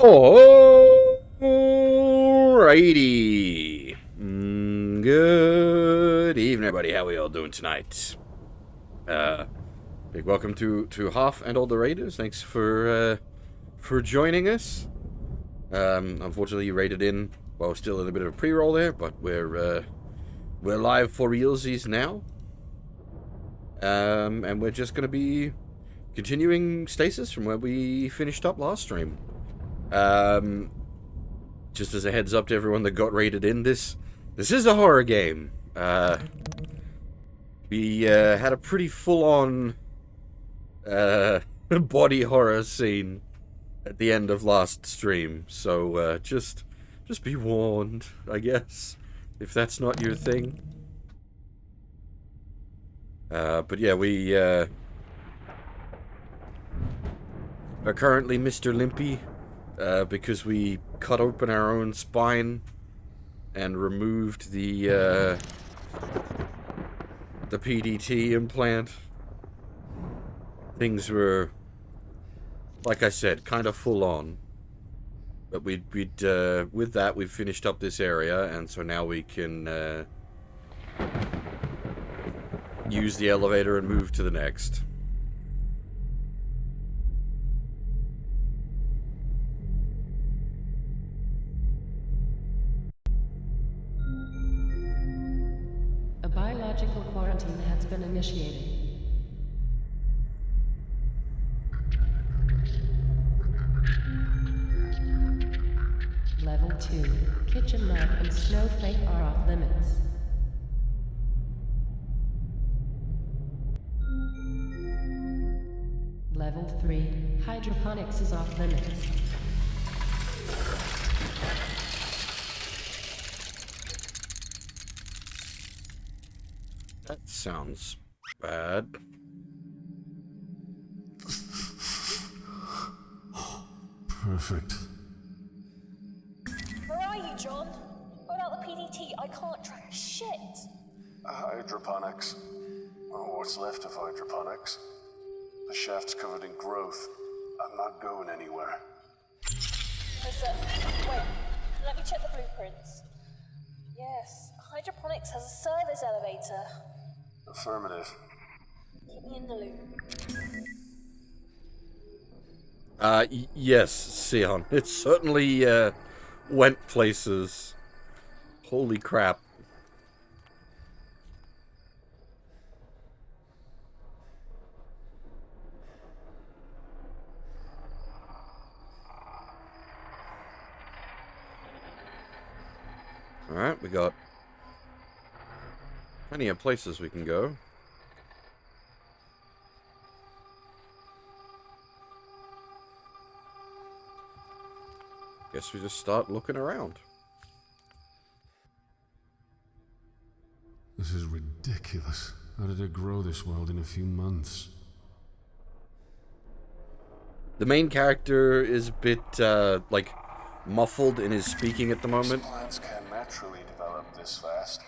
Alrighty. Good evening, everybody. How we all doing tonight? Big welcome to Hoff and all the Raiders. Thanks for joining us. Unfortunately, you raided in while still in a bit of a pre-roll there, but we're live for realsies now. And we're just gonna be continuing Stasis from where we finished up last stream. Just as a heads up to everyone that got raided in, this is a horror game. We had a pretty full-on body horror scene at the end of last stream, so just be warned, I guess, if that's not your thing. But yeah, we are currently Mr. Limpy. Because we cut open our own spine and removed the PDT implant. Things were, like I said, kind of full on. But with that, we've finished up this area, and so now we can use the elevator and move to the next. Biological quarantine has been initiated. Level 2. Kitchen knife and snowflake are off limits. Level 3. Hydroponics is off limits. That sounds bad. Perfect. Where are you, John? Without the PDT, I can't track shit. Hydroponics. Or what's left of hydroponics. The shaft's covered in growth. I'm not going anywhere. Listen, wait. Let me check the blueprints. Yes, hydroponics has a service elevator. Affirmative. Keep me in the loop. Yes, Sion. It certainly, went places. Holy crap. Alright, we got plenty of places we can go. Guess we just start looking around. This is ridiculous. How did it grow this world in a few months? The main character is a bit, like, muffled in his speaking at the moment. Plants can naturally develop this fast.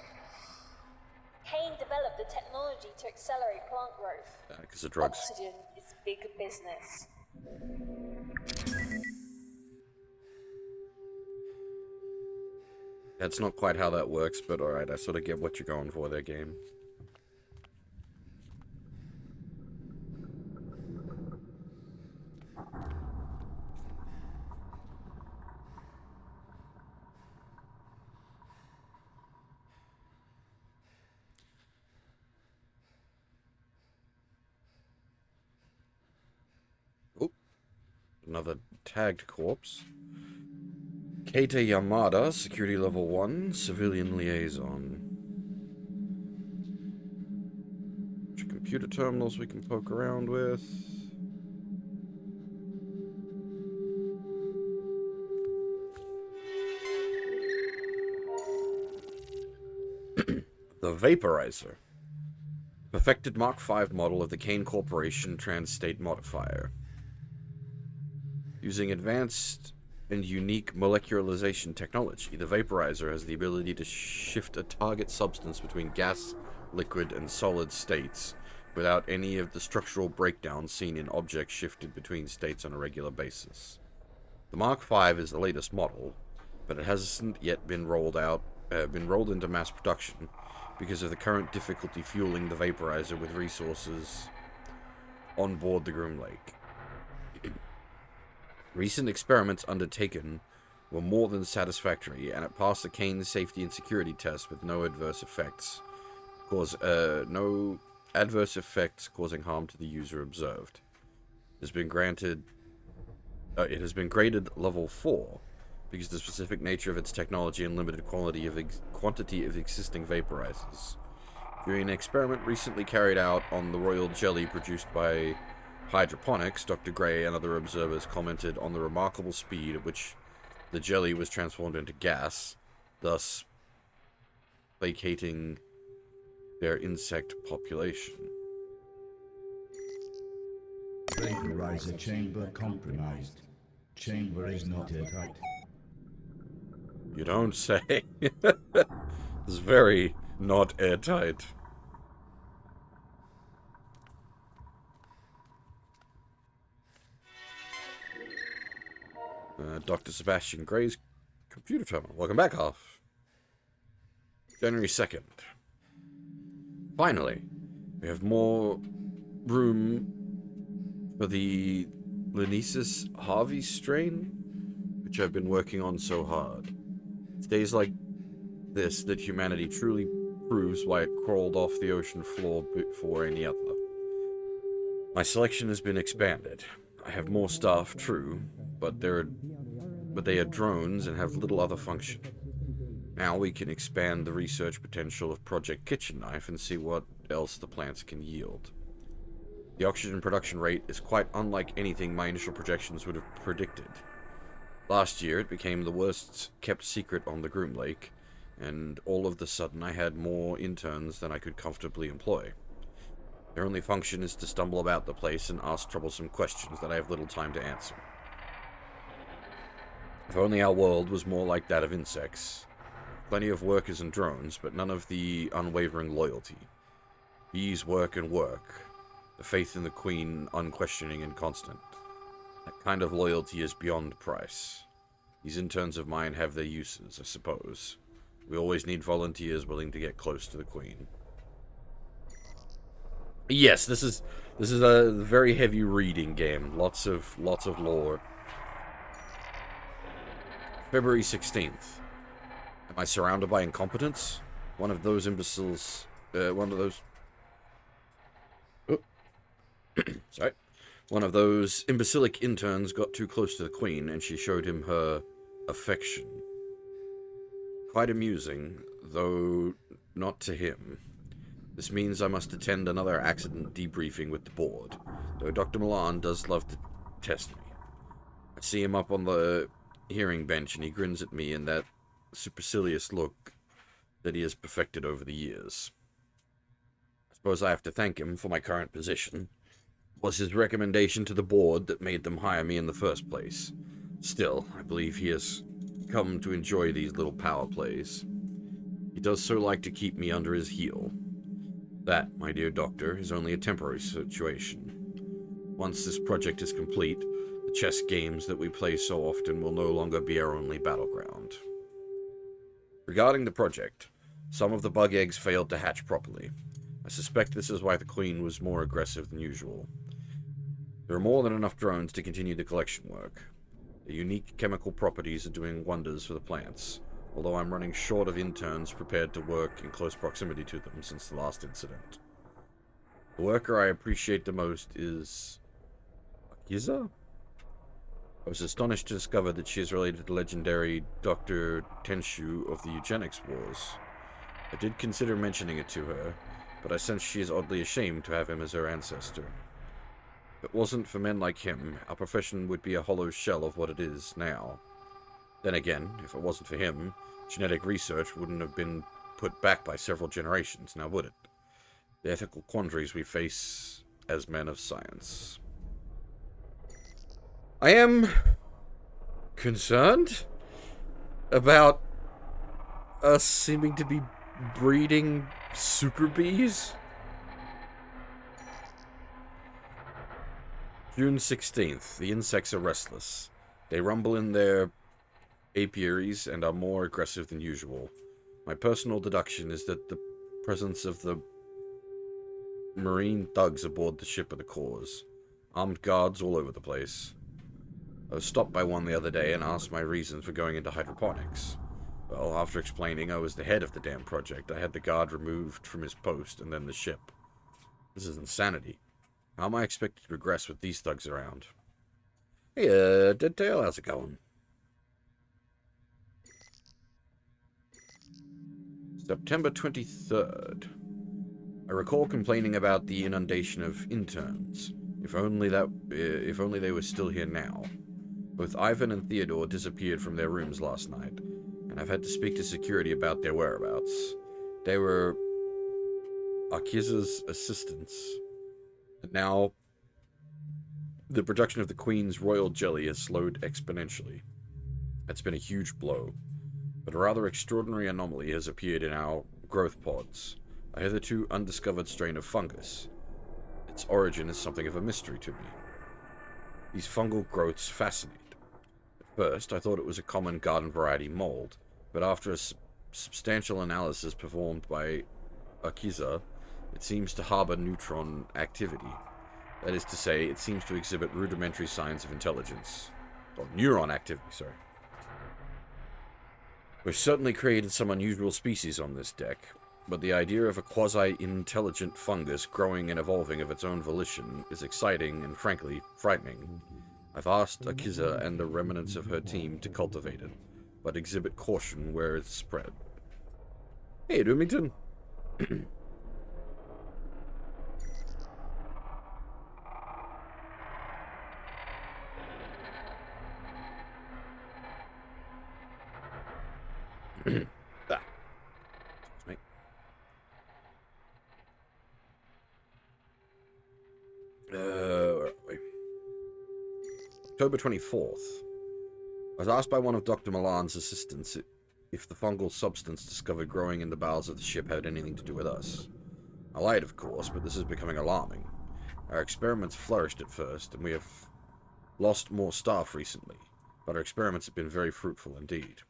Kane developed the technology to accelerate plant growth. Because of drugs. Oxygen is big business. That's not quite how that works, but alright, I sort of get what you're going for there, game. Oh, another tagged corpse. Keita Yamada, security level 1, civilian liaison. Which computer terminals we can poke around with. The Vaporizer. Perfected Mark V model of the Kane Corporation Trans-State Modifier. Using advanced and unique molecularization technology, the vaporizer has the ability to shift a target substance between gas, liquid, and solid states without any of the structural breakdowns seen in objects shifted between states on a regular basis. The Mark V is the latest model, but it hasn't yet been rolled into mass production because of the current difficulty fueling the vaporizer with resources on board the Groom Lake. Recent experiments undertaken were more than satisfactory, and it passed the Kane's safety and security test with no adverse effects causing harm to the user observed. It has been graded level 4 because of the specific nature of its technology and limited quantity of existing vaporizers. During an experiment recently carried out on the royal jelly produced by hydroponics, Dr. Gray and other observers commented on the remarkable speed at which the jelly was transformed into gas, thus placating their insect population. Vaporizer chamber compromised. Chamber is not airtight. You don't say. It's very not airtight. Dr. Sebastian Gray's computer terminal. Welcome back, Half. January 2nd. Finally, we have more room for the Linesis Harvey strain, which I've been working on so hard. It's days like this that humanity truly proves why it crawled off the ocean floor before any other. My selection has been expanded. I have more staff, true, but they are drones and have little other function. Now we can expand the research potential of Project Kitchen Knife and see what else the plants can yield. The oxygen production rate is quite unlike anything my initial projections would have predicted. Last year it became the worst kept secret on the Groom Lake, and all of the sudden I had more interns than I could comfortably employ. Their only function is to stumble about the place and ask troublesome questions that I have little time to answer. If only our world was more like that of insects. Plenty of workers and drones, but none of the unwavering loyalty. Bees work and work. The faith in the Queen unquestioning and constant. That kind of loyalty is beyond price. These interns of mine have their uses, I suppose. We always need volunteers willing to get close to the Queen. Yes, this is a very heavy reading game. Lots of lore. February 16th. Am I surrounded by incompetence? One of those imbeciles... Sorry. One of those imbecilic interns got too close to the Queen, and she showed him her affection. Quite amusing, though not to him. This means I must attend another accident debriefing with the board, though Dr. Milan does love to test me. I see him up on the hearing bench, and he grins at me in that supercilious look that he has perfected over the years. I suppose I have to thank him for my current position. It was his recommendation to the board that made them hire me in the first place. Still, I believe he has come to enjoy these little power plays. He does so like to keep me under his heel. That, my dear doctor, is only a temporary situation. Once this project is complete, the chess games that we play so often will no longer be our only battleground. Regarding the project, some of the bug eggs failed to hatch properly. I suspect this is why the Queen was more aggressive than usual. There are more than enough drones to continue the collection work. The unique chemical properties are doing wonders for the plants, although I'm running short of interns prepared to work in close proximity to them since the last incident. The worker I appreciate the most is... Akiza? I was astonished to discover that she is related to legendary Dr. Tenshu of the Eugenics Wars. I did consider mentioning it to her, but I sense she is oddly ashamed to have him as her ancestor. If it wasn't for men like him, our profession would be a hollow shell of what it is now. Then again, if it wasn't for him, genetic research wouldn't have been put back by several generations, now would it? The ethical quandaries we face as men of science. I am concerned about us seeming to be breeding super bees. June 16th. The insects are restless. They rumble in their apiaries and are more aggressive than usual. My personal deduction is that the presence of the marine thugs aboard the ship are the cause. Armed guards all over the place. I was stopped by one the other day and asked my reasons for going into hydroponics. Well, after explaining I was the head of the damn project, I had the guard removed from his post and then the ship. This is insanity. How am I expected to progress with these thugs around? Hey, Dead Tail, how's it going? September 23rd. I recall complaining about the inundation of interns. If only they were still here now. Both Ivan and Theodore disappeared from their rooms last night, and I've had to speak to security about their whereabouts. They were Akiza's assistants, and now the production of the Queen's royal jelly has slowed exponentially. That's been a huge blow, but a rather extraordinary anomaly has appeared in our growth pods, a hitherto undiscovered strain of fungus. Its origin is something of a mystery to me. These fungal growths fascinate. At first, I thought it was a common garden variety mold, but after a substantial analysis performed by Akiza, it seems to harbor neutron activity. That is to say, it seems to exhibit rudimentary signs of intelligence. Or neuron activity, sorry. We've certainly created some unusual species on this deck, but the idea of a quasi-intelligent fungus growing and evolving of its own volition is exciting and, frankly, frightening. I've asked Akiza and the remnants of her team to cultivate it, but exhibit caution where it's spread. Hey, Doomington. Where are we? October 24th. I was asked by one of Dr. Milan's assistants if the fungal substance discovered growing in the bowels of the ship had anything to do with us. I lied, of course, but this is becoming alarming. Our experiments flourished at first, and we have lost more staff recently, but our experiments have been very fruitful indeed.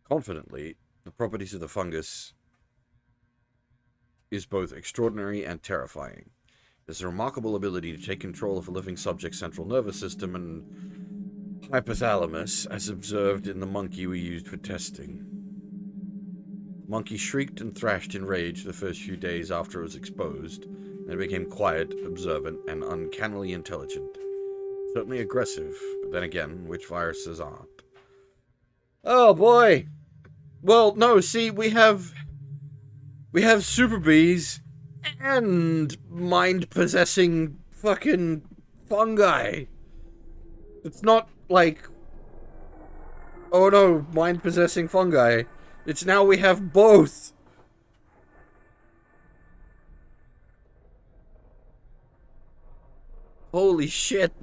Confidently, the properties of the fungus is both extraordinary and terrifying. There's a remarkable ability to take control of a living subject's central nervous system and hypothalamus, as observed in the monkey we used for testing. The monkey shrieked and thrashed in rage the first few days after it was exposed, and it became quiet, observant, and uncannily intelligent. Certainly aggressive, but then again, which viruses aren't? Oh boy! Well, no, see, we have super bees and mind-possessing fucking fungi. It's not like, oh no, mind-possessing fungi. It's now we have both. Holy shit.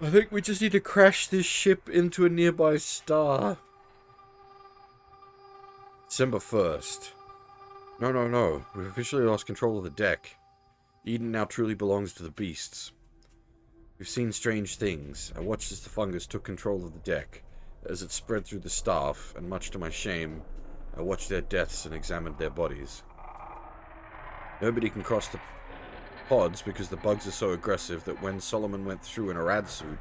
I think we just need to crash this ship into a nearby star. December 1st. No. We've officially lost control of the deck. Eden now truly belongs to the beasts. We've seen strange things. I watched as the fungus took control of the deck, as it spread through the staff, and much to my shame, I watched their deaths and examined their bodies. Nobody can cross the pods because the bugs are so aggressive that when Solomon went through in a rad suit,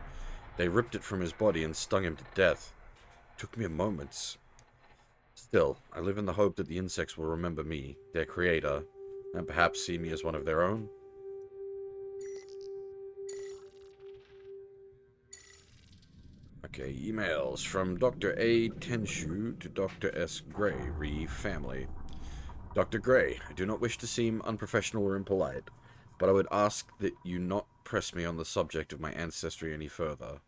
they ripped it from his body and stung him to death. It took me a moment. Still, I live in the hope that the insects will remember me, their creator, and perhaps see me as one of their own. Okay, emails from Dr. A. Tenshu to Dr. S. Gray, re family. Dr. Gray, I do not wish to seem unprofessional or impolite, but I would ask that you not press me on the subject of my ancestry any further.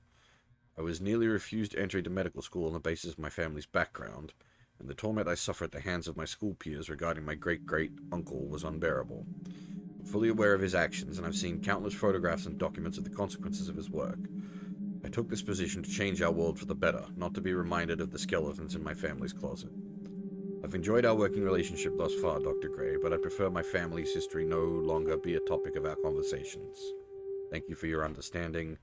I was nearly refused entry to medical school on the basis of my family's background, and the torment I suffered at the hands of my school peers regarding my great-great-uncle was unbearable. I'm fully aware of his actions, and I've seen countless photographs and documents of the consequences of his work. I took this position to change our world for the better, not to be reminded of the skeletons in my family's closet. I've enjoyed our working relationship thus far, Dr. Gray, but I prefer my family's history no longer be a topic of our conversations. Thank you for your understanding.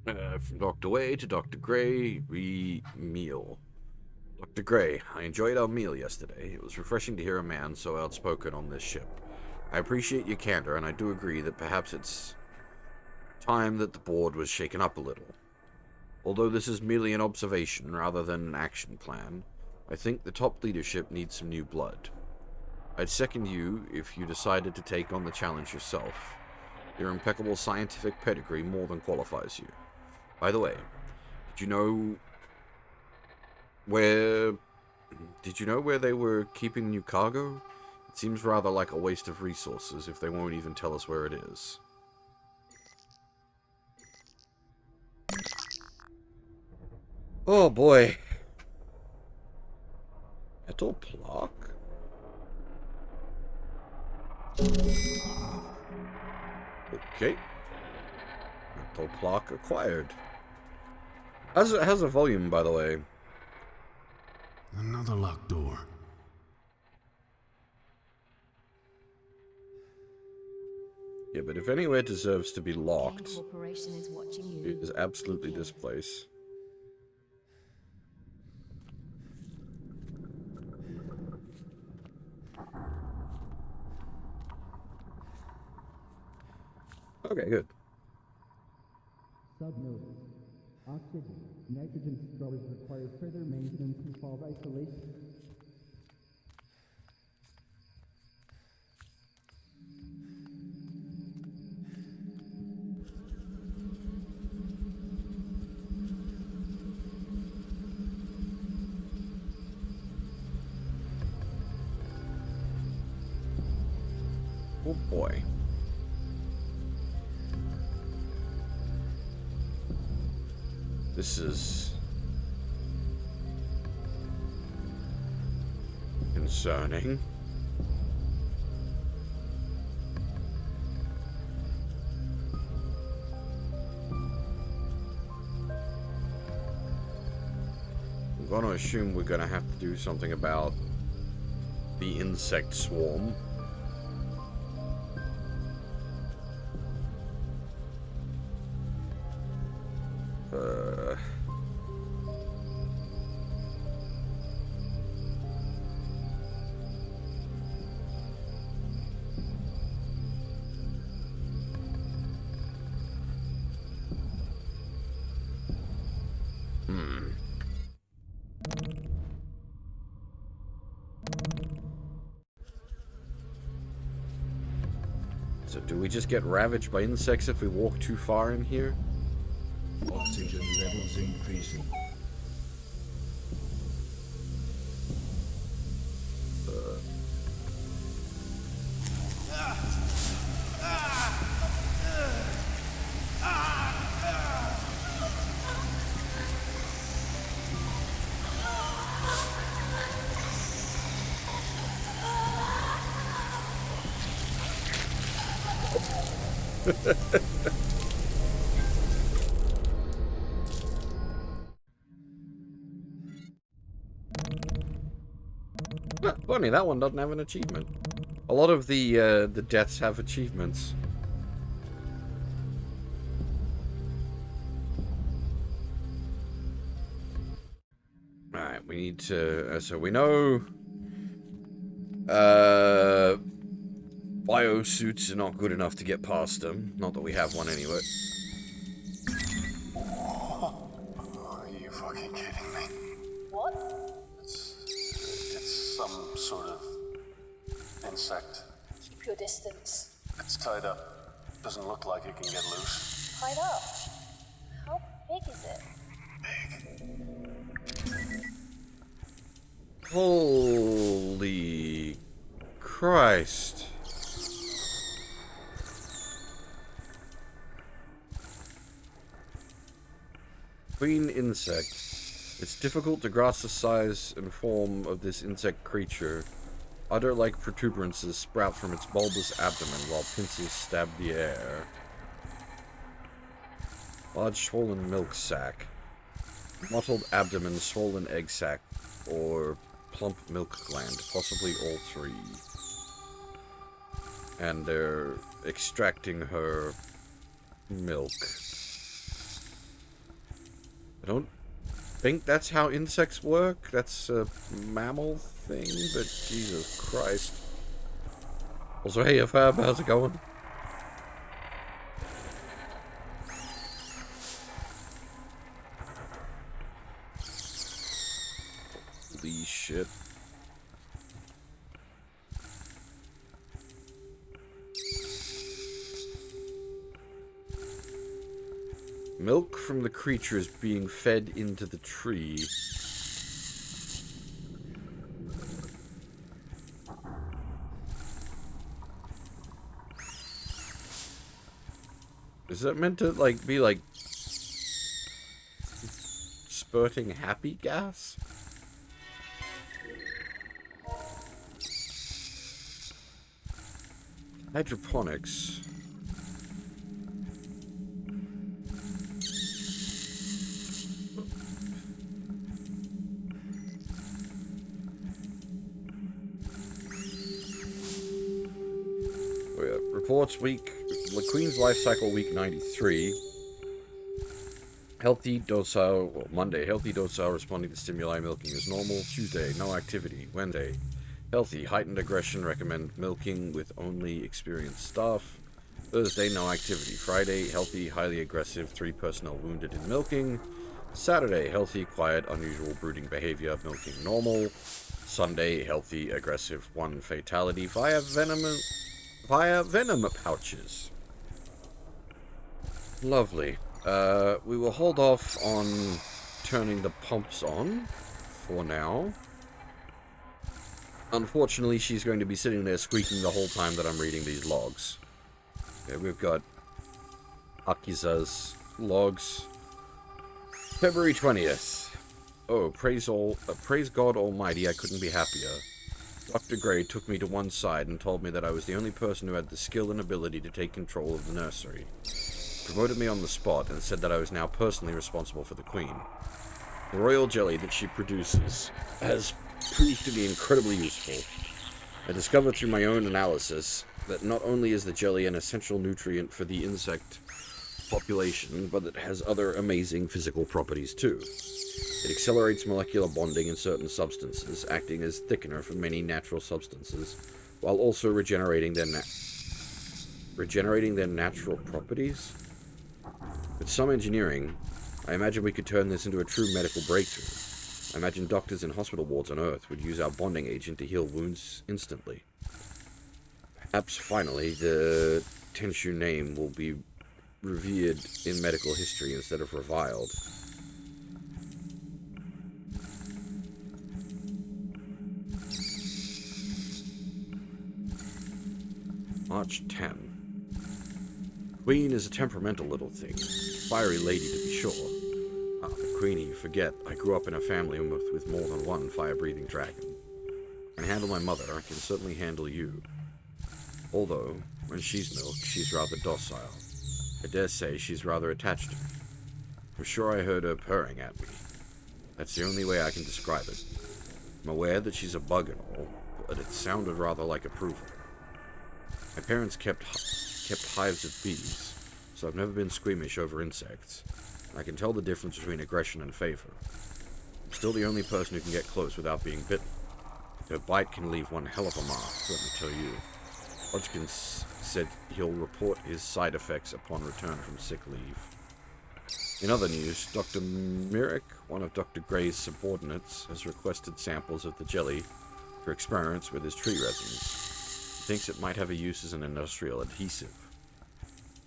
From Dr. Way to Dr. Gray, meal. Dr. Gray, I enjoyed our meal yesterday. It was refreshing to hear a man so outspoken on this ship. I appreciate your candor, and I do agree that perhaps it's time that the board was shaken up a little. Although this is merely an observation rather than an action plan, I think the top leadership needs some new blood. I'd second you if you decided to take on the challenge yourself. Your impeccable scientific pedigree more than qualifies you. By the way, did you know where they were keeping new cargo? It seems rather like a waste of resources if they won't even tell us where it is. Oh boy. Metal block? Okay. Metal block acquired. How's the volume, by the way? Another locked door. Yeah, but if anywhere deserves to be locked, Kane Corporation is watching you. it is absolutely this place. Okay, good. Subnotice. Oxygen. Nitrogen storage requires further maintenance and fault isolation. Oh boy. This is concerning. I'm going to assume we're going to have to do something about the insect swarm. So do we just get ravaged by insects if we walk too far in here? Oxygen levels increasing. Funny, that one doesn't have an achievement. A lot of the deaths have achievements. Alright, we need to... so we know... biosuits are not good enough to get past them. Not that we have one anyway. Are you fucking kidding me? What? It's some sort of insect. Keep your distance. It's tied up. Doesn't look like it can get loose. Tied up. How big is it? Holy Christ. Queen insect. It's difficult to grasp the size and form of this insect creature. Udder-like protuberances sprout from its bulbous abdomen while pincers stab the air. Large swollen milk sac. Mottled abdomen, swollen egg sac, or plump milk gland. Possibly all three. And they're extracting her milk. I don't think that's how insects work. That's a mammal thing, but Jesus Christ. Also, hey, Fab, how's it going? Holy shit. Milk from the creature is being fed into the tree. Is that meant to, like, be, like, spurting happy gas? Hydroponics. Oh, yeah. Reports week. The Queen's life cycle week 93. Healthy, docile, well, Monday, healthy, docile, responding to stimuli, milking is normal. Tuesday, no activity. Wednesday, healthy, heightened aggression, recommend milking with only experienced staff. Thursday, no activity. Friday, healthy, highly aggressive, 3 personnel wounded in milking. Saturday, healthy, quiet, unusual brooding behavior, milking normal. Sunday, healthy, aggressive, 1 fatality via venom pouches. Lovely. We will hold off on turning the pumps on for now. Unfortunately, she's going to be sitting there squeaking the whole time that I'm reading these logs. Okay, we've got Akiza's logs. February 20th. Oh, praise God Almighty, I couldn't be happier. Dr. Gray took me to one side and told me that I was the only person who had the skill and ability to take control of the nursery. Promoted me on the spot and said that I was now personally responsible for the Queen. The royal jelly that she produces has proved to be incredibly useful. I discovered through my own analysis that not only is the jelly an essential nutrient for the insect population, but it has other amazing physical properties too. It accelerates molecular bonding in certain substances, acting as thickener for many natural substances, while also regenerating their natural properties. With some engineering, I imagine we could turn this into a true medical breakthrough. I imagine doctors in hospital wards on Earth would use our bonding agent to heal wounds instantly. Perhaps, finally, the Tenshu name will be revered in medical history instead of reviled. March 10. Queen is a temperamental little thing. Fiery lady, to be sure. Ah, but Queenie, you forget, I grew up in a family with more than one fire-breathing dragon. I can handle my mother, I can certainly handle you. Although, when she's milked, she's rather docile. I dare say she's rather attached to me. I'm sure I heard her purring at me. That's the only way I can describe it. I'm aware that she's a bug and all, but it sounded rather like approval. My parents kept hives of bees, so I've never been squeamish over insects. I can tell the difference between aggression and favor. I'm still the only person who can get close without being bitten. Her bite can leave one hell of a mark, let me tell you. Hodgkins said he'll report his side effects upon return from sick leave. In other news, Dr. Myrick, one of Dr. Gray's subordinates, has requested samples of the jelly for experiments with his tree resins. He thinks it might have a use as an industrial adhesive.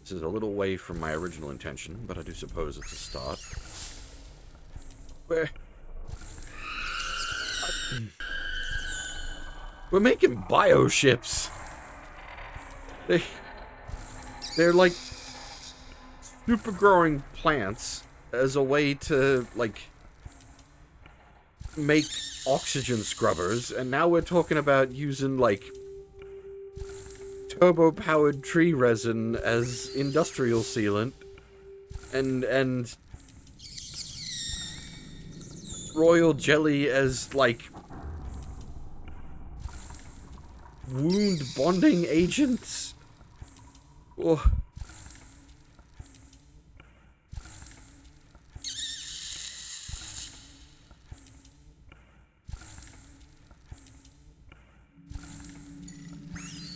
This is a little way from my original intention, but I do suppose it's a start. We're making bioships. They're like super growing plants as a way to, like, make oxygen scrubbers, and now we're talking about using, like, turbo-powered tree resin as industrial sealant, and royal jelly as, like, wound bonding agents? Oh.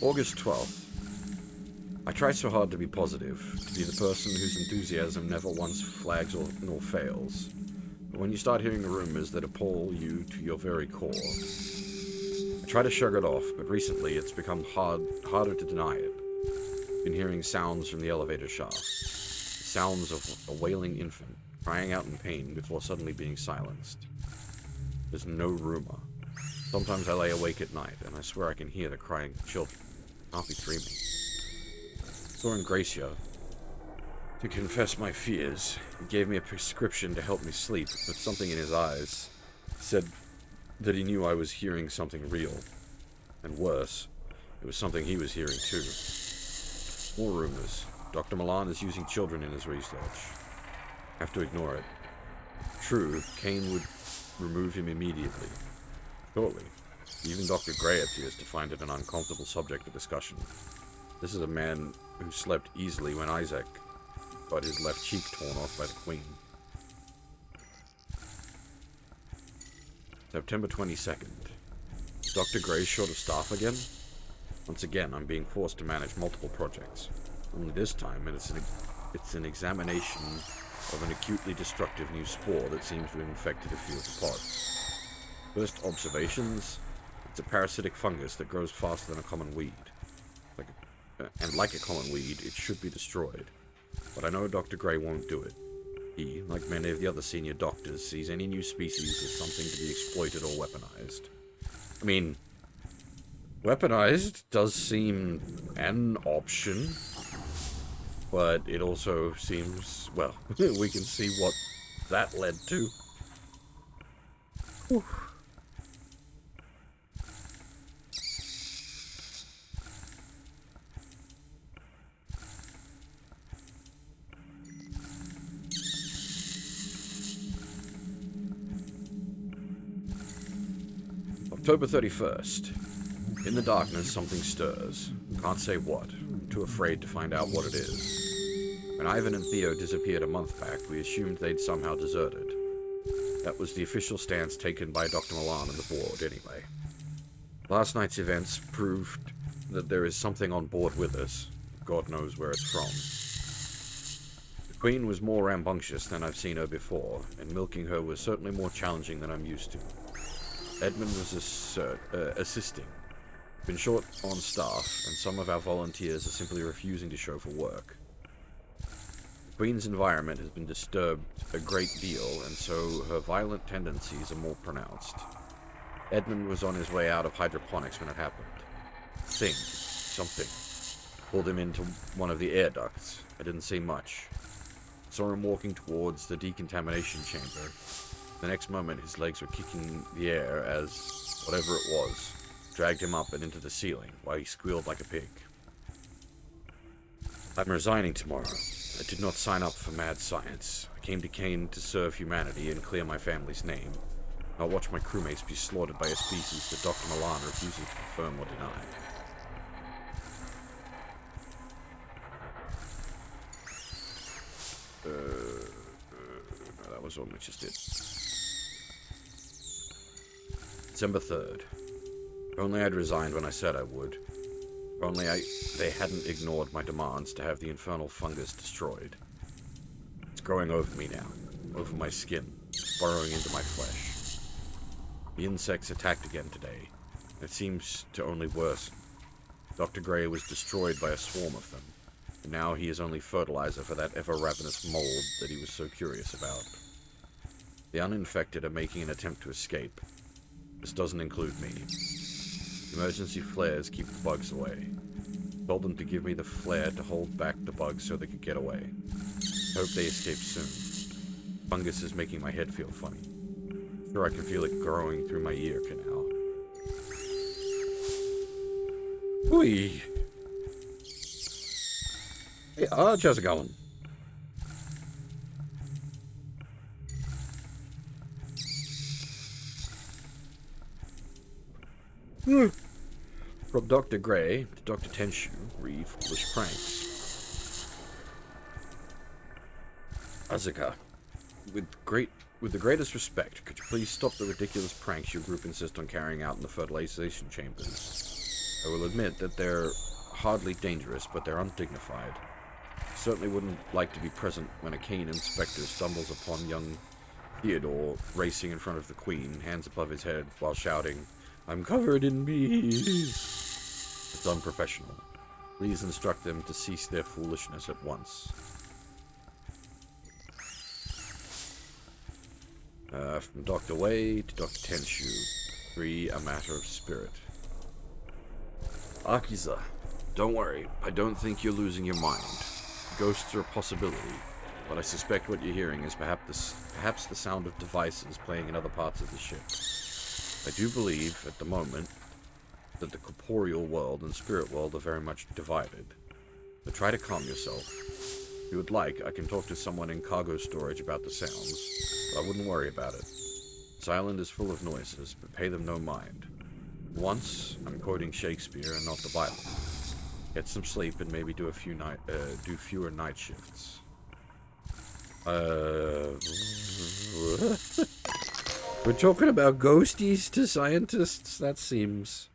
August 12th. I try so hard to be positive, to be the person whose enthusiasm never once flags nor fails. But when you start hearing rumors that appall you to your very core, I try to shrug it off, but recently it's become harder to deny it. I've been hearing sounds from the elevator shaft. Sounds of a wailing infant, crying out in pain before suddenly being silenced. There's no rumor. Sometimes I lay awake at night, and I swear I can hear the crying children. I can't be dreaming. Saw Ingracia to confess my fears. He gave me a prescription to help me sleep, but something in his eyes said that he knew I was hearing something real. And worse, it was something he was hearing too. More rumors. Dr. Milan is using children in his research. Have to ignore it. True, Kane would remove him immediately. Shortly. Even Dr. Gray appears to find it an uncomfortable subject of discussion. This is a man who slept easily when Isaac got his left cheek torn off by the Queen. September 22nd. Is Dr. Gray short of staff again? Once again, I'm being forced to manage multiple projects. Only this time, it's an examination of an acutely destructive new spore that seems to have infected a few of the pods. First observations, it's a parasitic fungus that grows faster than a common weed. Like a common weed, it should be destroyed. But I know Dr. Gray won't do it. He, like many of the other senior doctors, sees any new species as something to be exploited or weaponized. I mean, weaponized does seem an option, but it also seems, well, we can see what that led to. Whew. October 31st. In the darkness, something stirs. Can't say what. I'm too afraid to find out what it is. When Ivan and Theo disappeared a month back, we assumed they'd somehow deserted. That was the official stance taken by Dr. Milan and the board, anyway. Last night's events proved that there is something on board with us. God knows where it's from. The Queen was more rambunctious than I've seen her before, and milking her was certainly more challenging than I'm used to. Edmund was assisting. Been short on staff, and some of our volunteers are simply refusing to show for work. The Queen's environment has been disturbed a great deal, and so her violent tendencies are more pronounced. Edmund was on his way out of hydroponics when it happened. Something, pulled him into one of the air ducts. I didn't see much. Saw him walking towards the decontamination chamber. The next moment, his legs were kicking the air as, whatever it was, dragged him up and into the ceiling, while he squealed like a pig. I'm resigning tomorrow. I did not sign up for mad science. I came to Kane to serve humanity and clear my family's name. I'll watch my crewmates be slaughtered by a species that Dr. Milan refuses to confirm or deny. No, that was one we just did. December 3rd. If only I'd resigned when I said I would. If only they hadn't ignored my demands to have the infernal fungus destroyed. It's growing over me now, over my skin, burrowing into my flesh. The insects attacked again today. It seems to only worsen. Dr. Gray was destroyed by a swarm of them, and now he is only fertilizer for that ever-ravenous mold that he was so curious about. The uninfected are making an attempt to escape. This doesn't include me. Emergency flares keep the bugs away. Told them to give me the flare to hold back the bugs so they could get away. Hope they escape soon. Fungus is making my head feel funny. Sure, I can feel it growing through my ear canal. Whee! Hey, how's it going? From Dr. Gray to Dr. Tenshu, read Foolish Pranks. Azuka, with the greatest respect, could you please stop the ridiculous pranks your group insist on carrying out in the fertilization chambers? I will admit that they're hardly dangerous, but they're undignified. I certainly wouldn't like to be present when a keen inspector stumbles upon young Theodore racing in front of the Queen, hands above his head, while shouting, "I'm covered in bees." It's unprofessional. Please instruct them to cease their foolishness at once. From Dr. Wei to Dr. Tenshu, 3, a matter of spirit. Akiza, don't worry, I don't think you're losing your mind. Ghosts are a possibility, but I suspect what you're hearing is perhaps the sound of devices playing in other parts of the ship. I do believe, at the moment, that the corporeal world and spirit world are very much divided. But try to calm yourself. If you would like, I can talk to someone in cargo storage about the sounds, but I wouldn't worry about it. This island is full of noises, but pay them no mind. Once, I'm quoting Shakespeare and not the Bible. Get some sleep and maybe do fewer night shifts. We're talking about ghosties to scientists? That seems...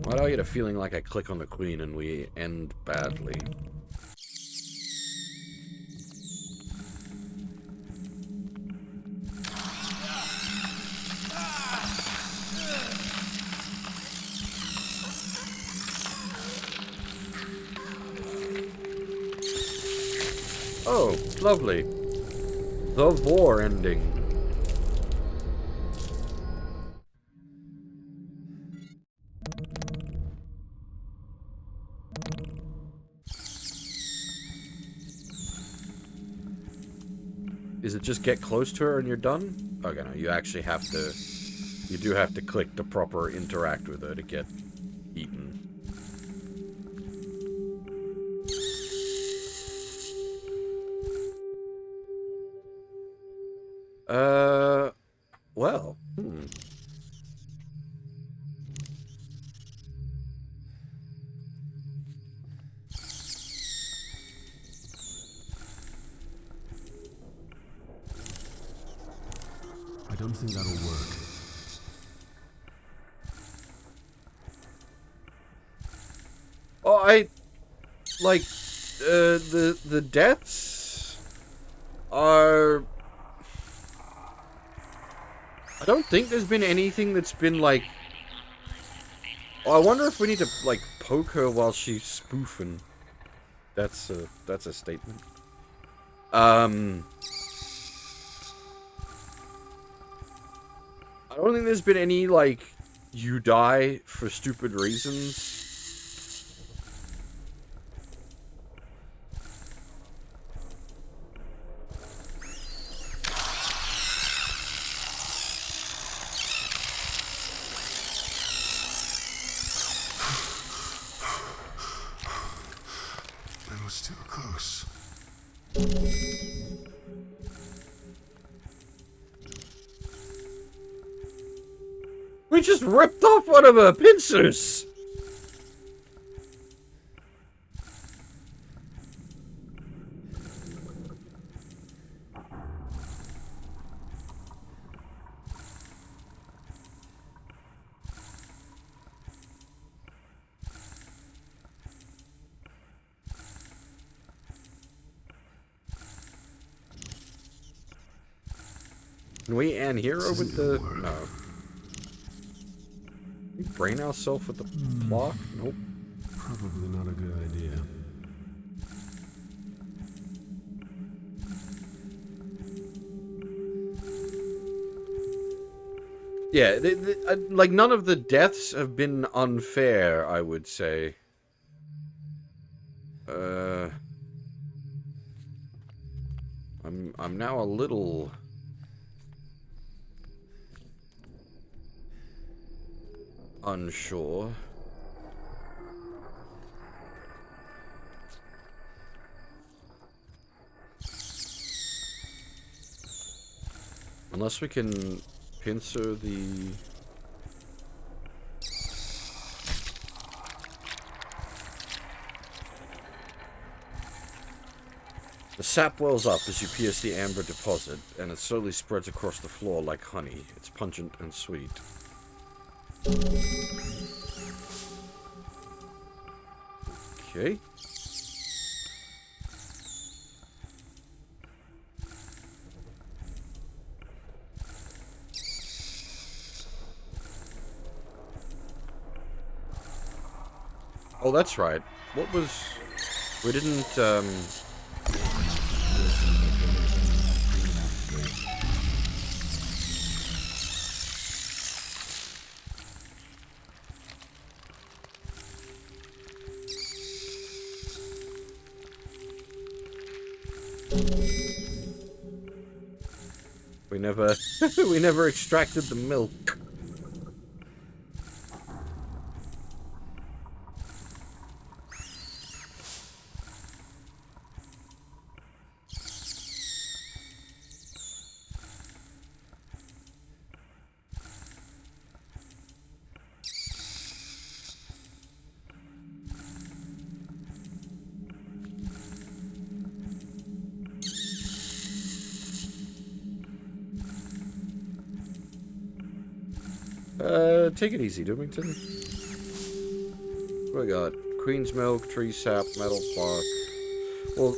Why do I get a feeling like I click on the Queen and we end badly? Oh, lovely. The war ending. Is it just get close to her and you're done? Okay, no, you actually have to... You do have to click to proper interact with her to get eaten. Well, I don't think that'll work. Oh, the deaths are... I don't think there's been anything that's been, like... Oh, I wonder if we need to, like, poke her while she's spoofing. That's a statement. I don't think there's been any, like, you die for stupid reasons. That was too close. We just ripped off one of her pincers! Can we end here or with the... No. We brain ourselves with the clock? Nope. Probably not a good idea. Yeah, like, none of the deaths have been unfair, I would say. I'm now a little... unsure. Unless we can pincer the... The sap wells up as you pierce the amber deposit, and it slowly spreads across the floor like honey. It's pungent and sweet. Okay. Oh, that's right. What was... We didn't, we never... we never extracted the milk. Take it easy, Doomington. What we got? Queen's milk, tree sap, metal block. Well,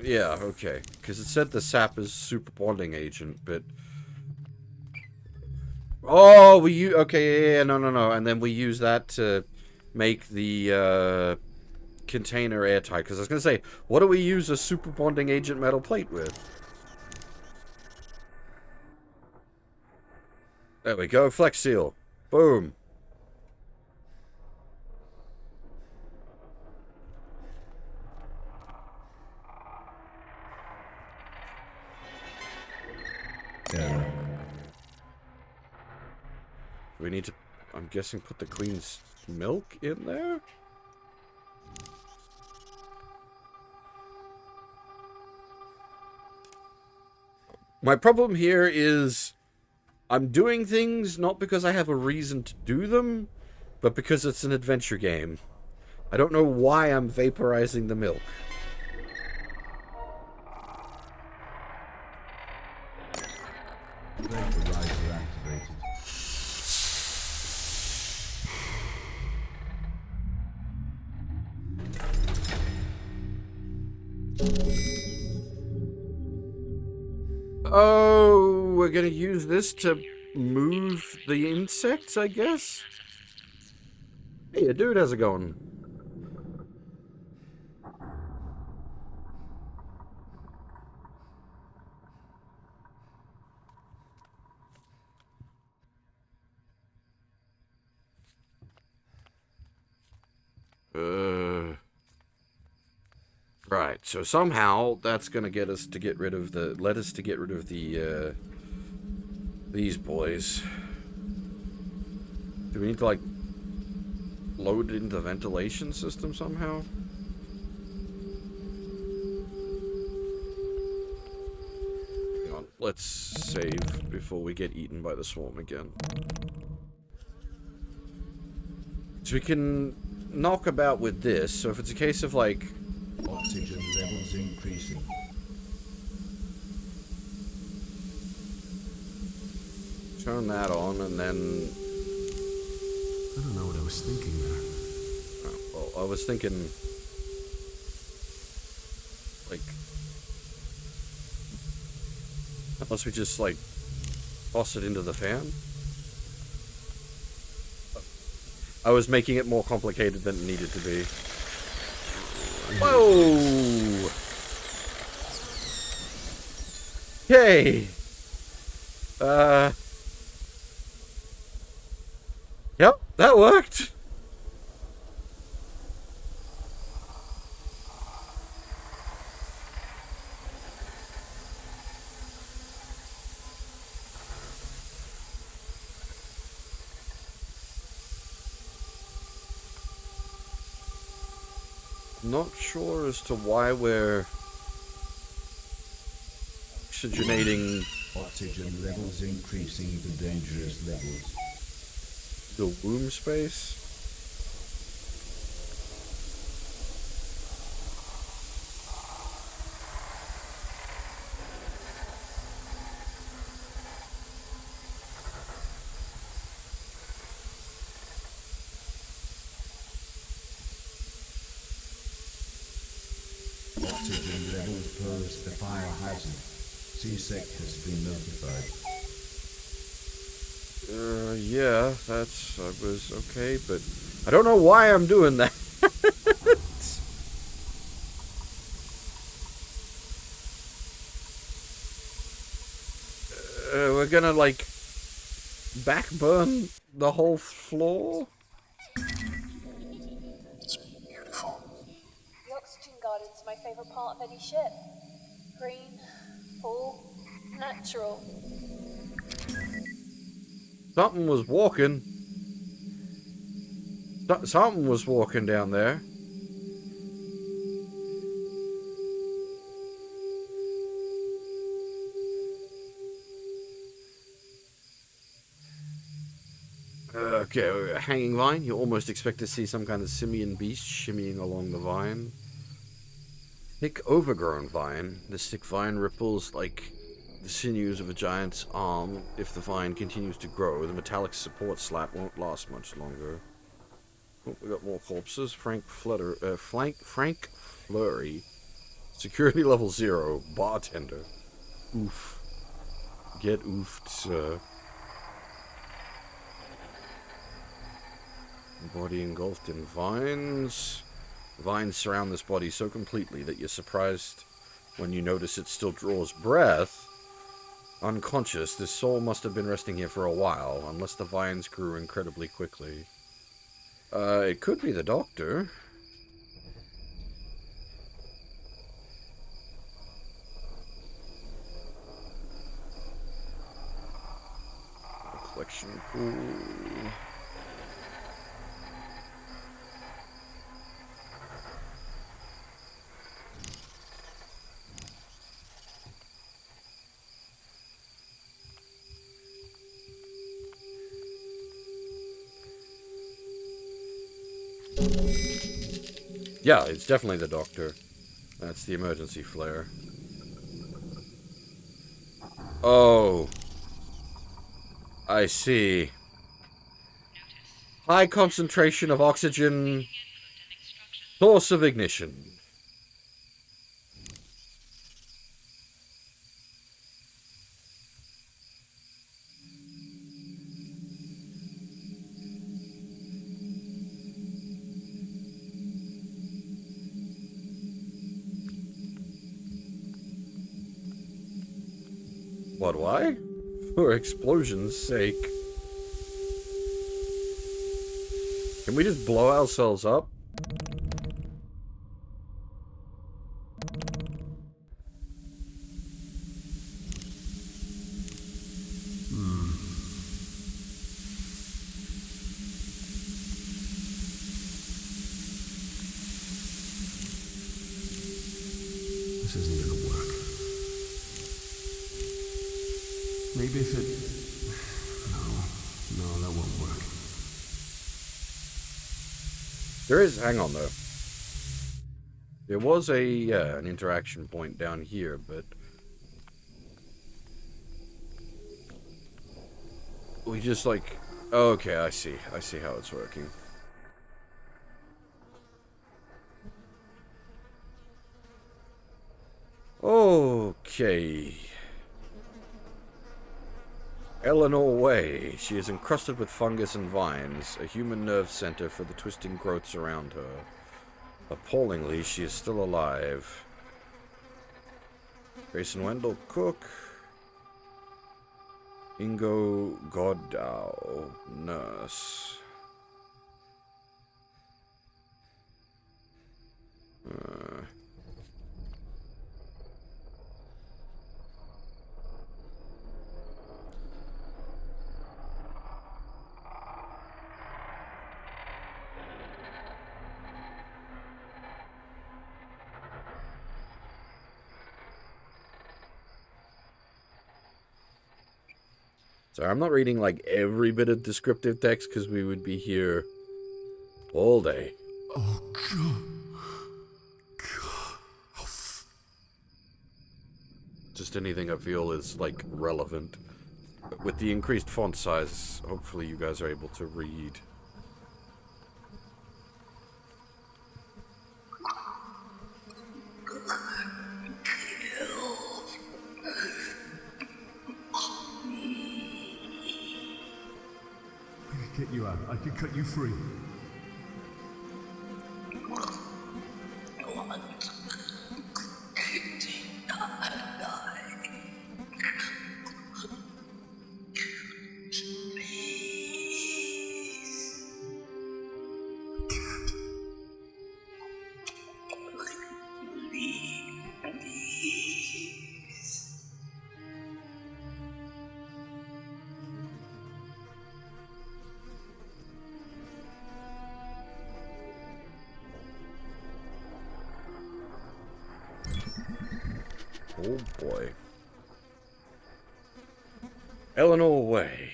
yeah, okay. Because it said the sap is super bonding agent, but... Oh, we use... Okay, yeah, no. And then we use that to make the, container airtight. Because I was going to say, what do we use a super bonding agent metal plate with? There we go, Flex Seal. Boom. Error. We need to, I'm guessing, put the queen's milk in there? My problem here is I'm doing things not because I have a reason to do them, but because it's an adventure game. I don't know why I'm vaporizing the milk. Vaporizer activated. Oh, we're gonna use this to move the insects, I guess? Hey, dude, how's it going? Right, so somehow that's gonna get us to get rid of the... Let us to get rid of the, these boys. Do we need to, like, load it into the ventilation system somehow? Hang on, let's save before we get eaten by the swarm again. So we can knock about with this, so if it's a case of, like... Oxygen levels increasing. Turn that on, and then... I don't know what I was thinking there. Oh, well, I was thinking... Like... Unless we just, like, toss it into the fan? I was making it more complicated than it needed to be. Whoa! Yay! Yep, that worked! Not sure as to why we're oxygenating Oxygen levels increasing to dangerous levels. the womb space. Oxygen levels pose a fire hazard. C-Sec has been notified. Yeah, I was okay, but I don't know why I'm doing that. We're gonna, like, backburn the whole floor? It's beautiful. The oxygen garden's my favorite part of any ship. Green, full, natural. Something was walking. Something was walking down there. Okay, hanging vine. You almost expect to see some kind of simian beast shimmying along the vine. Thick, overgrown vine. This thick vine ripples like the sinews of a giant's arm. If the vine continues to grow, the metallic support slab won't last much longer. Oh, we got more corpses. Frank Flurry. Security level 0. Bartender. Oof. Get oofed, sir. Body engulfed in vines. Vines surround this body so completely that you're surprised when you notice it still draws breath. Unconscious, this soul must have been resting here for a while, unless the vines grew incredibly quickly. It could be the doctor. Collection pool. Yeah, it's definitely the doctor. That's the emergency flare. Oh. I see. High concentration of oxygen. Source of ignition. What, why? For explosion's sake. Can we just blow ourselves up? This isn't gonna work. Maybe if it... No, that won't work. There is, hang on though. There was an interaction point down here, but... we just like... okay, I see how it's working. Okay. Eleanor Way. She is encrusted with fungus and vines, a human nerve center for the twisting growths around her. Appallingly, she is still alive. Grayson Wendell Cook. Ingo Goddow, nurse. Sorry, I'm not reading like every bit of descriptive text because we would be here all day. Oh, God. Just anything I feel is like relevant. With the increased font size, hopefully you guys are able to read. I can get you out. I can cut you free. Oh boy. Eleanor Way,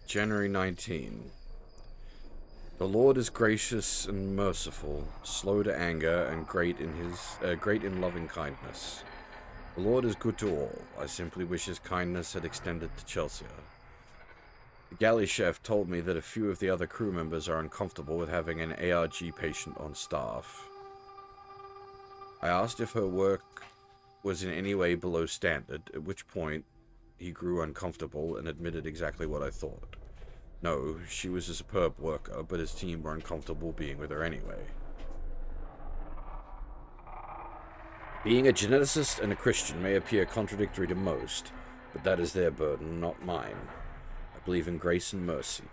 January 19. The Lord is gracious and merciful, slow to anger, and great in loving kindness. The Lord is good to all. I simply wish his kindness had extended to Chelsea. The galley chef told me that a few of the other crew members are uncomfortable with having an ARG patient on staff. I asked if her work was in any way below standard, at which point he grew uncomfortable and admitted exactly what I thought. No, she was a superb worker, but his team were uncomfortable being with her anyway. Being a geneticist and a Christian may appear contradictory to most, but that is their burden, not mine. I believe in grace and mercy.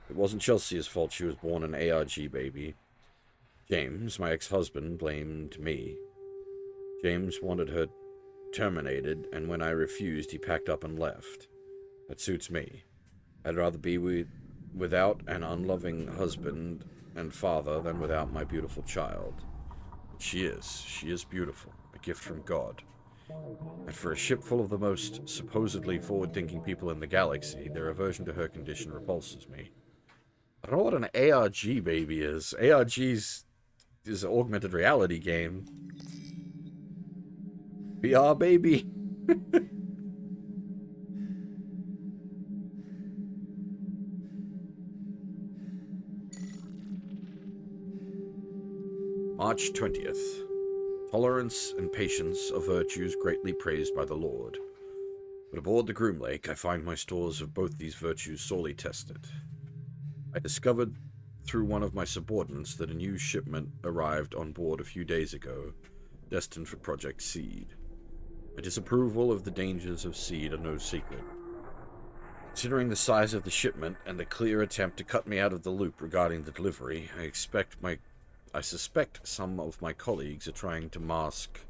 It wasn't Chelsea's fault she was born an ARG baby. James, my ex-husband, blamed me. James wanted her terminated, and when I refused, he packed up and left. That suits me. I'd rather be without an unloving husband and father than without my beautiful child. She is beautiful, a gift from God. And for a ship full of the most supposedly forward-thinking people in the galaxy, their aversion to her condition repulses me. I don't know what an ARG baby is. ARG's is an augmented reality game. VR baby. March 20th. Tolerance and patience are virtues greatly praised by the Lord. But aboard the Groom Lake, I find my stores of both these virtues sorely tested. I discovered through one of my subordinates that a new shipment arrived on board a few days ago, destined for Project Seed. My disapproval of the dangers of Seed are no secret. Considering the size of the shipment and the clear attempt to cut me out of the loop regarding the delivery, I suspect some of my colleagues are trying to mask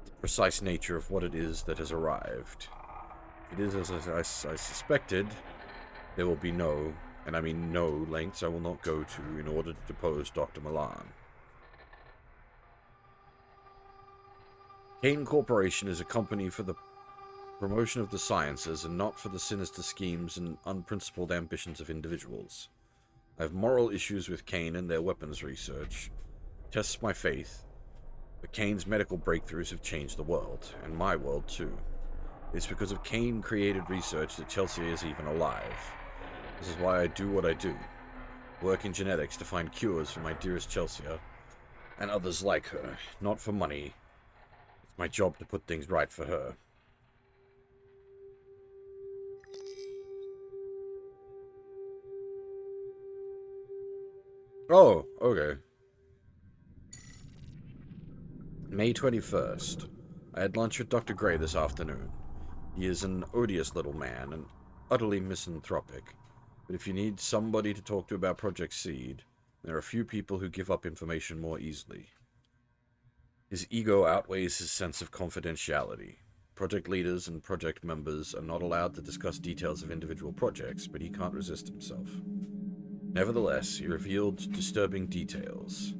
the precise nature of what it is that has arrived. If it is as I suspected, there will be no, and I mean no, lengths I will not go to in order to depose Dr. Milan. Kane Corporation is a company for the promotion of the sciences and not for the sinister schemes and unprincipled ambitions of individuals. I have moral issues with Kane and their weapons research. It tests my faith, but Kane's medical breakthroughs have changed the world, and my world too. It's because of Kane-created research that Chelsea is even alive. This is why I do what I do. Work in genetics to find cures for my dearest Chelsea, and others like her, not for money. It's my job to put things right for her. Oh, okay. May 21st. I had lunch with Dr. Gray this afternoon. He is an odious little man and utterly misanthropic. But if you need somebody to talk to about Project Seed, there are few people who give up information more easily. His ego outweighs his sense of confidentiality. Project leaders and project members are not allowed to discuss details of individual projects, but he can't resist himself. Nevertheless, he revealed disturbing details.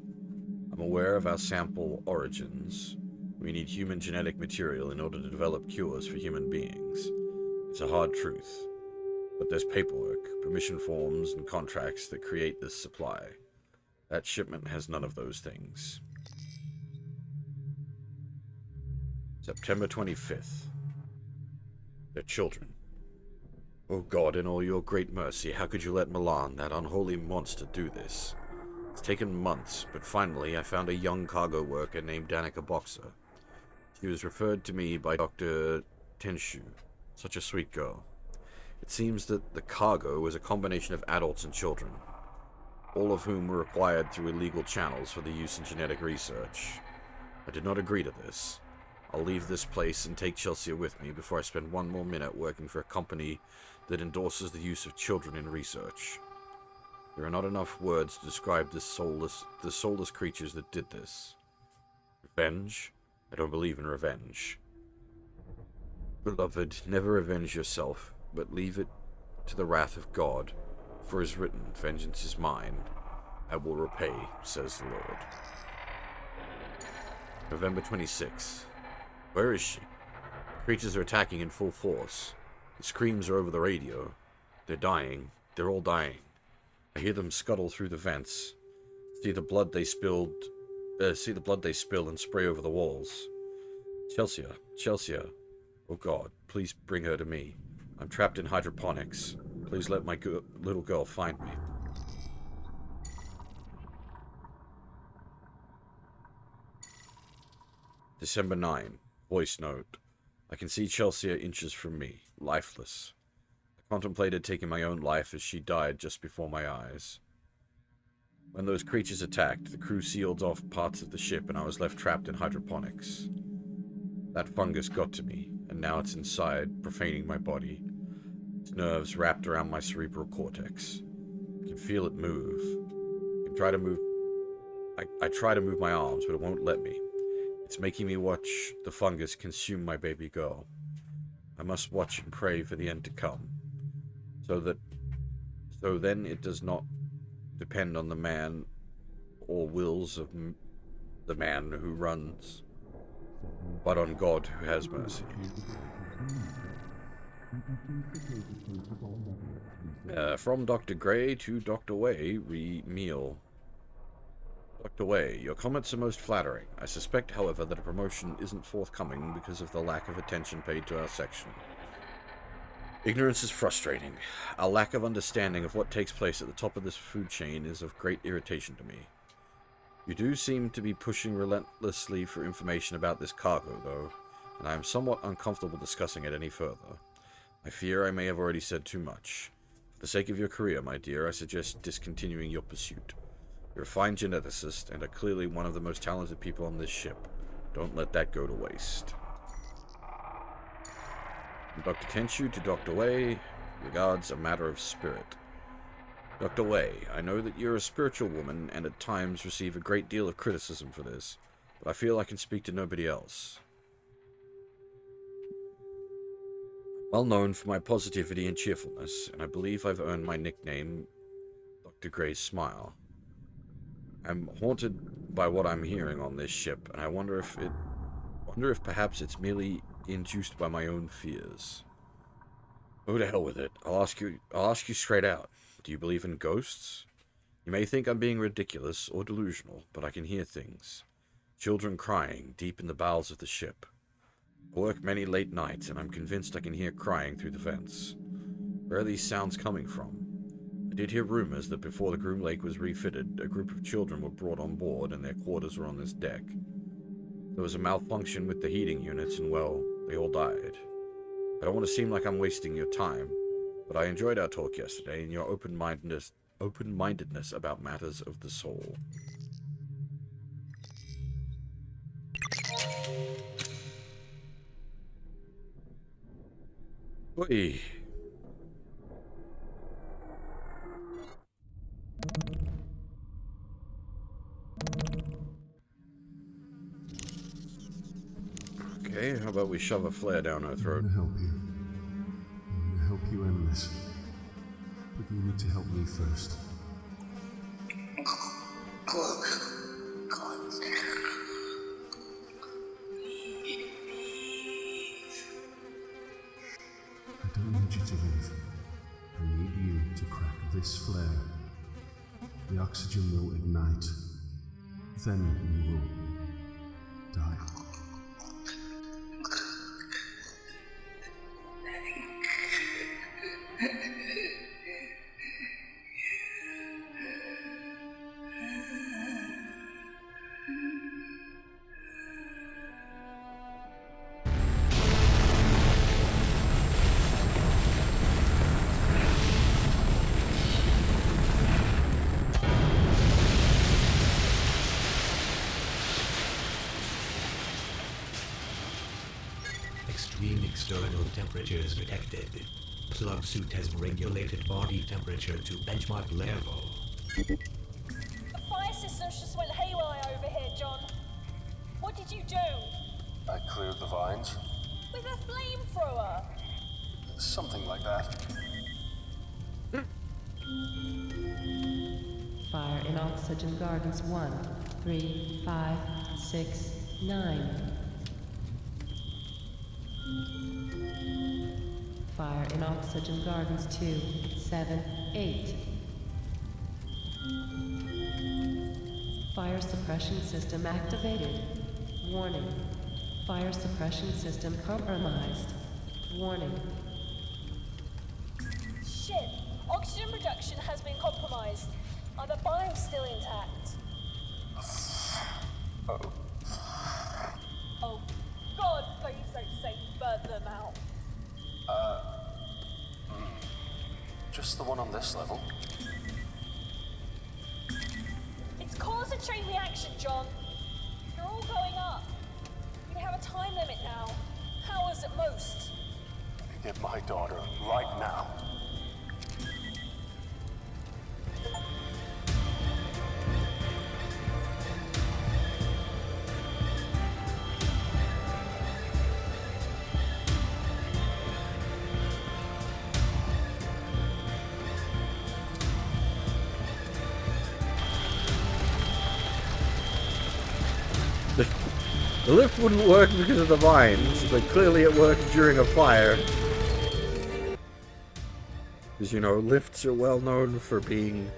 I'm aware of our sample origins. We need human genetic material in order to develop cures for human beings. It's a hard truth. But there's paperwork, permission forms, and contracts that create this supply. That shipment has none of those things. September 25th. They're children. Oh God, in all your great mercy, how could you let Milan, that unholy monster, do this? It's taken months, but finally I found a young cargo worker named Danica Boxer. She was referred to me by Dr. Tenshu, such a sweet girl. It seems that the cargo was a combination of adults and children, all of whom were acquired through illegal channels for the use in genetic research. I did not agree to this. I'll leave this place and take Chelsea with me before I spend one more minute working for a company that endorses the use of children in research. There are not enough words to describe the soulless creatures that did this. Revenge? I don't believe in revenge. Beloved, never avenge yourself, but leave it to the wrath of God, for it is written, vengeance is mine, I will repay, says the Lord. November 26. Where is she? The creatures are attacking in full force. The screams are over the radio. They're dying. They're all dying. I hear them scuttle through the vents. See the blood they spill and spray over the walls. Chelsea. Oh God, please bring her to me. I'm trapped in hydroponics. Please let my little girl find me. December 9. Voice note. I can see Chelsea inches from me, lifeless. I contemplated taking my own life as she died just before my eyes. When those creatures attacked, the crew sealed off parts of the ship and I was left trapped in hydroponics. That fungus got to me, and now it's inside, profaning my body. Its nerves wrapped around my cerebral cortex. I can feel it move. I try to move my arms, but it won't let me. It's making me watch the fungus consume my baby girl. I must watch and pray for the end to come, so then it does not depend on the man or wills of the man who runs, but on God who has mercy. From Dr. Gray to Dr. Way, Meal. Dr. Way, your comments are most flattering. I suspect, however, that a promotion isn't forthcoming because of the lack of attention paid to our section. Ignorance is frustrating. Our lack of understanding of what takes place at the top of this food chain is of great irritation to me. You do seem to be pushing relentlessly for information about this cargo, though, and I am somewhat uncomfortable discussing it any further. I fear I may have already said too much. For the sake of your career, my dear, I suggest discontinuing your pursuit. You're a fine geneticist, and are clearly one of the most talented people on this ship. Don't let that go to waste. From Dr. Tenshu to Dr. Way, regards a matter of spirit. Dr. Way, I know that you're a spiritual woman, and at times receive a great deal of criticism for this, but I feel I can speak to nobody else. Well known for my positivity and cheerfulness, and I believe I've earned my nickname, Dr. Gray's Smile. I'm haunted by what I'm hearing on this ship, and I wonder if perhaps it's merely induced by my own fears. Oh, to hell with it. I'll ask you straight out. Do you believe in ghosts? You may think I'm being ridiculous or delusional, but I can hear things. Children crying deep in the bowels of the ship. I work many late nights, and I'm convinced I can hear crying through the vents. Where are these sounds coming from? I did hear rumors that before the Groom Lake was refitted, a group of children were brought on board and their quarters were on this deck. There was a malfunction with the heating units and, well, they all died. I don't want to seem like I'm wasting your time, but I enjoyed our talk yesterday and your open-mindedness about matters of the soul. Oi. Okay, how about we shove a flare down her throat? I'm gonna help you. I'm gonna help you end this. But you need to help me first. I don't this flare, the oxygen will ignite. Then you will die. Extreme external temperatures detected. Plug suit has regulated body temperature to benchmark level. The fire systems just went haywire over here, John. What did you do? I cleared the vines. With a flamethrower? Something like that. Fire in Oxygen Gardens 1, 3, 5, 6, 9. Fire in Oxygen Gardens 2, 7, 8. Fire suppression system activated. Warning. Fire suppression system compromised. Warning. Shit! Oxygen production has been compromised. Are the biomes still intact? Oh, God, please don't say you burned them out. Just the one on this level. It's cause and chain reaction, John. They're all going up. We have a time limit now. Hours at most. Get my daughter right now. The lift wouldn't work because of the vines, but clearly it worked during a fire. Because, you know, lifts are well known for being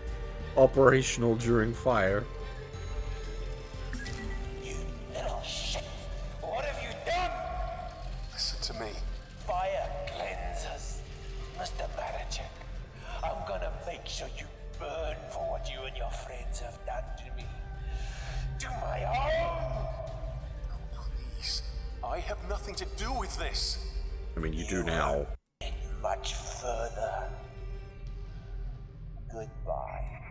operational during fire. You little shit! What have you done? Listen to me. Fire cleansers. Mr. Marachek, I'm gonna make sure you burn for what you and your friends have done to me. To my home! Please. I have nothing to do with this. I mean, you do now. Get much further. Goodbye.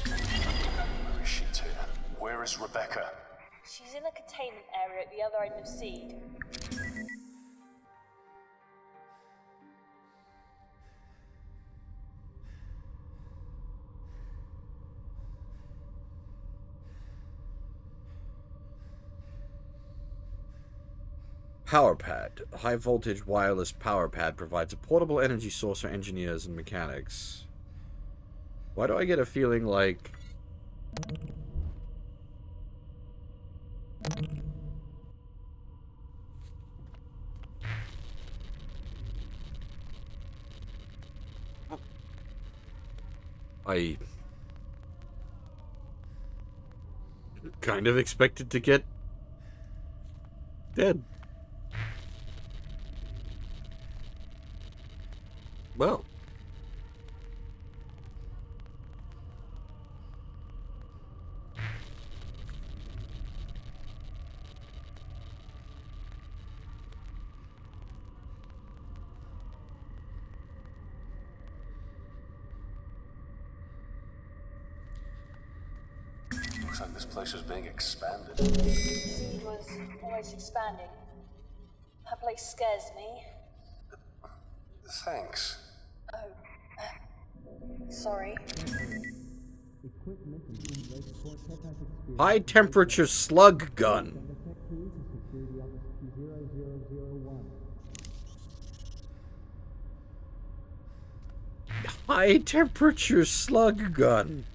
Where is she, Tia? Where is Rebecca? She's in the containment area at the other end of Seed. Power pad. A high voltage wireless power pad provides a portable energy source for engineers and mechanics. Why do I get a feeling like... I kind of expected to get dead. Well. Looks like this place is being expanded. Seed was always expanding. That place scares me. Thanks. Oh. Sorry. Equipment in Lake Fork has experienced High temperature slug gun. Tech 2 to Security Office 0001. High temperature slug gun.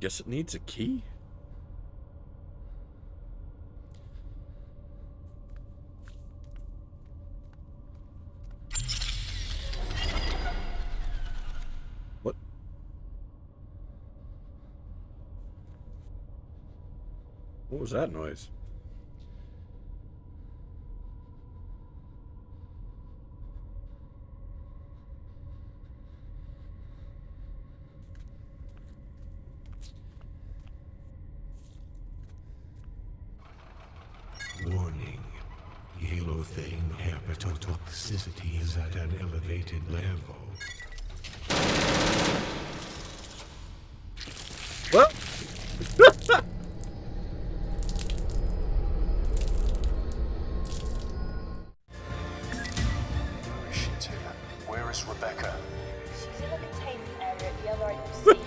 Guess it needs a key? What? What was that noise? Warning. Halothane hepatotoxicity is at an elevated level. What? Shit here. Where is Rebecca? She's in the containment area at the other end of the sea.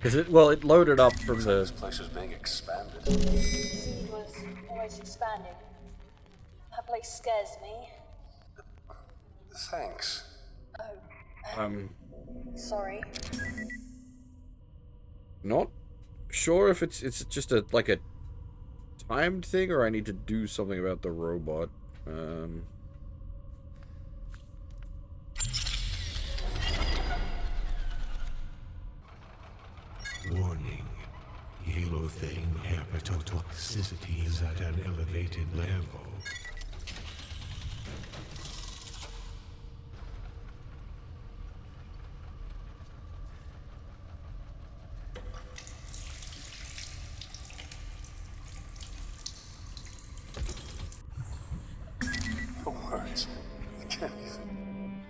It loaded up from This the... place is being expanded. The sea was always expanding. That place scares me. Thanks. Sorry. Not sure if it's just a timed thing, or I need to do something about the robot. Warning. Halothane hepatotoxicity is at an elevated level. The words. I can't even.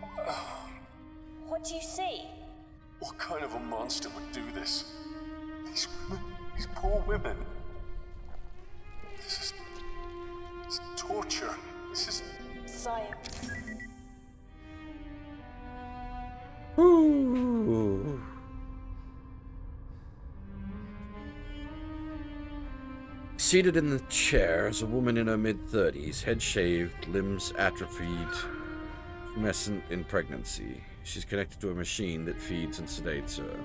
What do you see? What kind of a monster would do this? These women. These poor women. This is torture. This is. Science. Ooh. Seated in the chair is a woman in her mid-30s, head shaved, limbs atrophied, tumescent in pregnancy. She's connected to a machine that feeds and sedates her.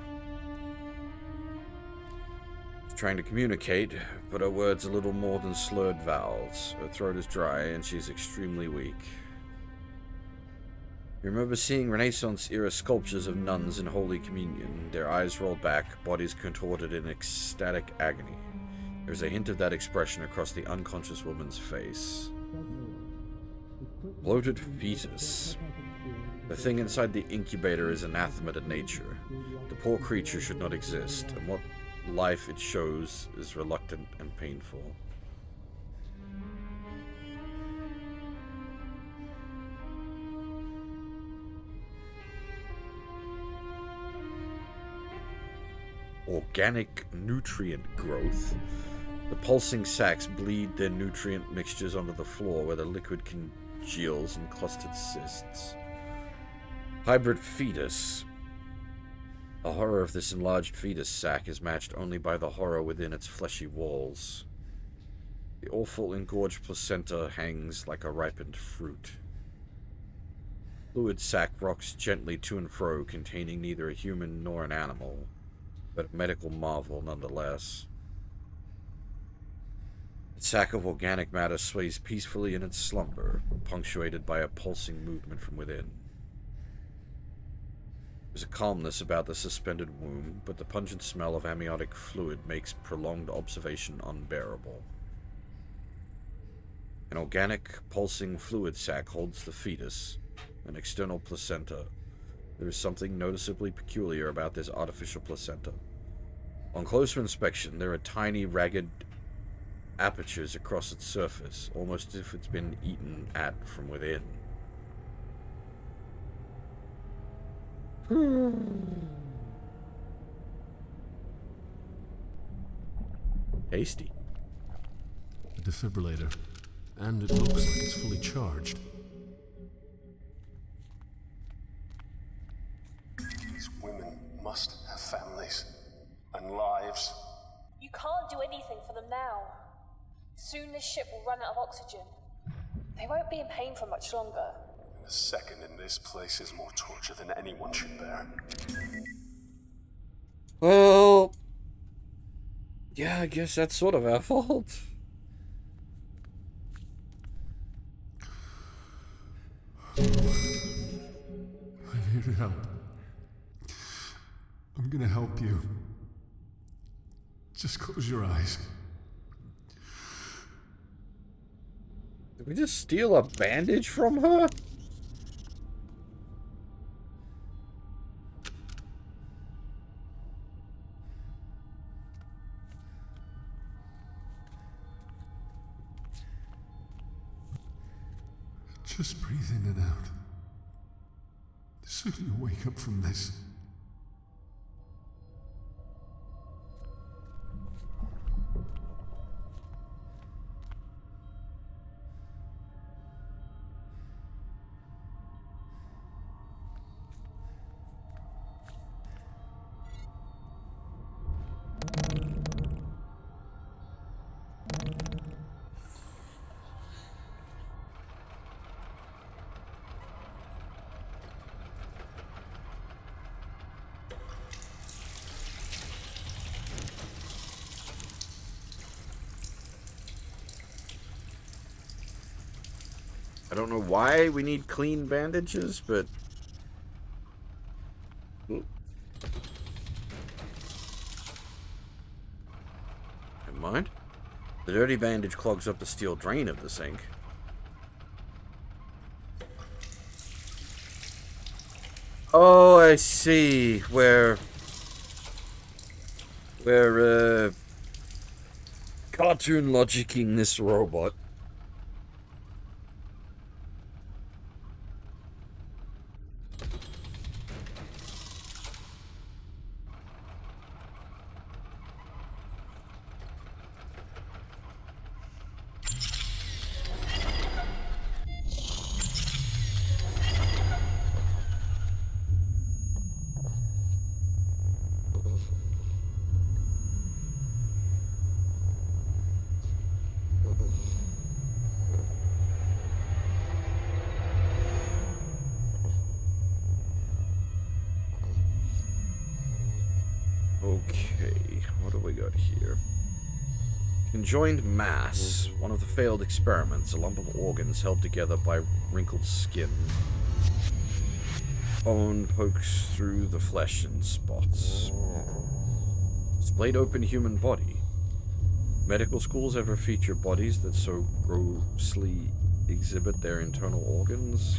She's trying to communicate, but her words are little more than slurred vowels. Her throat is dry and she's extremely weak. You remember seeing Renaissance-era sculptures of nuns in Holy Communion, their eyes rolled back, bodies contorted in ecstatic agony. There's a hint of that expression across the unconscious woman's face. Bloated fetus. The thing inside the incubator is anathema to nature. The poor creature should not exist, and what life it shows is reluctant and painful. Organic nutrient growth. The pulsing sacs bleed their nutrient mixtures onto the floor where the liquid congeals in clustered cysts. Hybrid fetus. The horror of this enlarged fetus sac is matched only by the horror within its fleshy walls. The awful engorged placenta hangs like a ripened fruit. Fluid sac rocks gently to and fro, containing neither a human nor an animal, but a medical marvel nonetheless. The sack of organic matter sways peacefully in its slumber, punctuated by a pulsing movement from within. There's a calmness about the suspended womb, but the pungent smell of amniotic fluid makes prolonged observation unbearable. An organic, pulsing fluid sac holds the fetus, an external placenta. There is something noticeably peculiar about this artificial placenta. On closer inspection, there are tiny, ragged apertures across its surface, almost as if it's been eaten at from within. Tasty. A defibrillator. And it looks like it's fully charged. These women must have families and lives. You can't do anything for them now. Soon this ship will run out of oxygen. They won't be in pain for much longer. A second in this place is more torture than anyone should bear. Well, yeah, I guess that's sort of our fault. I'm here to help. I'm gonna help you. Just close your eyes. Did we just steal a bandage from her? Just breathe in and out. Soon you'll wake up from this. I don't know why we need clean bandages, but... Ooh. Never mind. The dirty bandage clogs up the steel drain of the sink. Oh, I see. We're cartoon logicking this robot. Okay, what do we got here? Conjoined mass. One of the failed experiments. A lump of organs held together by wrinkled skin. Bone pokes through the flesh in spots. Splayed open human body. Medical schools ever feature bodies that so grossly exhibit their internal organs?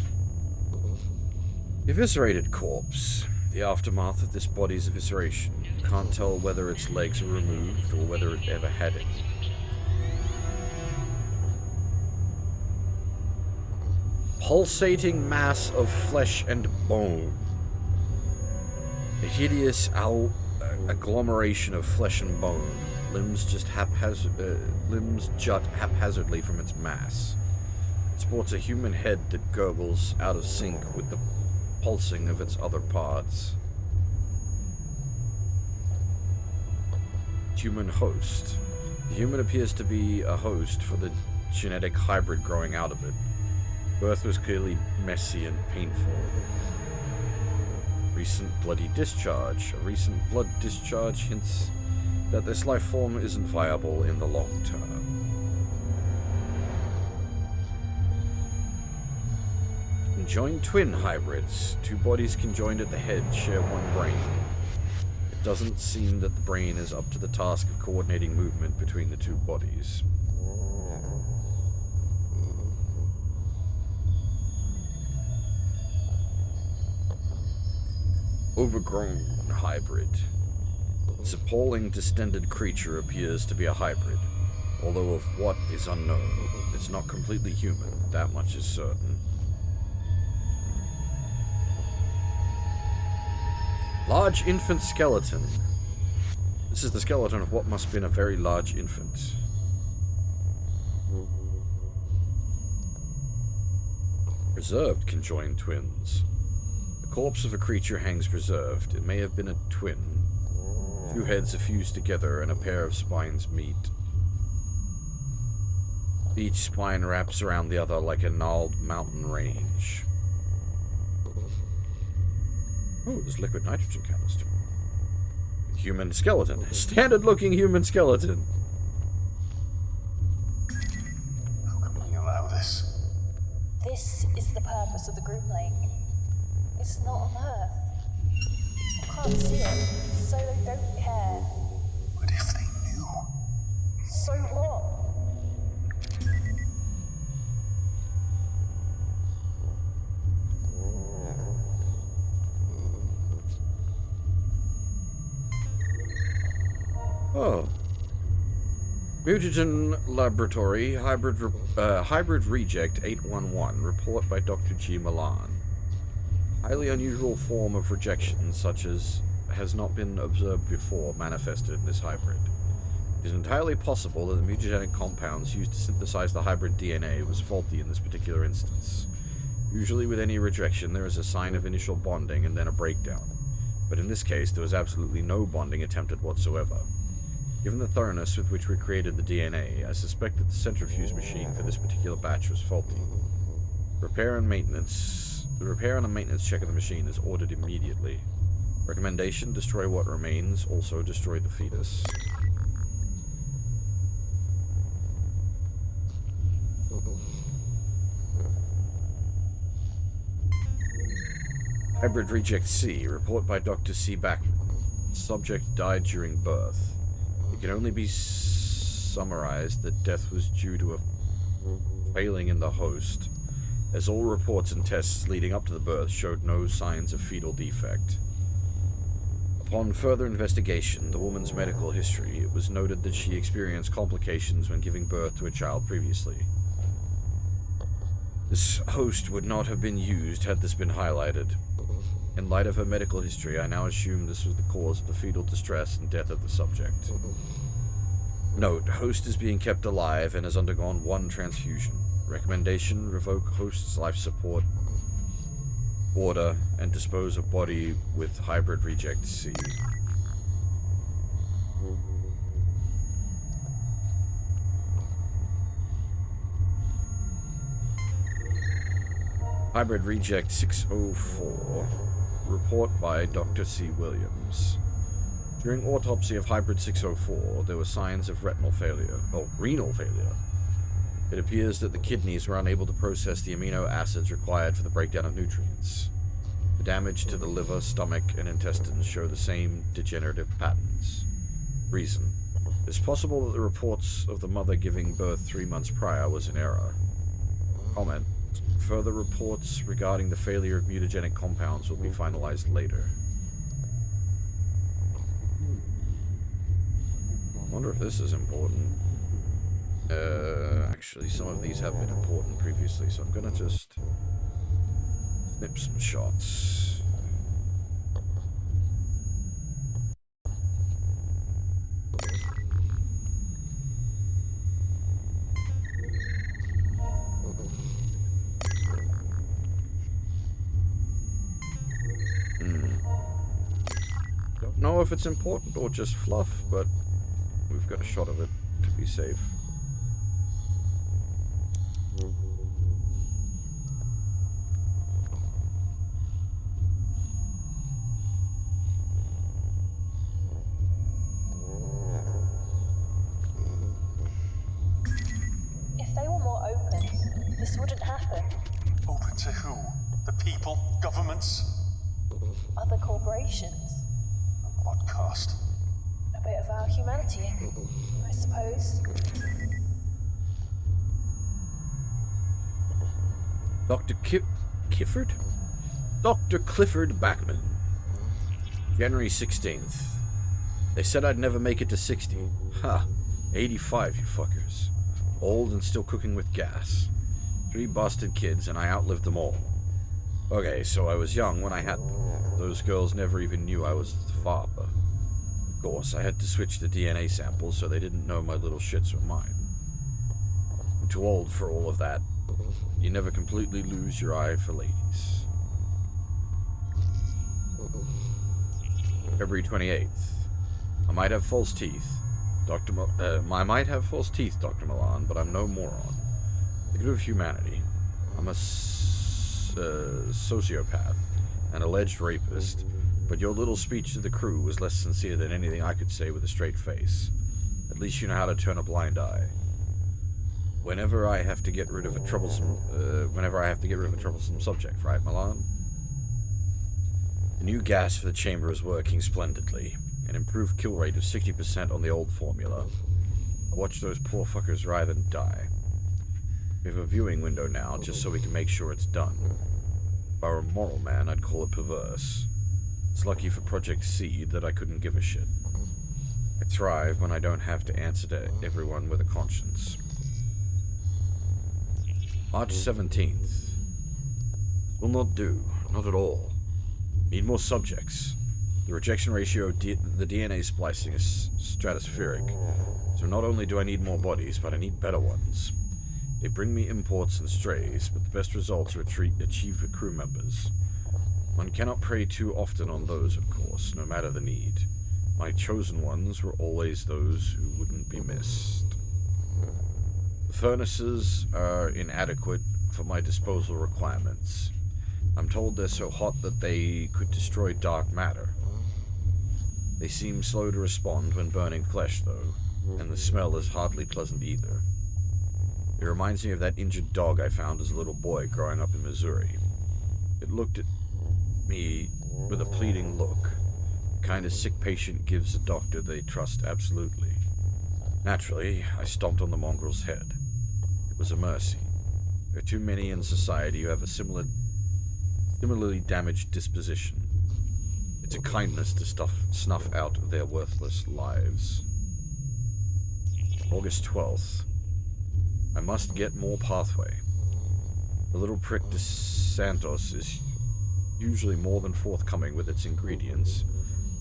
Eviscerated corpse. The aftermath of this body's evisceration. You can't tell whether its legs are removed or whether it ever had any. Pulsating mass of flesh and bone. A hideous agglomeration of flesh and bone. Limbs jut haphazardly from its mass. It sports a human head that gurgles out of sync with the pulsing of its other parts. Human host. The human appears to be a host for the genetic hybrid growing out of it. Birth was clearly messy and painful. Recent bloody discharge. A recent blood discharge hints that this life form isn't viable in the long term. Conjoined twin hybrids. Two bodies conjoined at the head share one brain. It doesn't seem that the brain is up to the task of coordinating movement between the two bodies. Overgrown hybrid. This appalling distended creature appears to be a hybrid, although of what is unknown. It's not completely human, that much is certain. Large infant skeleton. This is the skeleton of what must have been a very large infant. Preserved conjoined twins. The corpse of a creature hangs preserved. It may have been a twin. Two heads are fused together and a pair of spines meet. Each spine wraps around the other like a gnarled mountain range. Oh, there's liquid nitrogen canister. Human skeleton. Standard-looking human skeleton. How can we allow this? This is the purpose of the group link. It's not on Earth. I can't see it, so they don't care. But if they knew? So what? Oh. Mutagen Laboratory, Hybrid Reject 811, report by Dr. G. Milan. Highly unusual form of rejection, such as has not been observed before, manifested in this hybrid. It is entirely possible that the mutagenic compounds used to synthesize the hybrid DNA was faulty in this particular instance. Usually with any rejection, there is a sign of initial bonding and then a breakdown. But in this case, there was absolutely no bonding attempted whatsoever. Given the thoroughness with which we created the DNA, I suspect that the centrifuge machine for this particular batch was faulty. The repair and a maintenance check of the machine is ordered immediately. Recommendation, destroy what remains, also destroy the fetus. Hybrid Reject C, report by Dr. C. Backman. Subject died during birth. It can only be summarized that death was due to a failing in the host, as all reports and tests leading up to the birth showed no signs of fetal defect. Upon further investigation, the woman's medical history, it was noted that she experienced complications when giving birth to a child previously. This host would not have been used had this been highlighted. In light of her medical history, I now assume this was the cause of the fetal distress and death of the subject. Note, host is being kept alive and has undergone 1 transfusion. Recommendation, revoke host's life support order and dispose of body with Hybrid Reject C. Hybrid Reject 604. Report by Dr. C. Williams. During autopsy of Hybrid 604, there were signs of renal failure. It appears that the kidneys were unable to process the amino acids required for the breakdown of nutrients. The damage to the liver, stomach, and intestines show the same degenerative patterns. Reason: it is possible that the reports of the mother giving birth 3 months prior was in error. Comment: further reports regarding the failure of mutagenic compounds will be finalized later. I wonder if this is important. Actually, some of these have been important previously, so I'm gonna just snip some shots. Don't know if it's important or just fluff, but we've got a shot of it to be safe. If they were more open, this wouldn't happen. Open to who? The people? Governments? Other corporations. At what cost? A bit of our humanity, I suppose. Dr. Clifford? Dr. Clifford Backman. January 16th. They said I'd never make it to 60. Ha! 85, you fuckers. Old and still cooking with gas. 3 busted kids, and I outlived them all. Okay, so I was young when I had them. Those girls never even knew I was the father. Of course, I had to switch the DNA samples so they didn't know my little shits were mine. I'm too old for all of that. You never completely lose your eye for ladies. February 28th. I might have false teeth. I might have false teeth, Dr. Milan, but I'm no moron. The good of humanity. I'm a sociopath, an alleged rapist, but your little speech to the crew was less sincere than anything I could say with a straight face. At least you know how to turn a blind eye. Whenever I have to get rid of a troublesome subject, right, Milan? The new gas for the chamber is working splendidly. An improved kill rate of 60% on the old formula. I watch those poor fuckers writhe and die. We have a viewing window now, just so we can make sure it's done. If I were a moral man, I'd call it perverse. It's lucky for Project Seed that I couldn't give a shit. I thrive when I don't have to answer to everyone with a conscience. March 17th. Will not do. Not at all. Need more subjects. The rejection ratio of the DNA splicing is stratospheric, so not only do I need more bodies, but I need better ones. They bring me imports and strays, but the best results are achieved with crew members. One cannot prey too often on those, of course, no matter the need. My chosen ones were always those who wouldn't be missed. The furnaces are inadequate for my disposal requirements. I'm told they're so hot that they could destroy dark matter. They seem slow to respond when burning flesh, though, and the smell is hardly pleasant either. It reminds me of that injured dog I found as a little boy growing up in Missouri. It looked at me with a pleading look, the kind of sick patient gives a doctor they trust absolutely. Naturally, I stomped on the mongrel's head. It was a mercy. There are too many in society who have a similarly damaged disposition. It's a kindness to snuff out their worthless lives. August 12th. I must get more pathway. The little prick de Santos is usually more than forthcoming with its ingredients,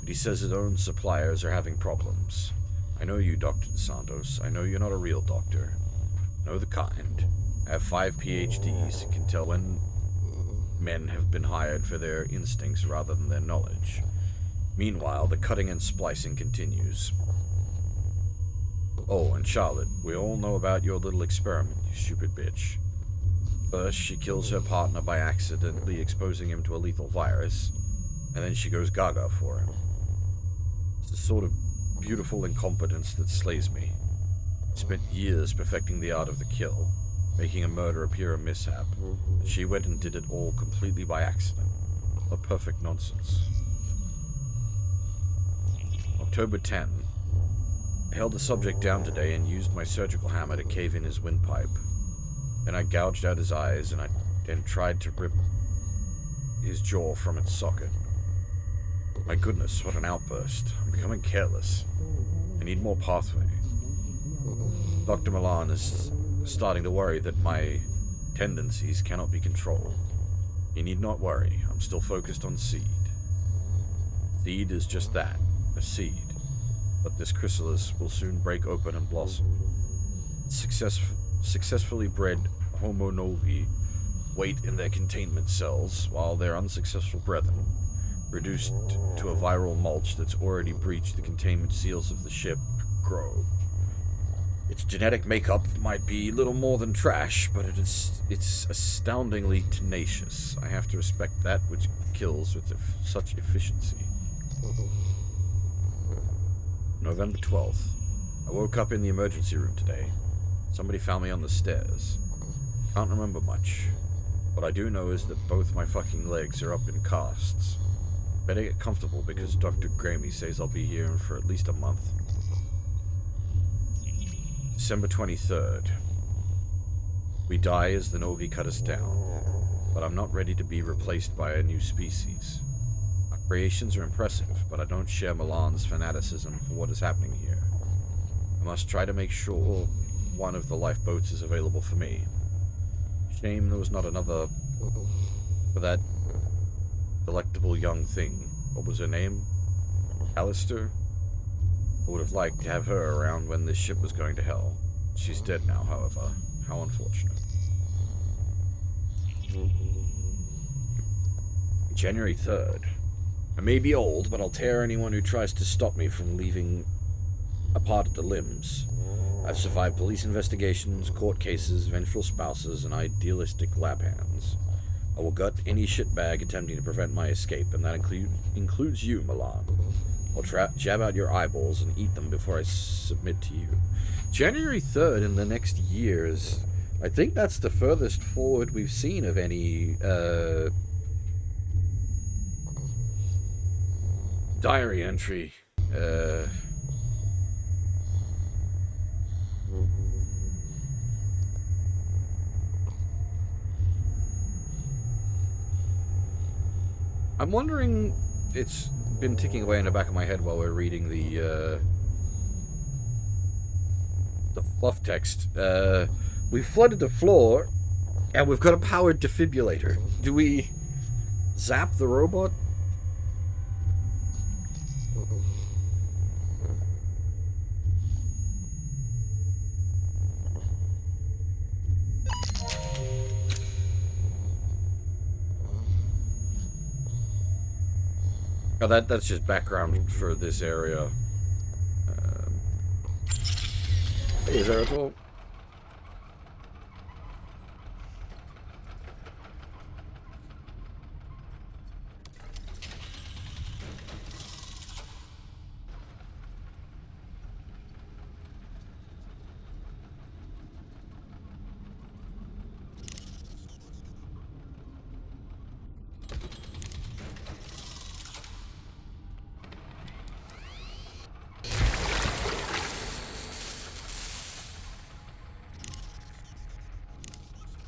but he says his own suppliers are having problems. I know you, Dr. de Santos. I know you're not a real doctor. I know the kind. I have 5 PhDs and can tell when men have been hired for their instincts rather than their knowledge. Meanwhile, the cutting and splicing continues. Oh, and Charlotte, we all know about your little experiment, you stupid bitch. First, she kills her partner by accidentally exposing him to a lethal virus, and then she goes gaga for him. It's the sort of beautiful incompetence that slays me. I spent years perfecting the art of the kill, making a murder appear a mishap. She went and did it all completely by accident. A perfect nonsense. October 10. I held the subject down today and used my surgical hammer to cave in his windpipe. Then I gouged out his eyes and tried to rip his jaw from its socket. My goodness, what an outburst. I'm becoming careless. I need more pathway. Dr. Milan is starting to worry that my tendencies cannot be controlled. You need not worry. I'm still focused on seed. Seed is just that, a seed. But this chrysalis will soon break open and blossom. Successfully bred Homo novi wait in their containment cells, while their unsuccessful brethren, reduced to a viral mulch that's already breached the containment seals of the ship, grow. Its genetic makeup might be little more than trash, but it's astoundingly tenacious. I have to respect that which kills with such efficiency. November 12th. I woke up in the emergency room today. Somebody found me on the stairs. Can't remember much. What I do know is that both my fucking legs are up in casts. Better get comfortable because Dr. Gramey says I'll be here for at least a month. December 23rd. We die as the Novi cut us down, but I'm not ready to be replaced by a new species. Our creations are impressive, but I don't share Milan's fanaticism for what is happening here. I must try to make sure one of the lifeboats is available for me. Shame there was not another for that delectable young thing. What was her name? Alistair? I would have liked to have her around when this ship was going to hell. She's dead now, however. How unfortunate. January 3rd. I may be old, but I'll tear anyone who tries to stop me from leaving apart at the limbs. I've survived police investigations, court cases, vengeful spouses, and idealistic lab hands. I will gut any shitbag attempting to prevent my escape, and that includes you, Milan. I'll jab out your eyeballs and eat them before I submit to you. January 3rd in the next years. I think that's the furthest forward we've seen of any, diary entry. I'm wondering, it's been ticking away in the back of my head while we're reading the fluff text. We flooded the floor, and we've got a powered defibrillator. Do we zap the robot? Oh, that's just background for this area. Hey, there at all?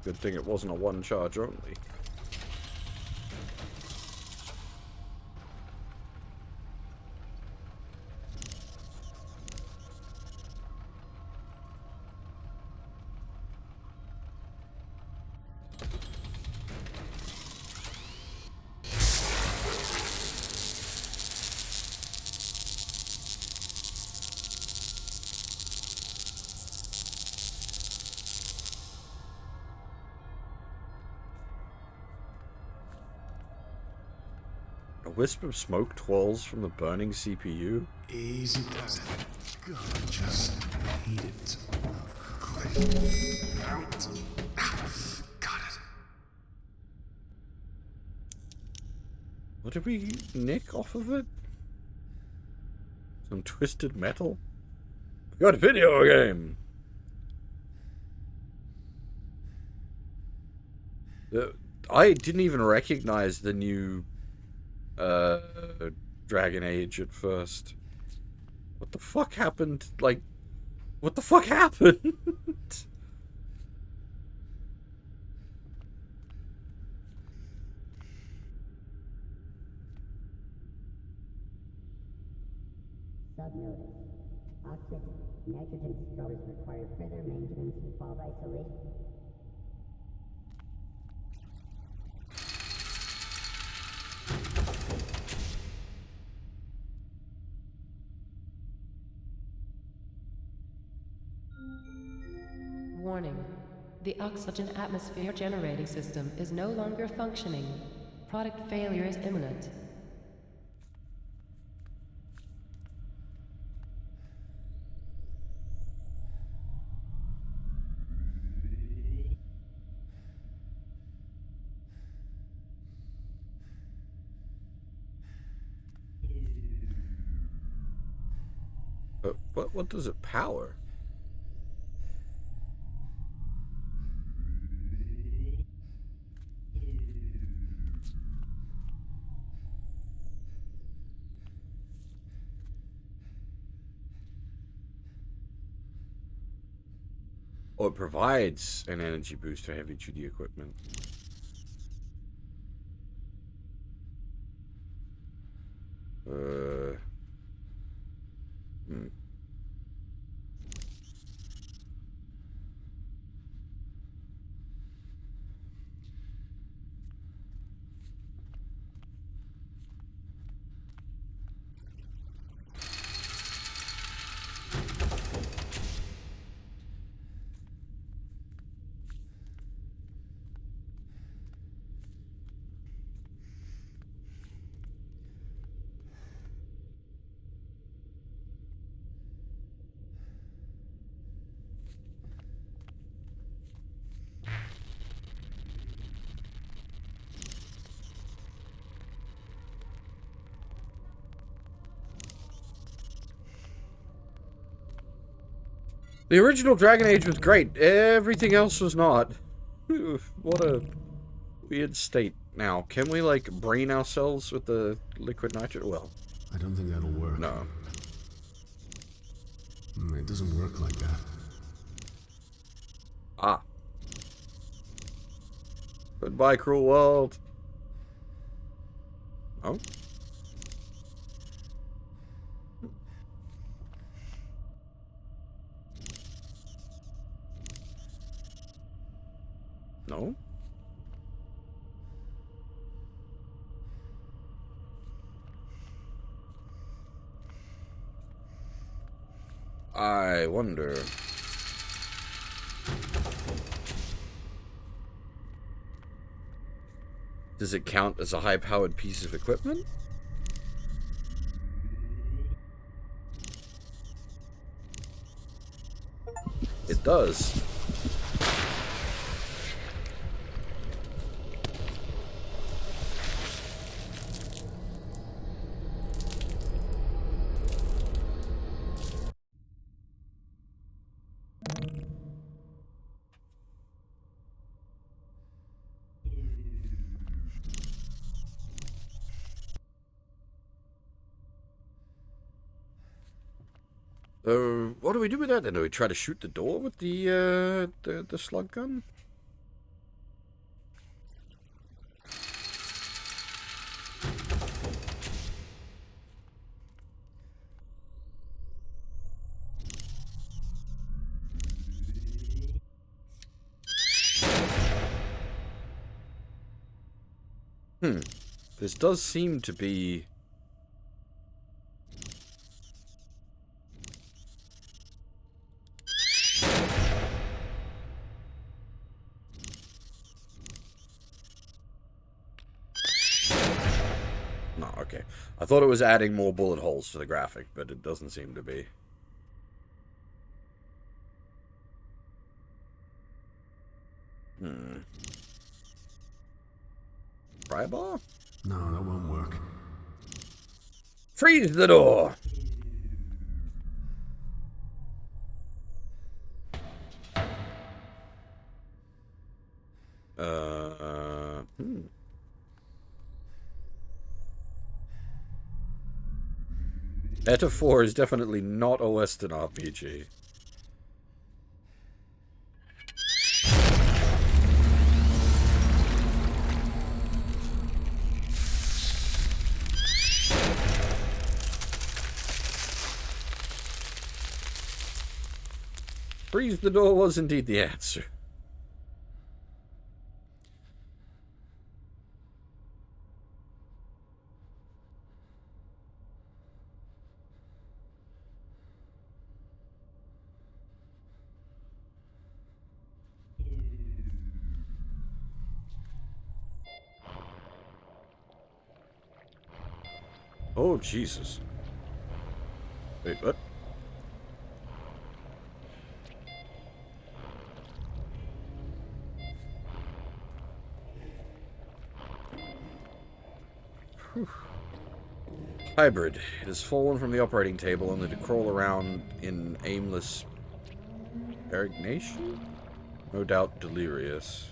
Good thing it wasn't a one charge only. A wisp of smoke twirls from the burning CPU. Easy does it. God, I just hate it. Out. Got it. What did we nick off of it? Some twisted metal? We got a video game! I didn't even recognize the new Dragon Age at first. What the fuck happened? Like, what the fuck happened? Subnotice. Oxygen, nitrogen stores require further maintenance and fault isolation. Warning. The oxygen atmosphere generating system is no longer functioning. Product failure is imminent. What does it power? Oh, it provides an energy boost for heavy-duty equipment. The original Dragon Age was great. Everything else was not. What a weird state. Now, can we, like, brain ourselves with the liquid nitrogen? Well, I don't think that'll work. no. It doesn't work like that. Ah. Goodbye, cruel world. Oh. No. I wonder. Does it count as a high-powered piece of equipment? It does. What do we do with that then? Do we try to shoot the door with the slug gun? This does seem to be... No, okay. I thought it was adding more bullet holes to the graphic, but it doesn't seem to be. Pry bar? No, that won't work. Freeze the door! Eta 4 is definitely not a Western RPG. Freeze the door was indeed the answer. Oh, Jesus. Wait, what? Whew. Hybrid. It has fallen from the operating table only to crawl around in aimless peregrination? No doubt delirious.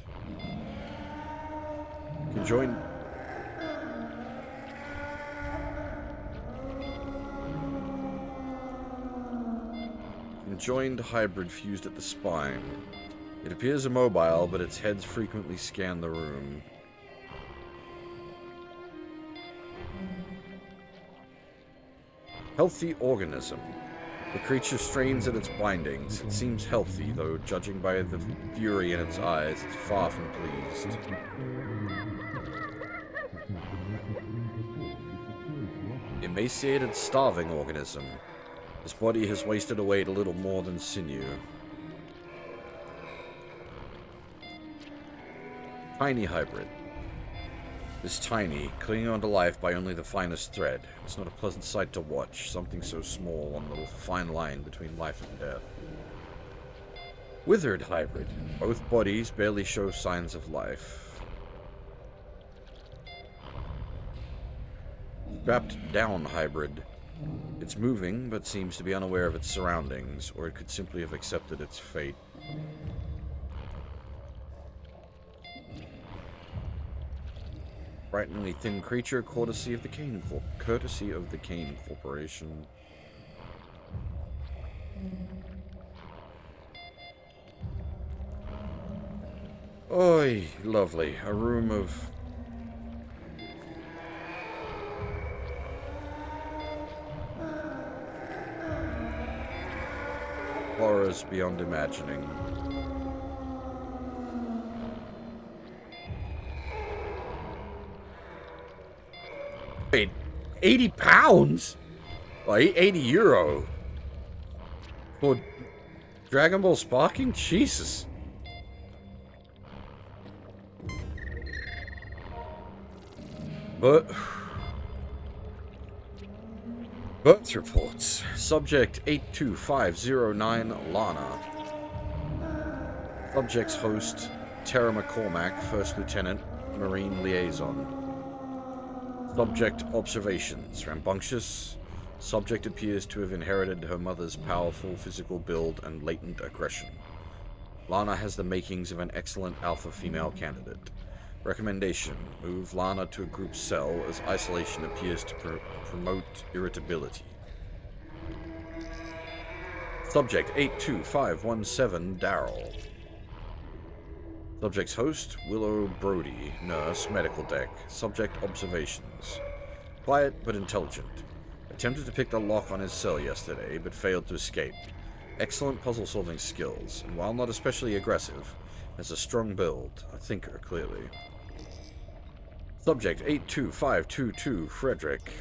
Conjoined hybrid fused at the spine. It appears immobile, but its heads frequently scan the room. Healthy organism. The creature strains at its bindings. It seems healthy, though, judging by the fury in its eyes, it's far from pleased. Emaciated, starving organism. His body has wasted away to little more than sinew. Tiny hybrid. Is tiny, clinging onto life by only the finest thread. It's not a pleasant sight to watch, something so small on the fine line between life and death. Withered hybrid. Both bodies barely show signs of life. Strapped down hybrid. It's moving, but seems to be unaware of its surroundings, or it could simply have accepted its fate. Frighteningly thin creature, courtesy of the Kane Corporation. Oi, lovely. A room of... horrors beyond imagining. Wait, 80 pounds? Well, 80 euro? For Dragon Ball Sparking? Jesus. But... birth reports. Subject 82509 Lana. Subject's host Tara McCormack, First Lieutenant, Marine Liaison. Subject observations. Rambunctious. Subject appears to have inherited her mother's powerful physical build and latent aggression. Lana has the makings of an excellent alpha female candidate. Recommendation: move Lana to a group cell, as isolation appears to promote irritability. Subject 82517 Daryl. Subject's host, Willow Brody, nurse, medical deck. Subject observations. Quiet but intelligent. Attempted to pick the lock on his cell yesterday, but failed to escape. Excellent puzzle-solving skills, and while not especially aggressive, has a strong build, a thinker, clearly. Subject 82522 Frederick.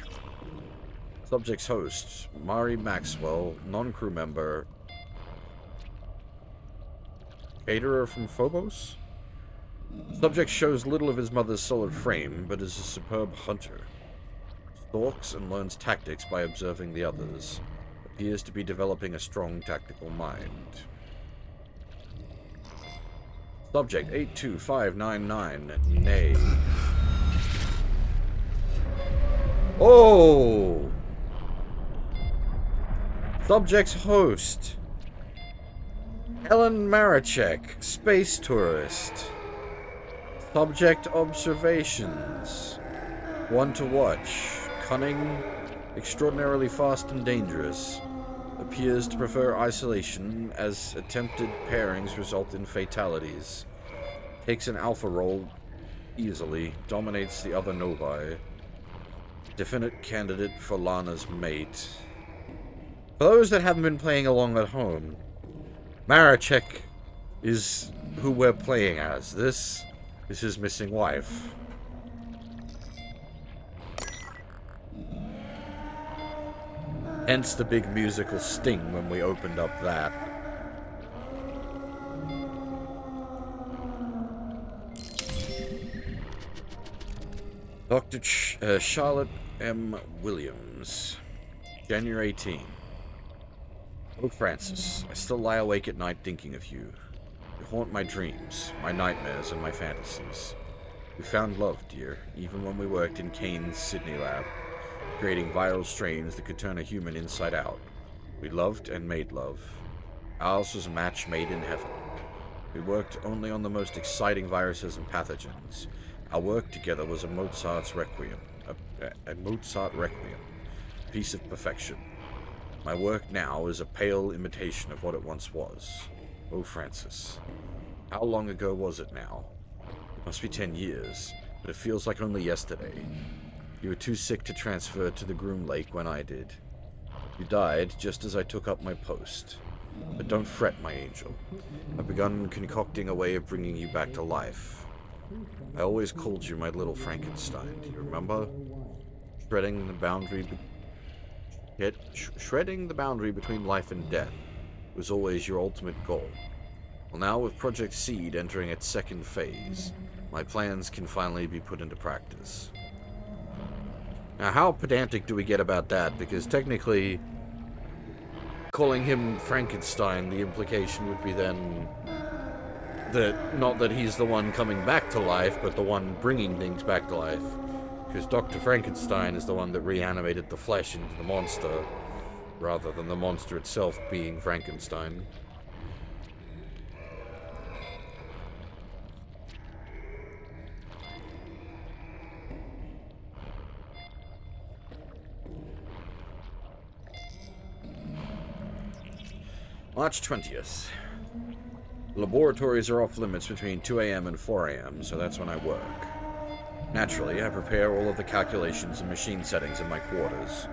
Subject's host, Mari Maxwell, non-crew member, caterer from Phobos? Subject shows little of his mother's solid frame, but is a superb hunter. Stalks and learns tactics by observing the others. Appears to be developing a strong tactical mind. Subject 82599 Nay. Oh! Subject's host, Ellen Marachek, space tourist. Subject observations. One to watch. Cunning, extraordinarily fast and dangerous. Appears to prefer isolation, as attempted pairings result in fatalities. Takes an alpha role easily. Dominates the other novi. Definite candidate for Lana's mate. For those that haven't been playing along at home, Marachek is who we're playing as. This is his missing wife. Hence the big musical sting when we opened up that. Dr. Charlotte M. Williams, January 18. Oh, Francis, I still lie awake at night thinking of you. You haunt my dreams, my nightmares, and my fantasies. We found love, dear, even when we worked in Kane's Sydney lab, creating viral strains that could turn a human inside out. We loved and made love. Ours was a match made in heaven. We worked only on the most exciting viruses and pathogens. Our work together was a Mozart's Requiem, a Mozart Requiem, a piece of perfection. My work now is a pale imitation of what it once was. Oh, Francis, how long ago was it now? It must be 10 years, but it feels like only yesterday. You were too sick to transfer to the Groom Lake when I did. You died just as I took up my post. But don't fret, my angel. I've begun concocting a way of bringing you back to life. I always called you my little Frankenstein. Do you remember? Shredding the boundary between life and death was always your ultimate goal. Well, now with Project Seed entering its second phase, my plans can finally be put into practice. Now, how pedantic do we get about that? Because technically, calling him Frankenstein, the implication would be then that, not that he's the one coming back to life, but the one bringing things back to life. Because Dr. Frankenstein is the one that reanimated the flesh into the monster, rather than the monster itself being Frankenstein. March 20th. Laboratories are off limits between 2 a.m. and 4 a.m., so that's when I work. Naturally, I prepare all of the calculations and machine settings in my quarters.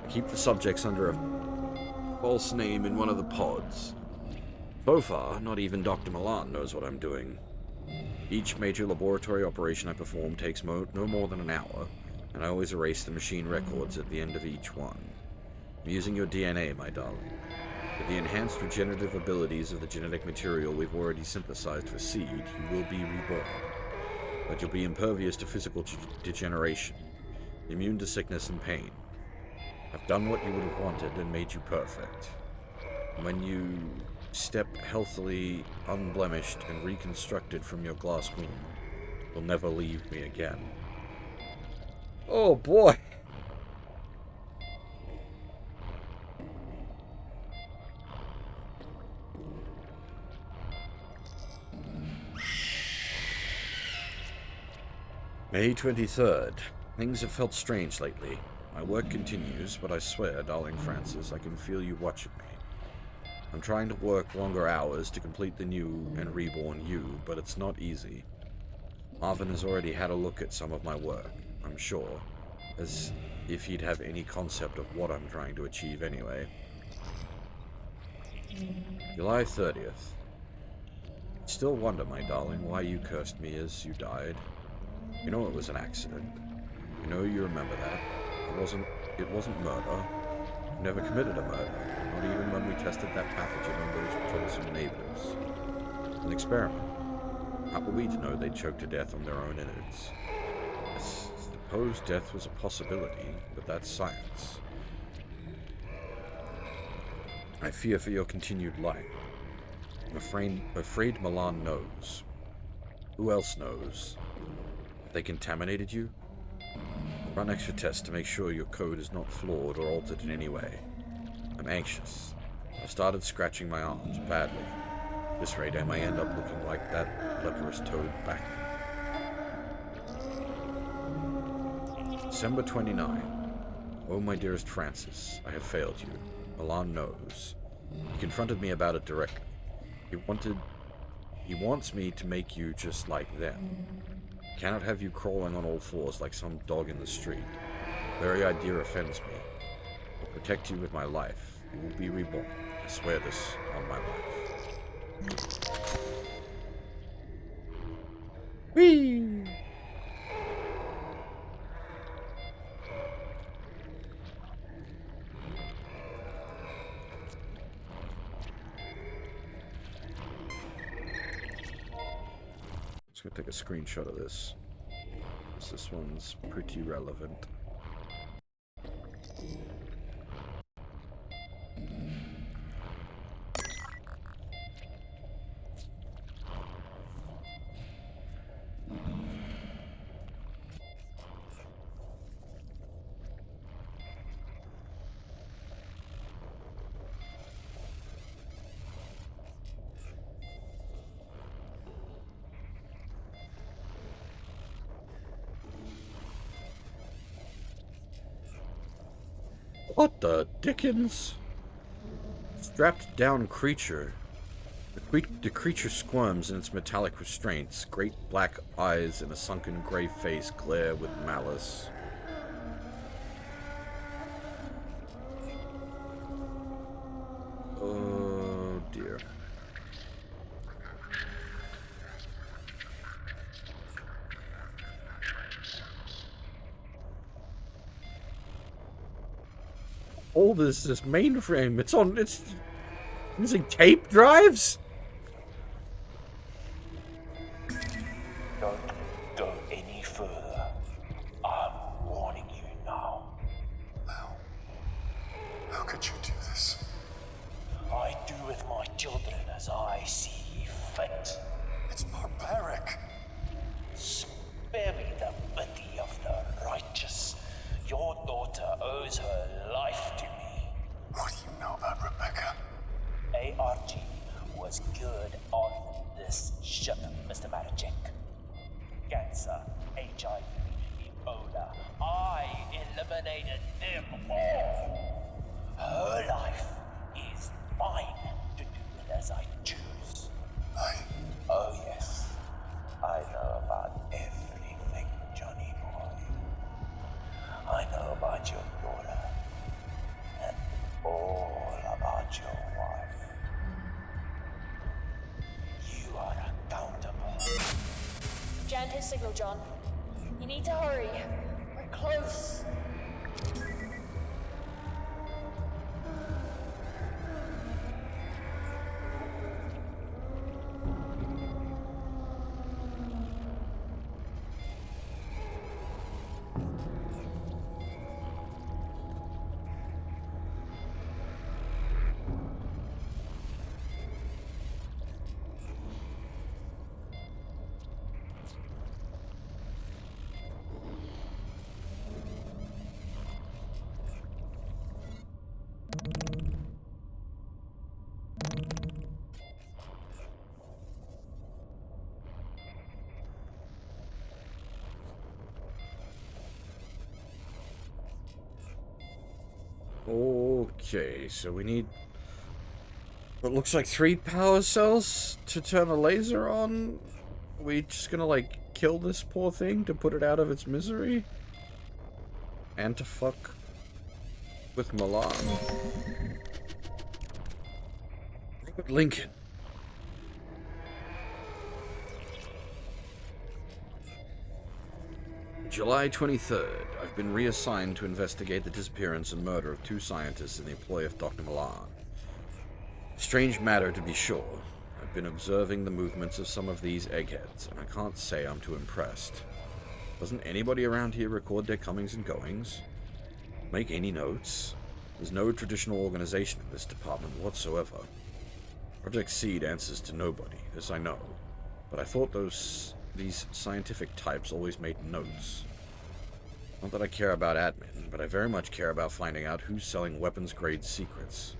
I keep the subjects under a false name in one of the pods. So far, not even Dr. Milan knows what I'm doing. Each major laboratory operation I perform takes no more than an hour, and I always erase the machine records at the end of each one. I'm using your DNA, my darling. With the enhanced regenerative abilities of the genetic material we've already synthesized for Seed, you will be reborn. But you'll be impervious to physical degeneration, immune to sickness and pain. I've done what you would have wanted and made you perfect. When you step healthily, unblemished, and reconstructed from your glass womb, you'll never leave me again. Oh boy! May 23rd. Things have felt strange lately. My work continues, but I swear, darling Francis, I can feel you watching me. I'm trying to work longer hours to complete the new and reborn you, but it's not easy. Marvin has already had a look at some of my work, I'm sure, as if he'd have any concept of what I'm trying to achieve anyway. July 30th. I still wonder, my darling, why you cursed me as you died. You know it was an accident. I know you remember that. It wasn't murder. I've never committed a murder, not even when we tested that pathogen on those troublesome neighbors. An experiment. How were we to know they'd choke to death on their own innards? I suppose death was a possibility, but that's science. I fear for your continued life. I'm afraid Milan knows. Who else knows? Have they contaminated you? I'll run extra tests to make sure your code is not flawed or altered in any way. I'm anxious. I've started scratching my arms badly. At this rate, I may end up looking like that leprous toad back. December 29. Oh, my dearest Francis, I have failed you. Milan knows. He confronted me about it directly. He wants me to make you just like them. I cannot have you crawling on all fours like some dog in the street. The very idea offends me. I'll protect you with my life. You will be reborn. I swear this on my life. Whee! Just gonna take a screenshot of this, because this one's pretty relevant. What the dickens? Strapped down creature. The creature squirms in its metallic restraints. Great black eyes and a sunken gray face glare with malice. Oh dear. Old is this mainframe? It's using tape drives? Don't go any further. I'm warning you now. How could you do this? I do with my children as I see fit. It's barbaric. Spare me the pity of the righteous. them all. Her life is mine to do with as I choose. Oh yes, I know about everything, Johnny boy. I know about your daughter, and all about your wife. You are accountable. Jan his signal, John. You need to hurry. We're close. Okay, so we need what looks like 3 power cells to turn a laser on. We just gonna like kill this poor thing to put it out of its misery? And to fuck with Milan. Robert Lincoln. July 23rd. I've been reassigned to investigate the disappearance and murder of 2 scientists in the employ of Dr. Milan. Strange matter, to be sure. I've been observing the movements of some of these eggheads, and I can't say I'm too impressed. Doesn't anybody around here record their comings and goings? Make any notes? There's no traditional organization in this department whatsoever. Project Seed answers to nobody, this I know. But I thought these scientific types always made notes. Not that I care about admin, but I very much care about finding out who's selling weapons-grade secrets.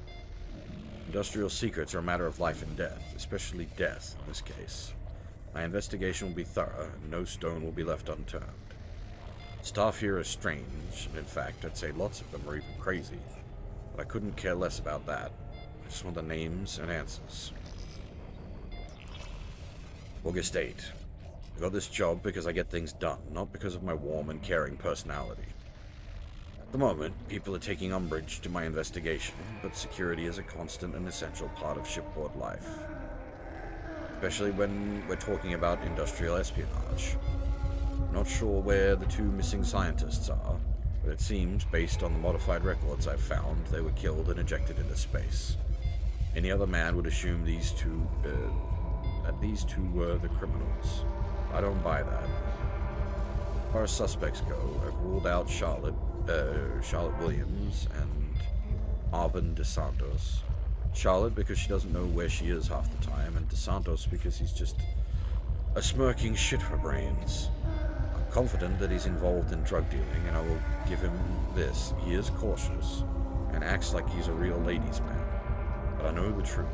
Industrial secrets are a matter of life and death, especially death in this case. My investigation will be thorough, and no stone will be left unturned. Staff here is strange, and in fact, I'd say lots of them are even crazy. But I couldn't care less about that. I just want the names and answers. August 8. I got this job because I get things done, not because of my warm and caring personality. At the moment, people are taking umbrage to my investigation, but security is a constant and essential part of shipboard life. Especially when we're talking about industrial espionage. I'm not sure where the 2 missing scientists are, but it seems, based on the modified records I've found, they were killed and ejected into space. Any other man would assume that these two were the criminals. I don't buy that. As far as suspects go, I've ruled out Charlotte Williams and Arvin DeSantos. Charlotte because she doesn't know where she is half the time, and DeSantos because he's just a smirking shit for brains. I'm confident that he's involved in drug dealing, and I will give him this. He is cautious, and acts like he's a real ladies' man. But I know the truth.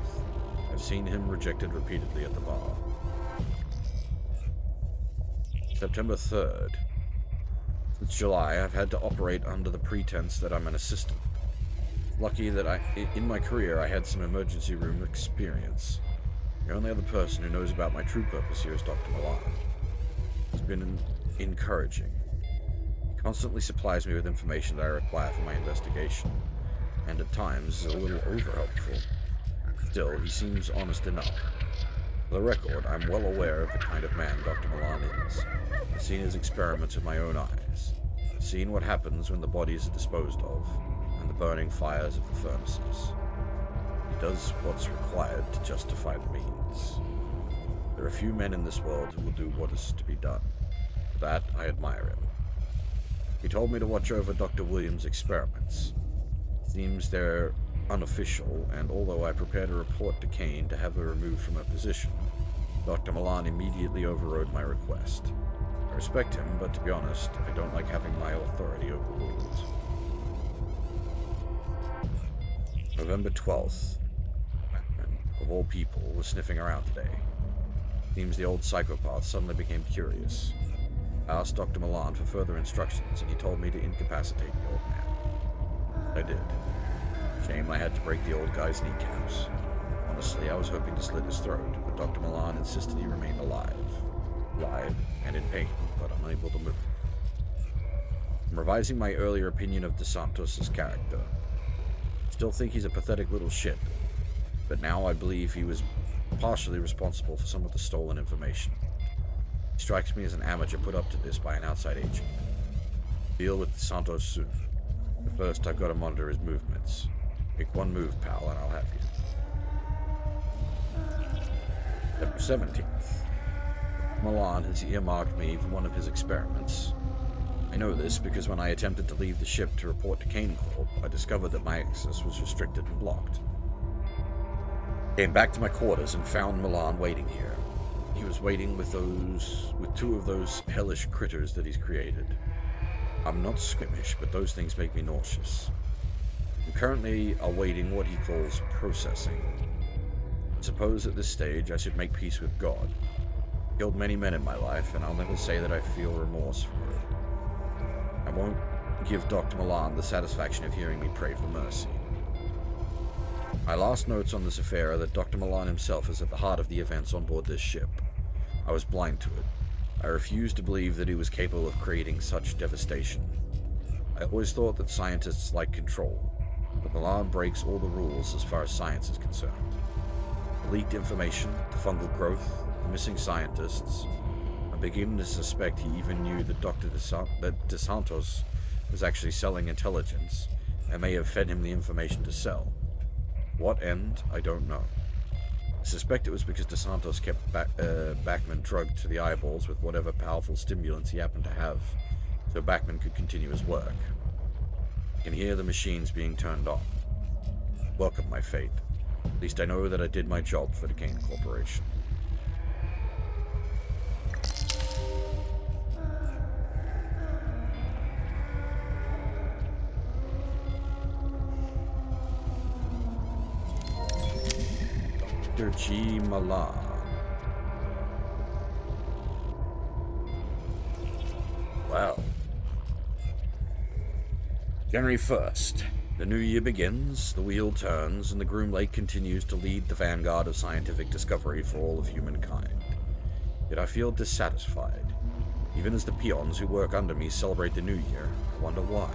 I've seen him rejected repeatedly at the bar. September 3rd. Since July, I've had to operate under the pretense that I'm an assistant. Lucky that in my career, I had some emergency room experience. The only other person who knows about my true purpose here is Dr. Milan. It's been encouraging. He constantly supplies me with information that I require for my investigation, and at times is a little over-helpful. Still, he seems honest enough. For the record, I'm well aware of the kind of man Dr. Milan is. I've seen his experiments with my own eyes. I've seen what happens when the bodies are disposed of, and the burning fires of the furnaces. He does what's required to justify the means. There are few men in this world who will do what is to be done. For that, I admire him. He told me to watch over Dr. Williams' experiments. It seems they're unofficial, and although I prepared a report to Kane to have her removed from her position, Dr. Milan immediately overrode my request. I respect him, but to be honest, I don't like having my authority overruled. November 12th. Batman, of all people, was sniffing around today. Seems the old psychopath suddenly became curious. I asked Dr. Milan for further instructions, and he told me to incapacitate the old man. I did. Shame I had to break the old guy's kneecaps. Honestly, I was hoping to slit his throat, but Dr. Milan insisted he remained alive. Alive and in pain, but unable to move. I'm revising my earlier opinion of DeSantos' character. Still think he's a pathetic little shit, but now I believe he was partially responsible for some of the stolen information. He strikes me as an amateur put up to this by an outside agent. Deal with DeSantos soon. But first, I've got to monitor his movements. Make one move, pal, and I'll have you. September 17th. Milan has earmarked me for one of his experiments. I know this because when I attempted to leave the ship to report to Kane Corp, I discovered that my access was restricted and blocked. Came back to my quarters and found Milan waiting here. He was waiting with two of those hellish critters that he's created. I'm not squeamish, but those things make me nauseous. I'm currently awaiting what he calls processing. I suppose at this stage I should make peace with God. I've killed many men in my life, and I'll never say that I feel remorse for it. I won't give Dr. Milan the satisfaction of hearing me pray for mercy. My last notes on this affair are that Dr. Milan himself is at the heart of the events on board this ship. I was blind to it. I refused to believe that he was capable of creating such devastation. I always thought that scientists like control, but Milan breaks all the rules as far as science is concerned. The leaked information, the fungal growth, the missing scientists. I'm beginning to suspect he even knew that that DeSantos was actually selling intelligence and may have fed him the information to sell. What end, I don't know. I suspect it was because DeSantos kept Bachman drugged to the eyeballs with whatever powerful stimulants he happened to have, so Bachman could continue his work. I can hear the machines being turned on. Welcome my fate. At least I know that I did my job for the Kane Corporation. Dr. G. Milan. Well. January 1st. The new year begins, the wheel turns, and the Groom Lake continues to lead the vanguard of scientific discovery for all of humankind. Yet I feel dissatisfied. Even as the peons who work under me celebrate the new year, I wonder why.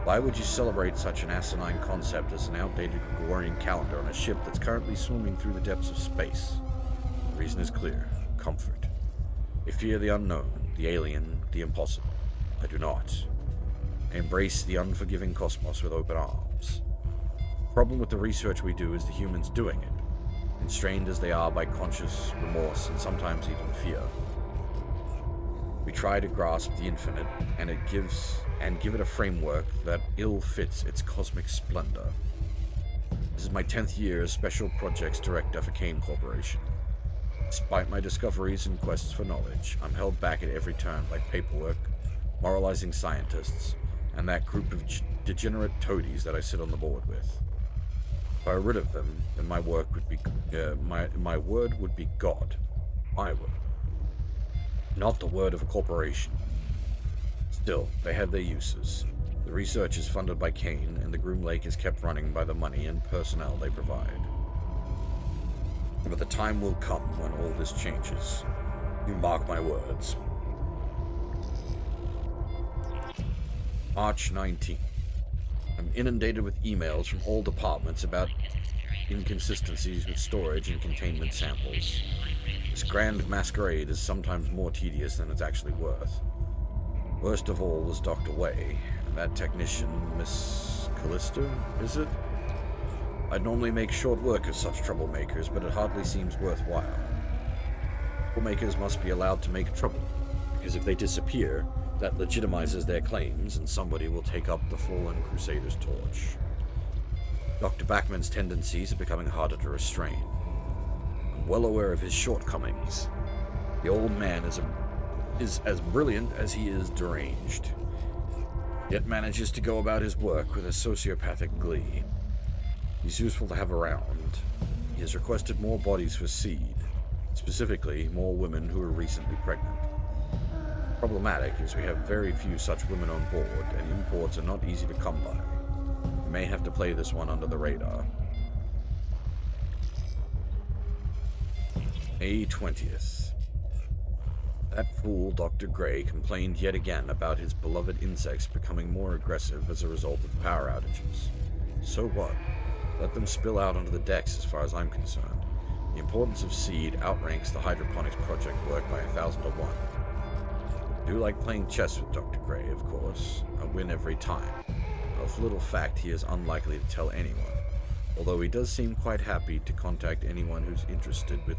Why would you celebrate such an asinine concept as an outdated Gregorian calendar on a ship that's currently swimming through the depths of space? The reason is clear. Comfort. They fear the unknown, the alien, the impossible. I do not. I embrace the unforgiving cosmos with open arms. The problem with the research we do is the humans doing it, constrained as they are by conscious remorse and sometimes even fear. We try to grasp the infinite, and give it a framework that ill fits its cosmic splendor. This is my 10th year as Special Projects Director for Kane Corporation. Despite my discoveries and quests for knowledge, I'm held back at every turn by paperwork, moralizing scientists, and that group of degenerate toadies that I sit on the board with. If I were rid of them, then my word would be God. My word. Not the word of a corporation. Still, they have their uses. The research is funded by Kane, and the Groom Lake is kept running by the money and personnel they provide. But the time will come when all this changes. You mark my words. March 19th. I'm inundated with emails from all departments about inconsistencies with storage and containment samples. This grand masquerade is sometimes more tedious than it's actually worth. Worst of all was Dr. Way, and that technician, Miss Callister, is it? I'd normally make short work of such troublemakers, but it hardly seems worthwhile. Troublemakers must be allowed to make trouble, because if they disappear, that legitimizes their claims, and somebody will take up the fallen Crusader's torch. Dr. Bachman's tendencies are becoming harder to restrain. I'm well aware of his shortcomings. The old man is as brilliant as he is deranged, yet manages to go about his work with a sociopathic glee. He's useful to have around. He has requested more bodies for seed, specifically more women who are recently pregnant. Problematic is we have very few such women on board, and imports are not easy to come by. may have to play this one under the radar. May 20th. That fool, Dr. Gray, complained yet again about his beloved insects becoming more aggressive as a result of the power outages. So what? Let them spill out onto the decks as far as I'm concerned. The importance of seed outranks the hydroponics project work by 1,000 to 1. I do like playing chess with Dr. Gray, of course. I win every time. Of little fact, he is unlikely to tell anyone, although he does seem quite happy to contact anyone who's interested with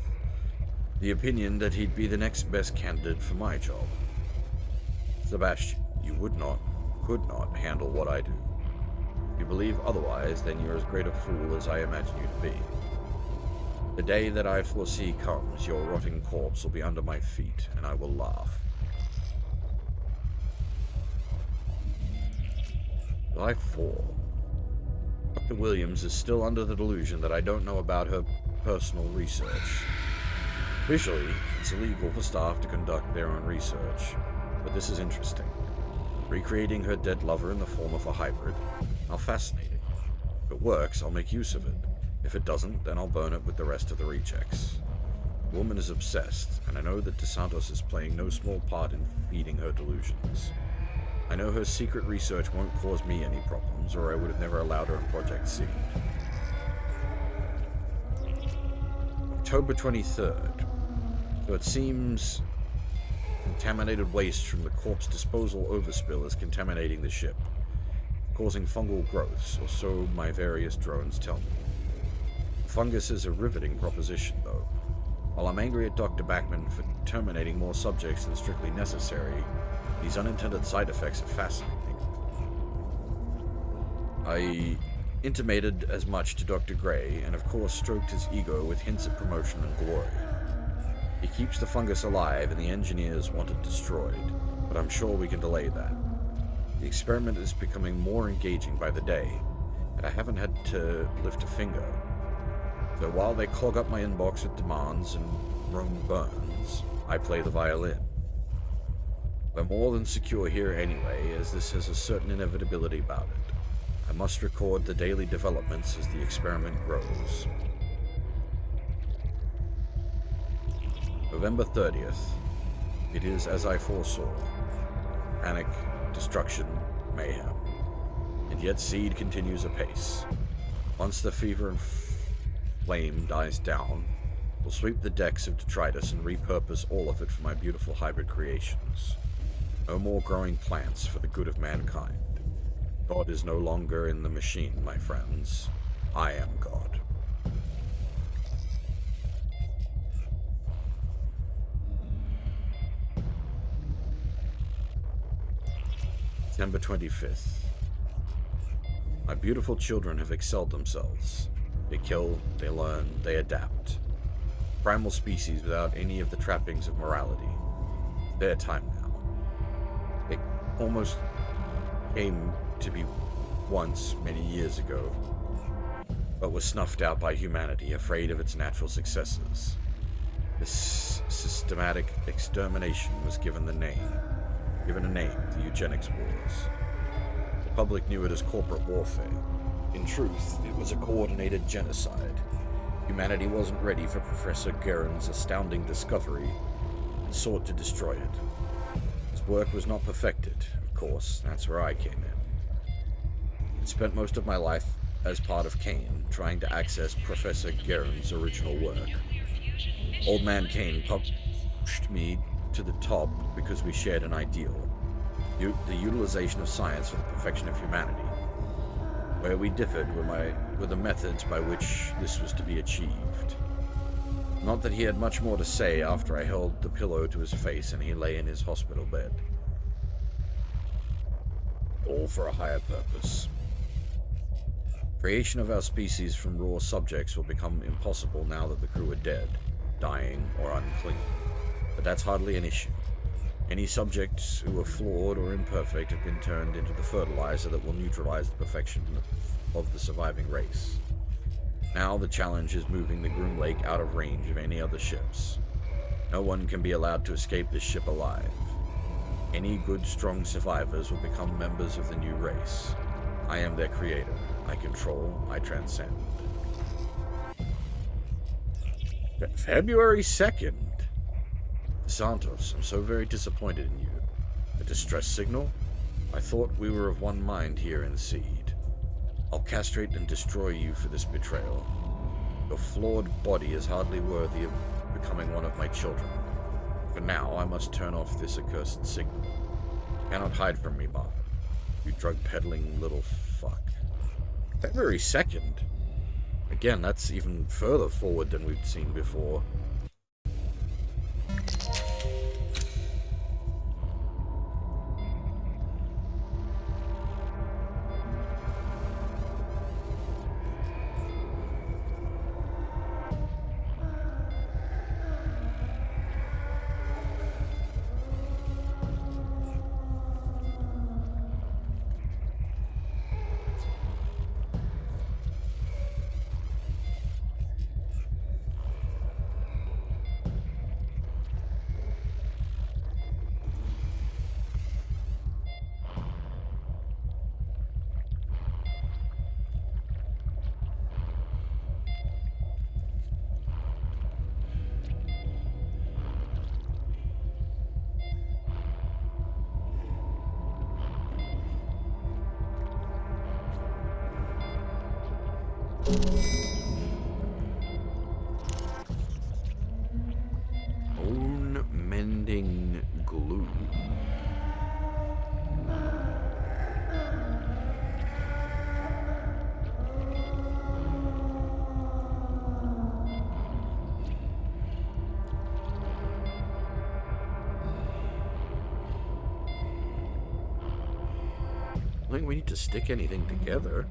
the opinion that he'd be the next best candidate for my job. Sebastian, you would not, could not handle what I do. If you believe otherwise, then you're as great a fool as I imagine you to be. The day that I foresee comes, your rotting corpse will be under my feet, and I will laugh. July 4. Dr. Williams is still under the delusion that I don't know about her personal research. Officially, it's illegal for staff to conduct their own research, but this is interesting. Recreating her dead lover in the form of a hybrid? How fascinating. If it works, I'll make use of it. If it doesn't, then I'll burn it with the rest of the rejects. The woman is obsessed, and I know that DeSantos is playing no small part in feeding her delusions. I know her secret research won't cause me any problems, or I would have never allowed her in Project Seed. October 23rd. So it seems contaminated waste from the corpse disposal overspill is contaminating the ship, causing fungal growths, or so my various drones tell me. Fungus is a riveting proposition, though. While I'm angry at Dr. Backman for terminating more subjects than strictly necessary, these unintended side effects are fascinating. I intimated as much to Dr. Gray, and of course stroked his ego with hints of promotion and glory. He keeps the fungus alive, and the engineers want it destroyed, but I'm sure we can delay that. The experiment is becoming more engaging by the day, and I haven't had to lift a finger. So while they clog up my inbox with demands and Rome burns, I play the violin. We're more than secure here anyway, as this has a certain inevitability about it. I must record the daily developments as the experiment grows. November 30th. It is as I foresaw. Panic, destruction, mayhem. And yet Seed continues apace. Once the fever and flame dies down, we'll sweep the decks of detritus and repurpose all of it for my beautiful hybrid creations. No more growing plants for the good of mankind. God is no longer in the machine, my friends. I am God. September 25th. My beautiful children have excelled themselves. They kill, they learn, they adapt. Primal species without any of the trappings of morality. It's their time now. They almost came to be once, many years ago, but was snuffed out by humanity, afraid of its natural successes. This systematic extermination was given a name, the eugenics wars. The public knew it as corporate warfare. In truth, it was a coordinated genocide. Humanity wasn't ready for Professor Guerin's astounding discovery and sought to destroy it. His work was not perfected, of course. That's where I came in. I spent most of my life as part of Kane, trying to access Professor Guerin's original work. Old Man Kane pushed me to the top because we shared an ideal. The utilization of science for the perfection of humanity. Where we differed were the methods by which this was to be achieved. Not that he had much more to say after I held the pillow to his face and he lay in his hospital bed. All for a higher purpose. Creation of our species from raw subjects will become impossible now that the crew are dead, dying, or unclean. But that's hardly an issue. Any subjects who are flawed or imperfect have been turned into the fertilizer that will neutralize the perfection of the surviving race. Now the challenge is moving the Groom Lake out of range of any other ships. No one can be allowed to escape this ship alive. Any good, strong survivors will become members of the new race. I am their creator. I control, I transcend. February 2nd. Santos, I'm so very disappointed in you. A distress signal? I thought we were of one mind here in Seed. I'll castrate and destroy you for this betrayal. Your flawed body is hardly worthy of becoming one of my children. For now, I must turn off this accursed signal. You cannot hide from me, Marvin. You drug-peddling little fuck. February 2nd? Again, that's even further forward than we've seen before. Bone mending glue. I don't think we need to stick anything together.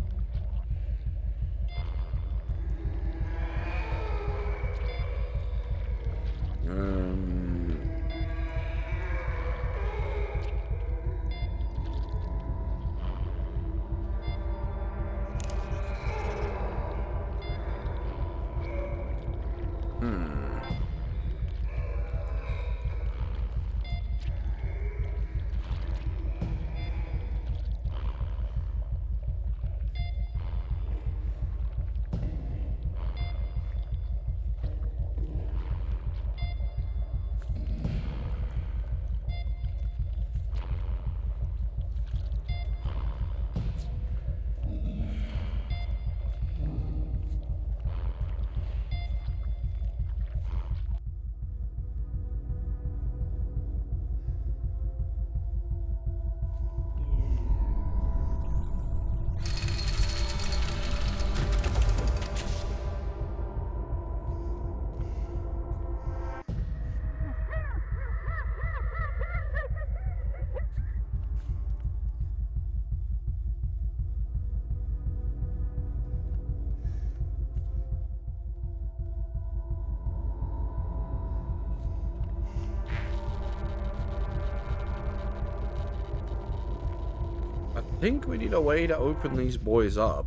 I think we need a way to open these boys up.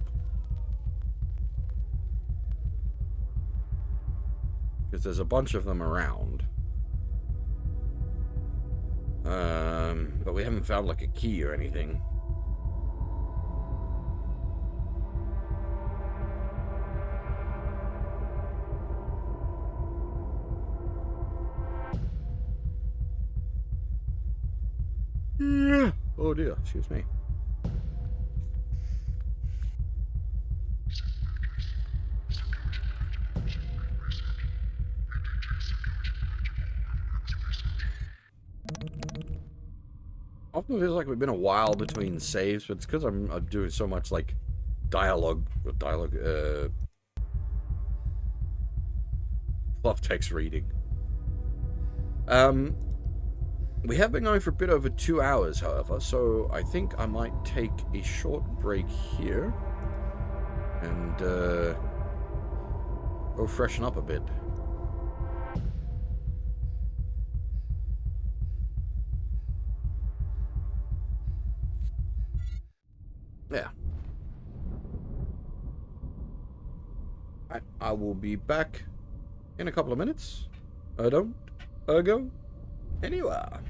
Because there's a bunch of them around. But we haven't found like a key or anything. Oh dear, excuse me. Often feels like we've been a while between saves, but it's because I'm doing so much like fluff text reading. We have been going for a bit over 2 hours, however, so I think I might take a short break here and go freshen up a bit. Yeah. I will be back in a couple of minutes. Don't go anywhere.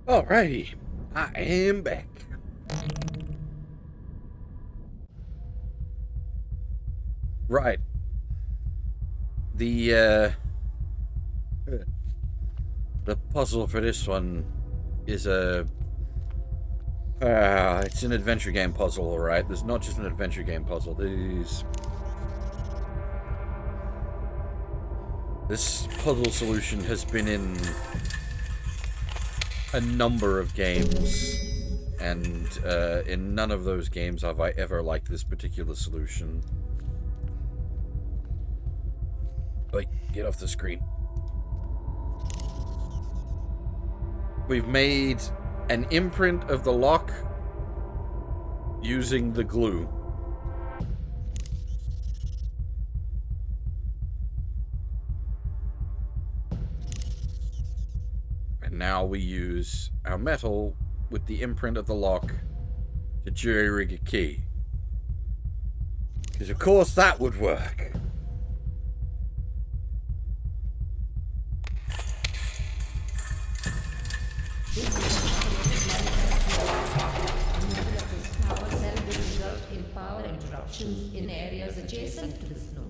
Alrighty, I am back. Right. The puzzle for this one is it's an adventure game puzzle, alright? There's not just an adventure game puzzle. This puzzle solution has been in a number of games, and in none of those games have I ever liked this particular solution. Like, get off the screen. We've made an imprint of the lock using the glue. And now we use our metal with the imprint of the lock to jury-rig a key. Because of course that would work. Power cell will result in power interruptions in areas adjacent to this node.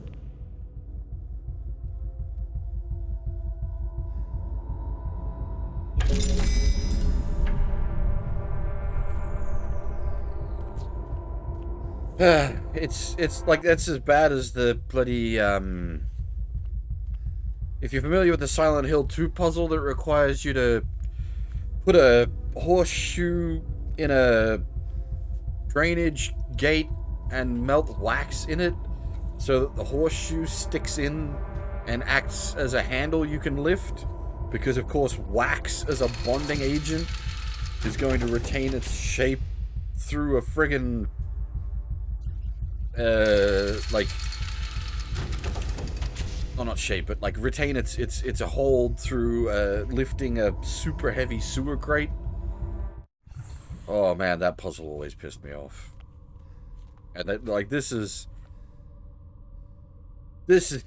It's like, that's as bad as the bloody, if you're familiar with the Silent Hill 2 puzzle that requires you to put a horseshoe in a drainage gate and melt wax in it so that the horseshoe sticks in and acts as a handle you can lift, because of course wax as a bonding agent is going to retain its shape through a friggin' like, well, not shape, but like retain its a hold through lifting a super heavy sewer crate. Oh man, that puzzle always pissed me off. And that, like, this is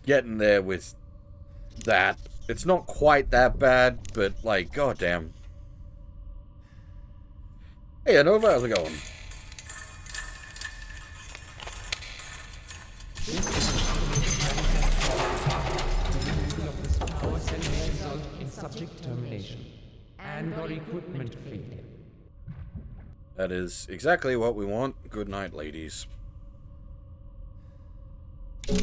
getting there with that. It's not quite that bad, but like, goddamn. Hey, Anova, how's it going? Power cell may result in subject termination and/or equipment failure. That is exactly what we want. Good night, ladies. Go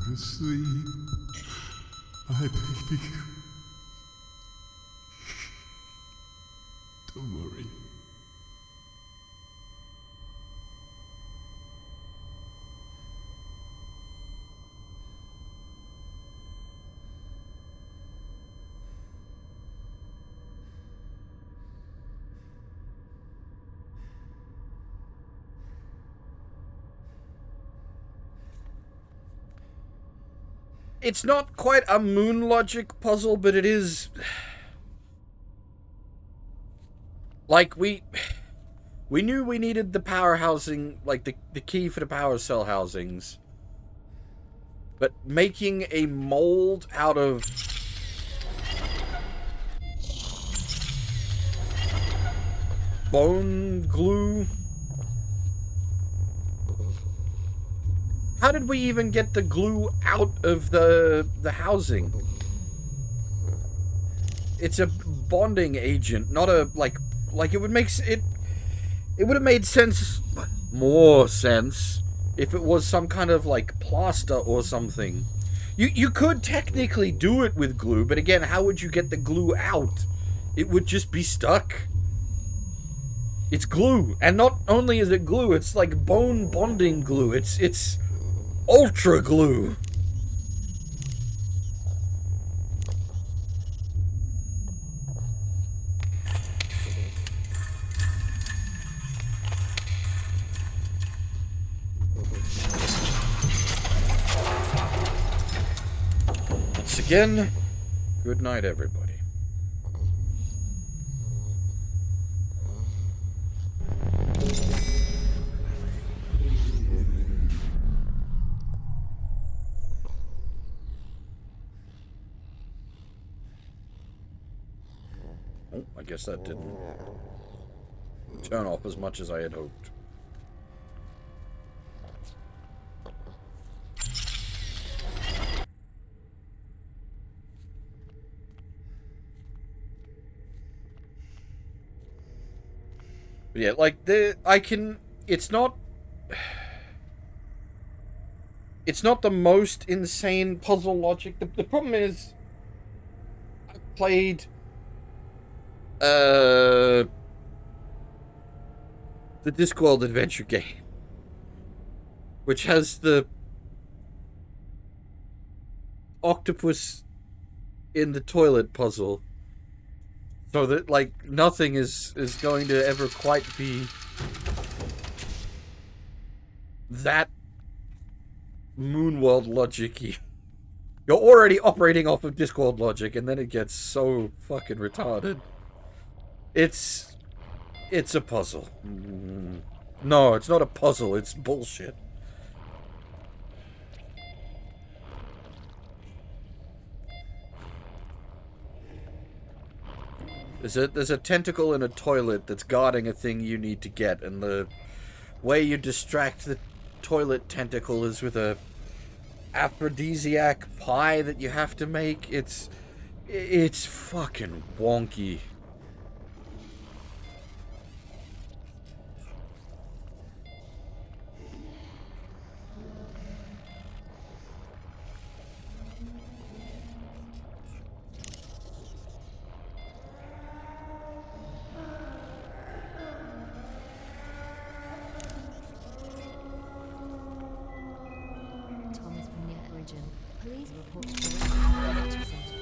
to sleep. I beg you. Don't worry. It's not quite a moon logic puzzle, but it is... Like, we knew we needed the power housing, like, the key for the power cell housings. But making a mold out of... bone glue? How did we even get the glue out of the housing? It's a bonding agent, not a, like it would make it would have made sense, more sense, if it was some kind of like plaster or something. You could technically do it with glue, but again, how would you get the glue out? It would just be stuck. It's glue, and not only is it glue, it's like bone bonding glue. It's ultra glue. again, good night, everybody. Oh, I guess that didn't turn off as much as I had hoped. But yeah, like, it's not the most insane puzzle logic. The problem is, I've played, the Discworld adventure game, which has the octopus in the toilet puzzle. So that, like, nothing is going to ever quite be that Moonworld logic-y. You're already operating off of Discworld logic, and then it gets so fucking retarded. It's a puzzle. No, it's not a puzzle, it's bullshit. There's a tentacle in a toilet that's guarding a thing you need to get, and the way you distract the toilet tentacle is with a aphrodisiac pie that you have to make. It's fucking wonky. Please report to the Research Center.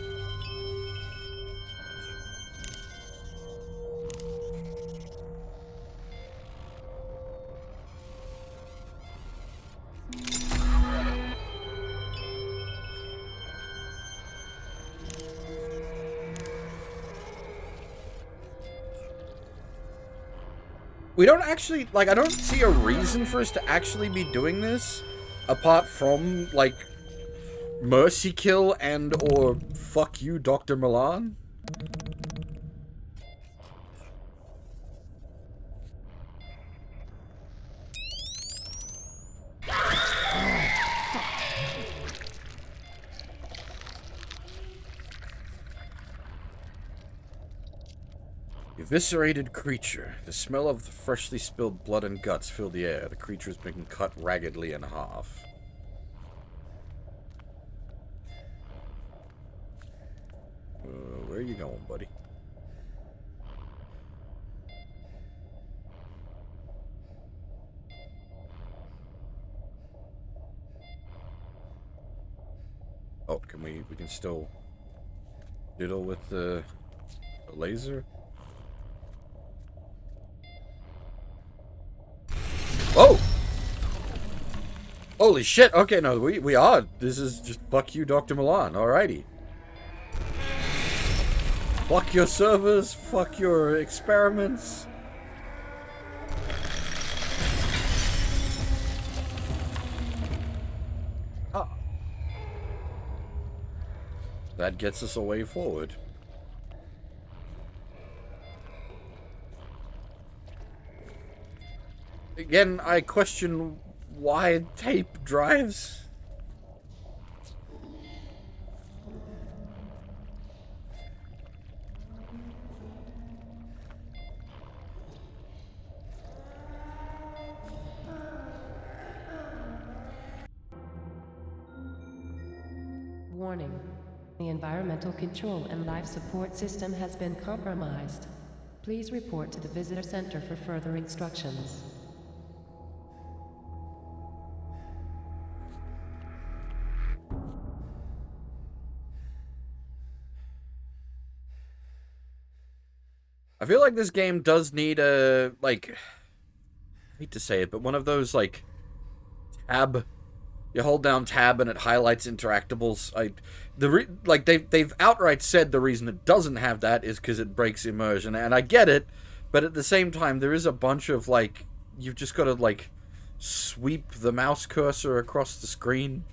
We don't actually, like, I don't see a reason for us to actually be doing this, apart from, like, mercy kill and or fuck you, Dr. Milan. Eviscerated creature. The smell of the freshly spilled blood and guts filled the air. The creature has been cut raggedly in half. Where are you going, buddy? Oh, we can still diddle with the laser? Oh! Holy shit, okay, no, we are. This is just fuck you, Dr. Milan, alrighty. Fuck your servers, fuck your experiments. Ah. That gets us a way forward. Again, I question why tape drives. Warning. The environmental control and life support system has been compromised. Please report to the visitor center for further instructions. I feel like this game does need a, like, I hate to say it, but one of those, like, tab You hold down tab and it highlights interactables. They've outright said the reason it doesn't have that is because it breaks immersion, and I get it, but at the same time there is a bunch of like you've just got to like sweep the mouse cursor across the screen.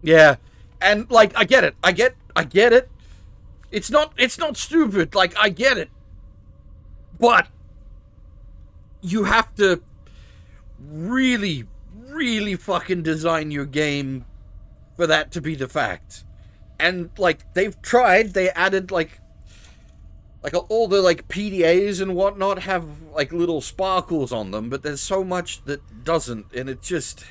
Yeah, and like I get it. I get it. It's not stupid. Like I get it, but you have to really, really fucking design your game for that to be the fact. And like they've tried, they added like all the like PDAs and whatnot have like little sparkles on them, but there's so much that doesn't, and it just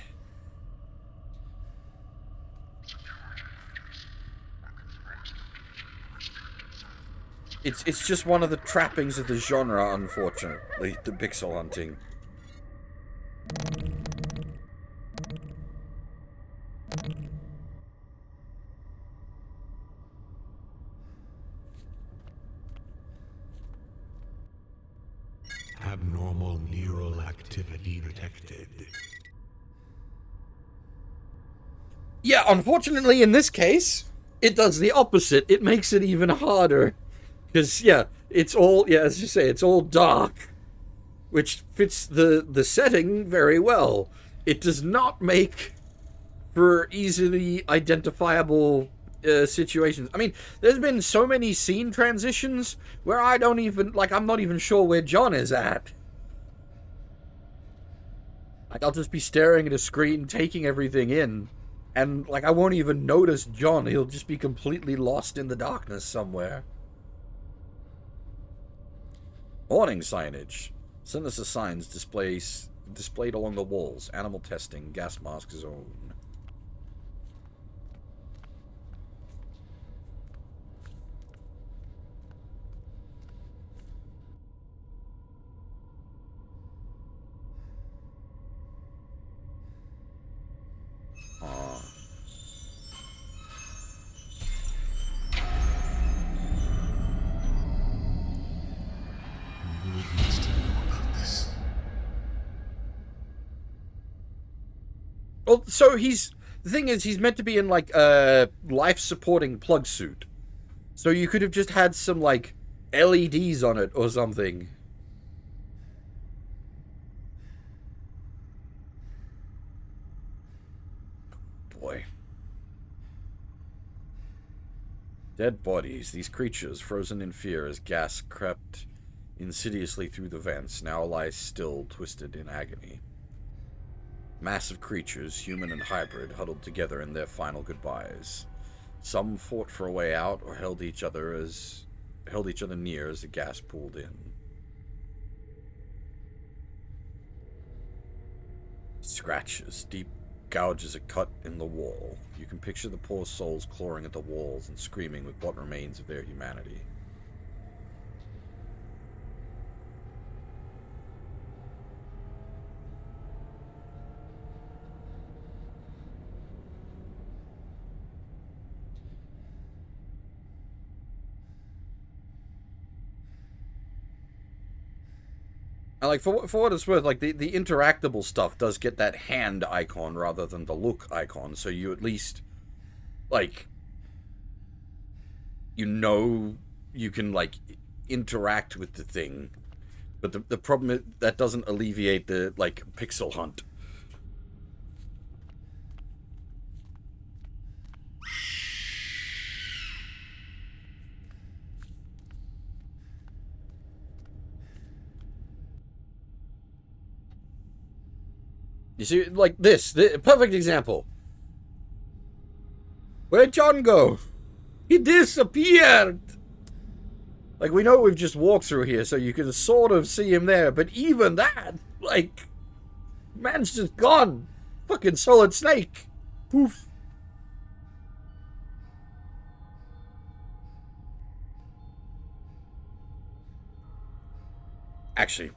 it's just one of the trappings of the genre, unfortunately, the pixel hunting. Abnormal neural activity detected. Yeah, unfortunately in this case, it does the opposite. It makes it even harder. Because, yeah, it's all, yeah, as you say, it's all dark. Which fits the setting very well. It does not make for easily identifiable situations. I mean, there's been so many scene transitions where I don't even, like, I'm not even sure where John is at. Like, I'll just be staring at a screen, taking everything in, and, like, I won't even notice John. He'll just be completely lost in the darkness somewhere. Warning signage. Sinister signs displayed along the walls. Animal testing. Gas mask zone. Well, so the thing is, he's meant to be in, like, a life-supporting plug suit. So you could have just had some, like, LEDs on it or something. Boy. Dead bodies. These creatures, frozen in fear as gas crept insidiously through the vents, now lie still, twisted in agony. Massive creatures, human and hybrid, huddled together in their final goodbyes. Some fought for a way out or held each other near as the gas pulled in. Scratches, deep gouges a cut in the wall. You can picture the poor souls clawing at the walls and screaming with what remains of their humanity. And, like, for what it's worth, like, the interactable stuff does get that hand icon rather than the look icon, so you at least, like, you know you can, like, interact with the thing. But the problem is that doesn't alleviate the, like, pixel hunt. You see, like this, the perfect example. Where'd John go? He disappeared! Like, we know we've just walked through here, so you can sort of see him there, but even that, like, man's just gone. Fucking Solid Snake. Poof. Actually,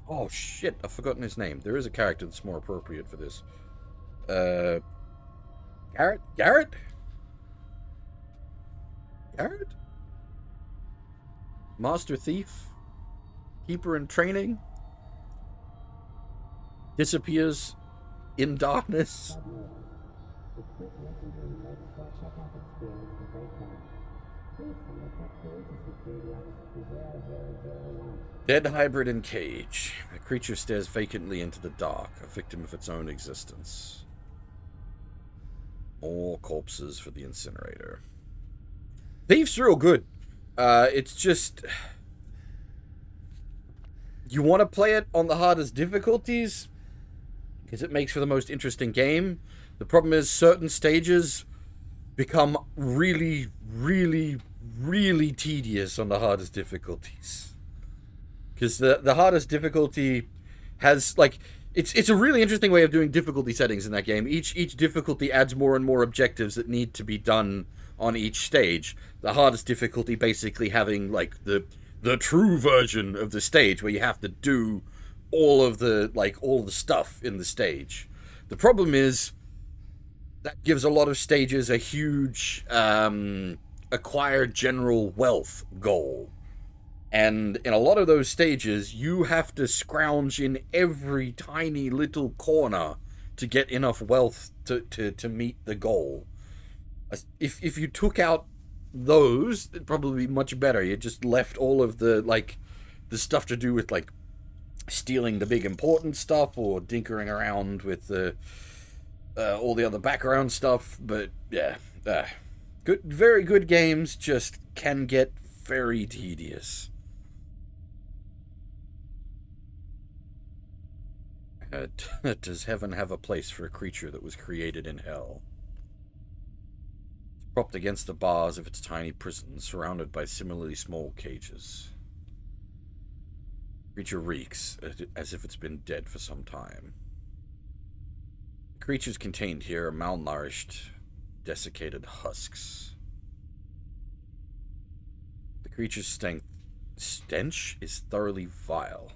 oh shit, I've forgotten his name. There is a character that's more appropriate for this. Garrett? Garrett? Master Thief? Keeper in Training? disappears in darkness. Equip messenger and break for checkout experience to breakdown. Please send a text to security office to 0001. Dead hybrid in cage. The creature stares vacantly into the dark, a victim of its own existence. More corpses for the incinerator. Thief's real good. It's just... You want to play it on the hardest difficulties, because it makes for the most interesting game. The problem is certain stages become really, really, really tedious on the hardest difficulties. Because the hardest difficulty has, like, it's a really interesting way of doing difficulty settings in that game. Each difficulty adds more and more objectives that need to be done on each stage. The hardest difficulty basically having, like, the true version of the stage where you have to do all of the stuff in the stage. The problem is that gives a lot of stages a huge acquire general wealth goal. And in a lot of those stages, you have to scrounge in every tiny little corner to get enough wealth to meet the goal. If you took out those, it'd probably be much better. You just left all of the stuff to do with, like, stealing the big important stuff or tinkering around with all the other background stuff. But yeah, good, very good games just can get very tedious. Does heaven have a place for a creature that was created in hell? It's propped against the bars of its tiny prison, surrounded by similarly small cages. The creature reeks, as if it's been dead for some time. The creatures contained here are malnourished, desiccated husks. The creature's stench is thoroughly vile.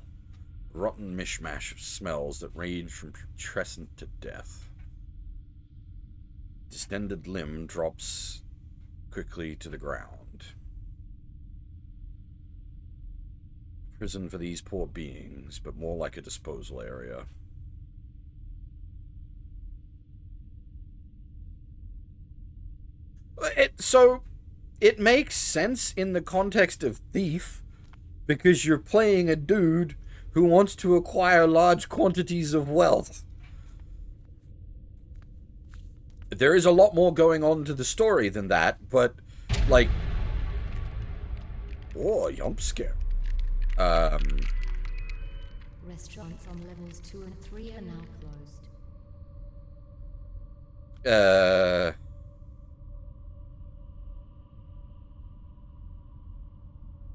Rotten mishmash of smells that range from putrescent to death. Distended limb drops quickly to the ground. Prison for these poor beings, but more like a disposal area. So, it makes sense in the context of Thief, because you're playing a dude who wants to acquire large quantities of wealth. There is a lot more going on to the story than that, but, like... Oh, jump scare. Restaurants on levels 2 and 3 are now closed.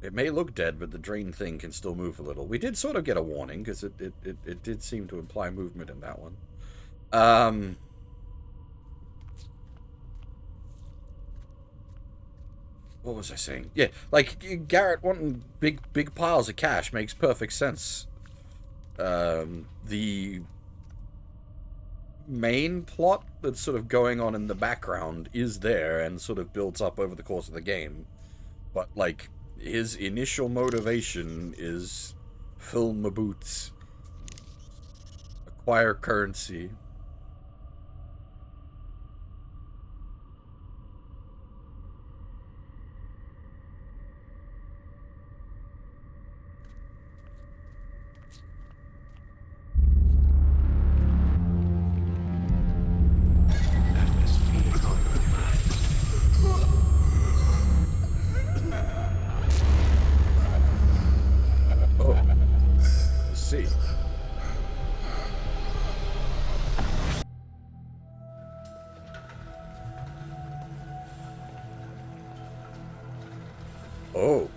It may look dead, but the drain thing can still move a little. We did sort of get a warning, because it did seem to imply movement in that one. What was I saying? Yeah, like, Garrett wanting big piles of cash makes perfect sense. The main plot that's sort of going on in the background is there and sort of builds up over the course of the game. But, like, his initial motivation is fill my boots, acquire currency. See. Oh.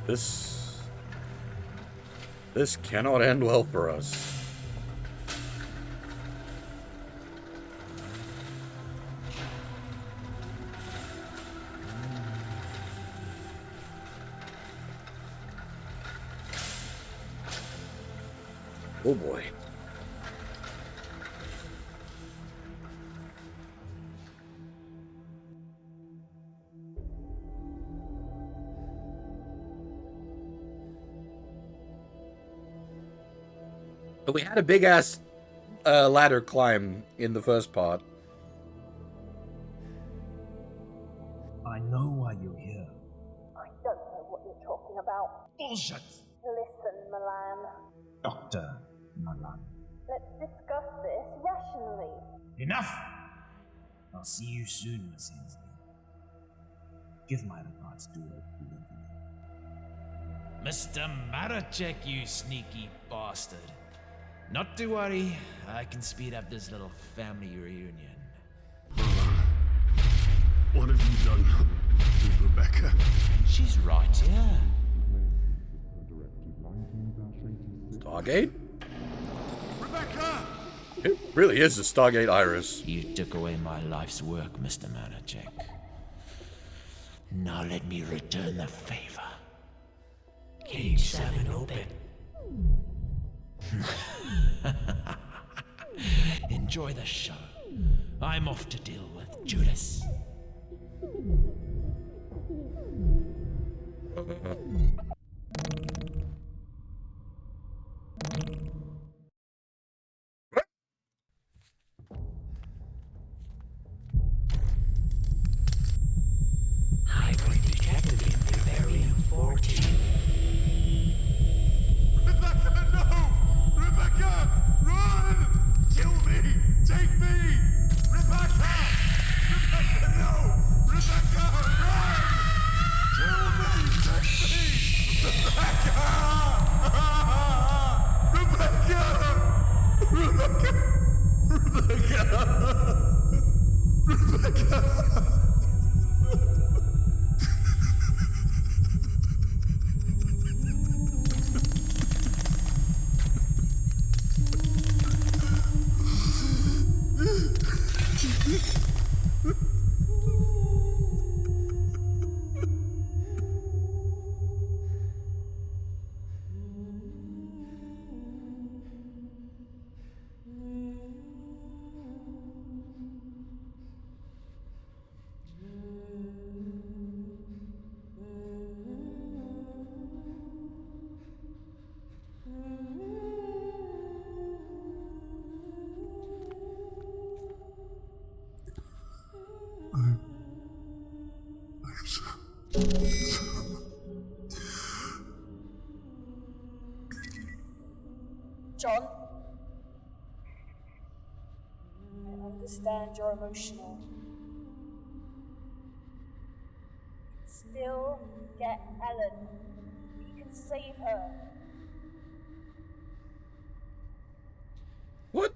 This cannot end well for us. Oh boy. We had a big ass ladder climb in the first part. I know why you're here. I don't know what you're talking about. Bullshit! Listen, Milan. Dr. Malan. Let's discuss this rationally. Enough! I'll see you soon, Miss Hensley. Give my regards to her. Mr. Maracek, you sneaky bastard. Not to worry, I can speed up this little family reunion. What have you done with Rebecca? She's right here. Stargate? Rebecca! It really is a Stargate Iris. You took away my life's work, Mr. Maracek. Now let me return the favor. Cage 7 open. Enjoy the show. I'm off to deal with Judas. Hybrid detected in Vivarium 14. Rebecca, no! Rebecca, run! Kill me! Take me! Rebecca! Rebecca, no! Rebecca, run! Kill me! Take me! Rebecca! Rebecca! Rebecca! Rebecca! John, I understand you're emotional. Still get Ellen. You can save her.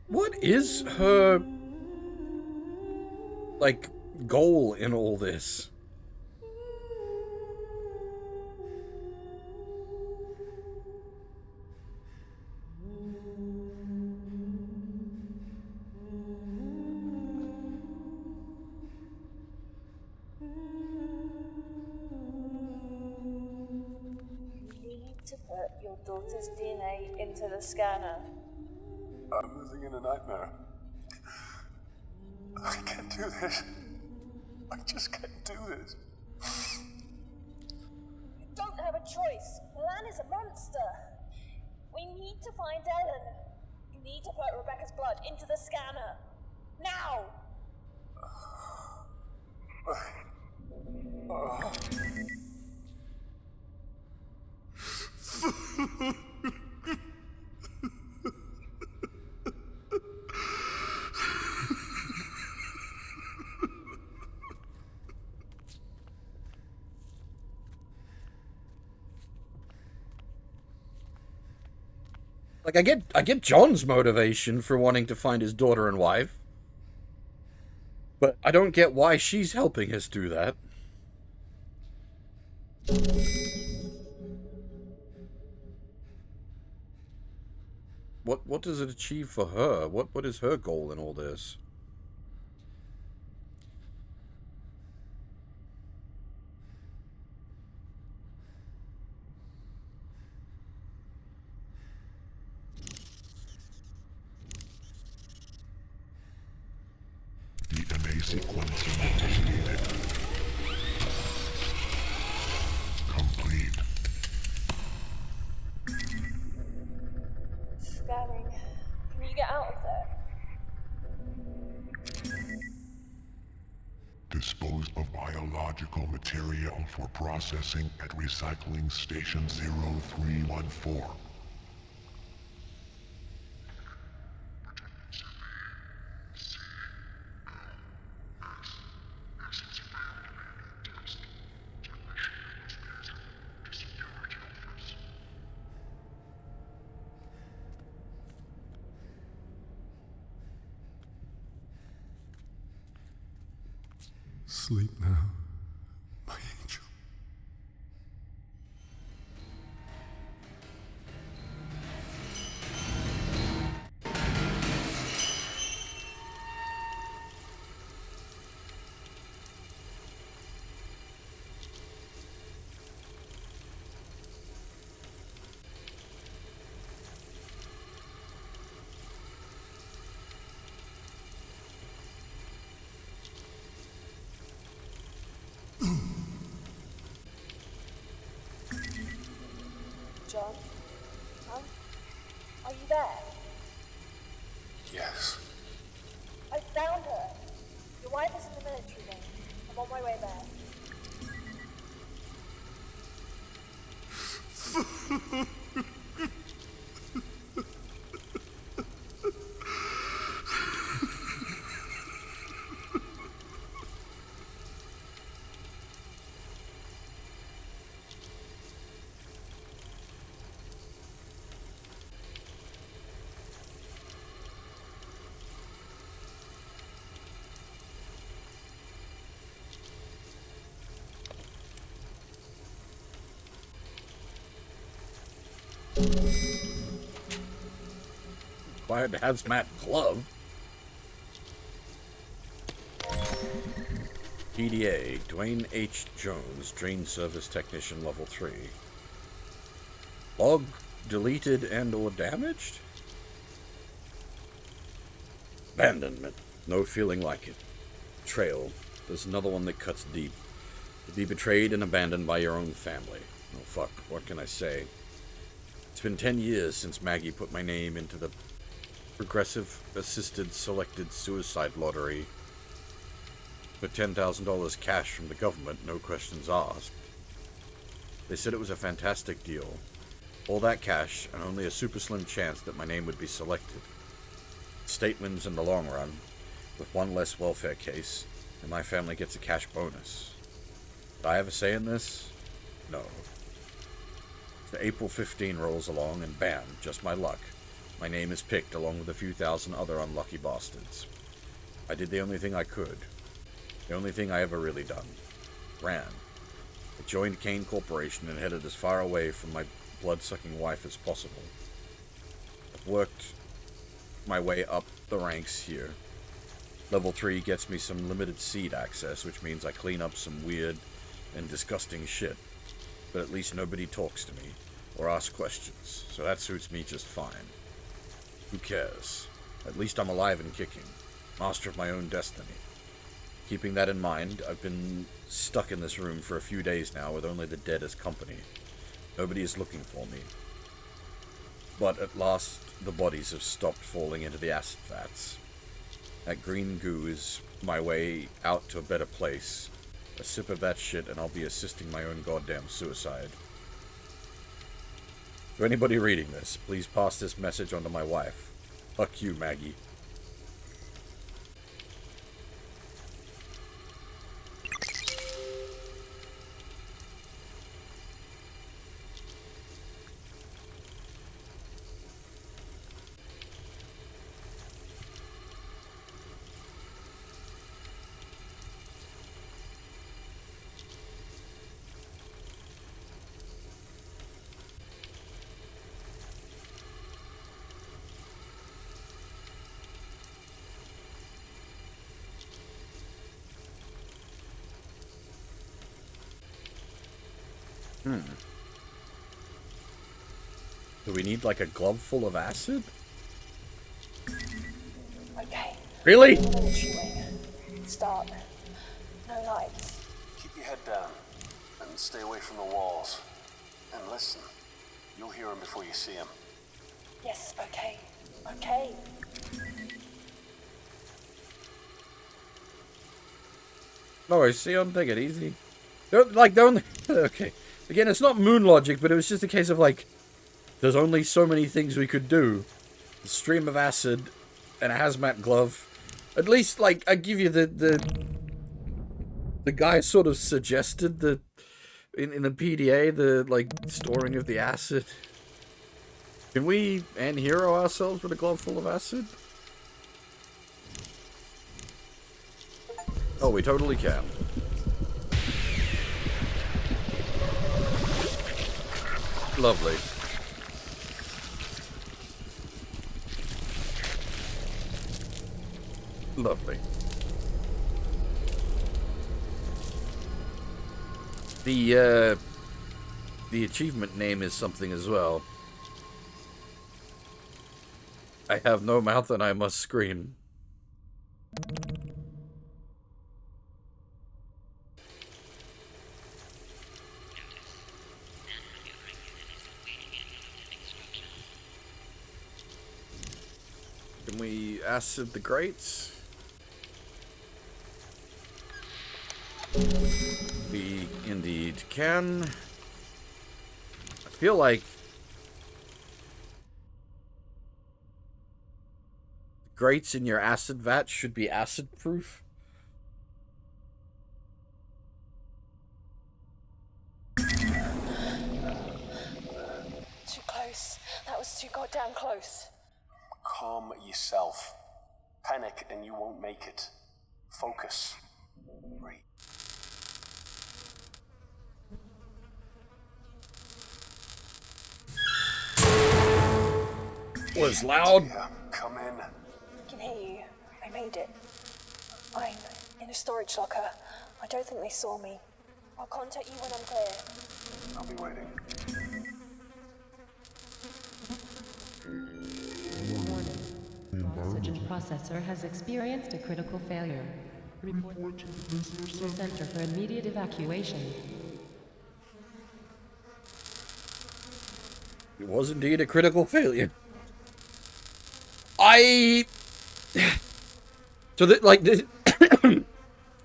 What is her like goal in all this? To put your daughter's DNA into the scanner. I'm living in a nightmare. I can't do this. I just can't do this. You don't have a choice. Milan is a monster. We need to find Ellen. You need to put Rebecca's blood into the scanner. Now! Like, I get John's motivation for wanting to find his daughter and wife, but I don't get why she's helping us do that. What does it achieve for her? What is her goal in all this? The MA sequence initiated. Complete. Scanning. Dispose of biological material for processing at Recycling Station 0314. Sleep now, my angel. John? Huh? Are you there? Yes. I found her. Your wife is in the military wing. I'm on my way there. Acquired hazmat glove. PDA, Dwayne H. Jones, Drain Service Technician Level 3. Log deleted and or damaged? Abandonment. No feeling like it. Betrayal. There's another one that cuts deep. To be betrayed and abandoned by your own family. Oh fuck, what can I say? It's been 10 years since Maggie put my name into the Progressive Assisted Selected Suicide Lottery. For $10,000 cash from the government, no questions asked. They said it was a fantastic deal. All that cash, and only a super slim chance that my name would be selected. State wins in the long run, with one less welfare case, and my family gets a cash bonus. Did I have a say in this? No. So April 15 rolls along, and bam, just my luck. My name is picked along with a few thousand other unlucky bastards. I did the only thing I could. The only thing I ever really done. Ran. I joined Kane Corporation and headed as far away from my blood-sucking wife as possible. I've worked my way up the ranks here. Level 3 gets me some limited seed access, which means I clean up some weird and disgusting shit. But at least nobody talks to me, or asks questions, so that suits me just fine. Who cares? At least I'm alive and kicking. Master of my own destiny. Keeping that in mind, I've been stuck in this room for a few days now with only the dead as company. Nobody is looking for me. But at last, the bodies have stopped falling into the acid vats. That green goo is my way out to a better place. A sip of that shit and I'll be assisting my own goddamn suicide. To anybody reading this, please pass this message on to my wife. Fuck you, Maggie. Do we need like a glove full of acid? Okay. Really? Start. No lights. Keep your head down and stay away from the walls. And listen, you'll hear him before you see him. Yes, okay. Okay. No worries, Sion, take it easy. Don't okay. Again, it's not moon logic, but it was just a case of like, there's only so many things we could do. A stream of acid, and a hazmat glove. At least, like, I give you the guy sort of suggested the in the PDA the like storing of the acid. Can we end hero ourselves with a glove full of acid? Oh, we totally can. Lovely. Lovely. The achievement name is something as well. I have no mouth and I must scream. Can we acid the grates? We indeed can. I feel like grates in your acid vat should be acid proof. Too close. That was too goddamn close. Calm yourself. Panic and you won't make it. Focus. Breathe. Was loud. Yeah, come in. I can hear you. I made it. I'm in a storage locker. I don't think they saw me. I'll contact you when I'm clear. I'll be waiting. Warning. Oxygen processor has experienced a critical failure. Report to the center for immediate evacuation. It was indeed a critical failure. So that like this,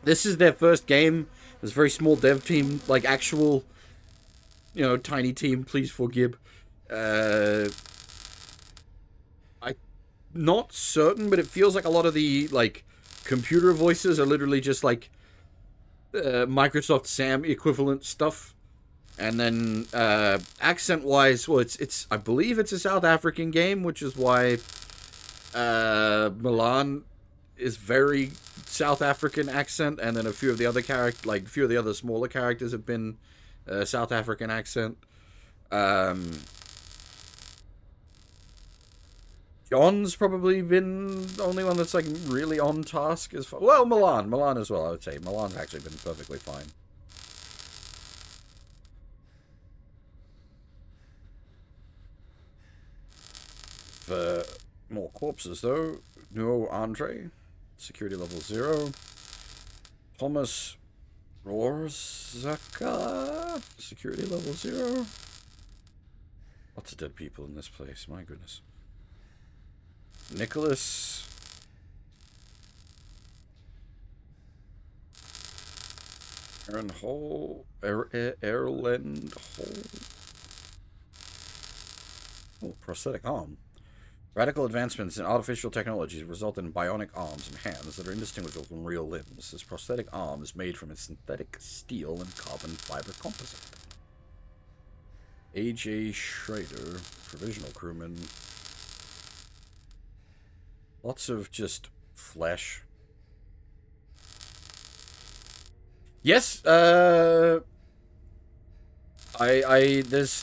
this is their first game. This very small dev team, like actual, you know, tiny team. Please forgive. I'm not certain, but it feels like a lot of the like computer voices are literally just like Microsoft Sam equivalent stuff. And then accent-wise, well, it's I believe it's a South African game, which is why Milan is very South African accent, and then a few of the other smaller characters have been South African accent. John's probably been the only one that's like really on task as far. Well, Milan as well. I would say Milan's actually been perfectly fine. More corpses though. No Andre, security level 0. Thomas Rorzaka, security level 0. Lots of dead people in this place, my goodness. Nicholas. Aaron Hole, Erland Hole. Oh, prosthetic arm. Radical advancements in artificial technologies result in bionic arms and hands that are indistinguishable from real limbs. This prosthetic arm is made from a synthetic steel and carbon fiber composite. A.J. Schrader, provisional crewman. Lots of just flesh. Yes, there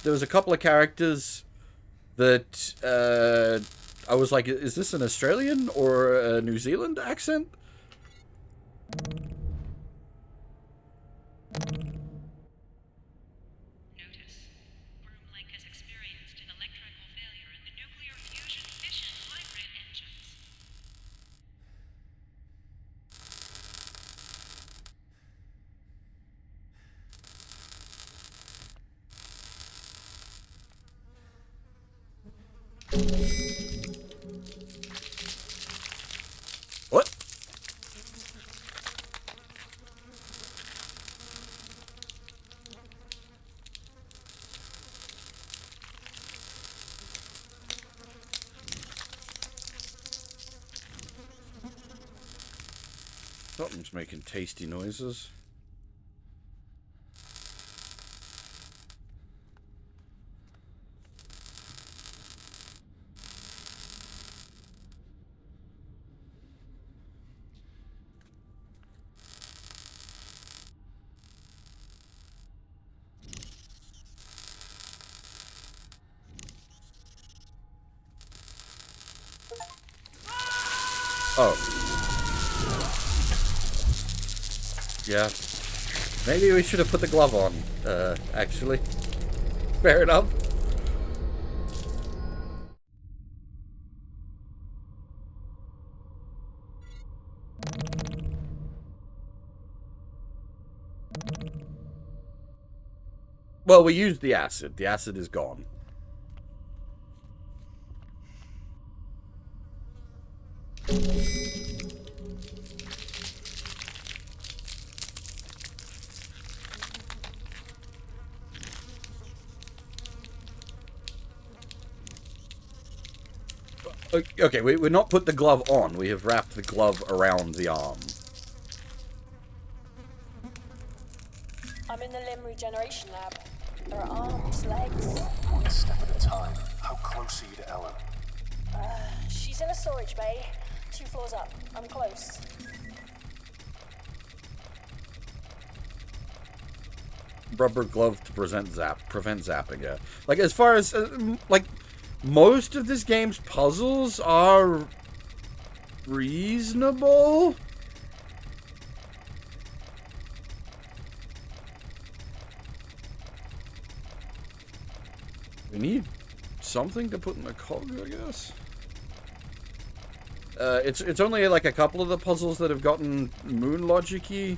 was a couple of characters that I was like, is this an Australian or a New Zealand accent? Notice. Broomlake has experienced an electrical failure in the nuclear fusion fission hybrid engines. What? Room's making tasty noises. Oh. Yeah. Maybe we should have put the glove on, actually. Fair enough. Well, we used the acid. The acid is gone. Okay, we're not put the glove on. We have wrapped the glove around the arm. I'm in the limb regeneration lab. There are arms, legs. One step at a time. How close are you to Ellen? She's in a storage bay. 2 floors up. I'm close. Rubber glove to prevent zapping. Yeah. Like, as far as like most of this game's puzzles are reasonable. We need something to put in the cog, I guess. It's only like a couple of the puzzles that have gotten moon logic-y.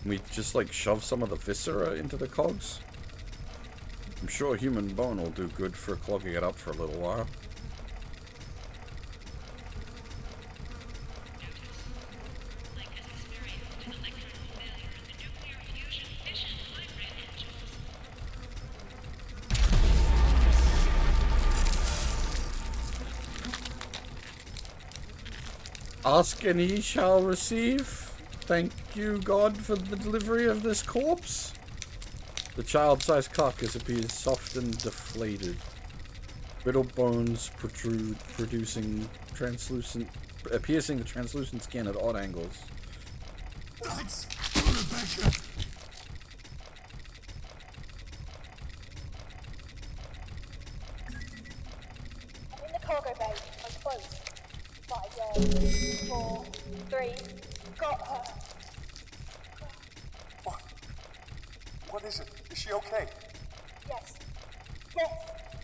We just like shove some of the viscera into the cogs. I'm sure human bone will do good for clogging it up for a little while. Ask and ye shall receive. Thank you, God, for the delivery of this corpse. The child-sized carcass appears soft and deflated. Brittle bones protrude, piercing the translucent skin at odd angles. That's Rebecca. I'm in the cargo bay. I'm close. 5, 4, 3. Got her. What is it? Is she okay? Yes. Yes.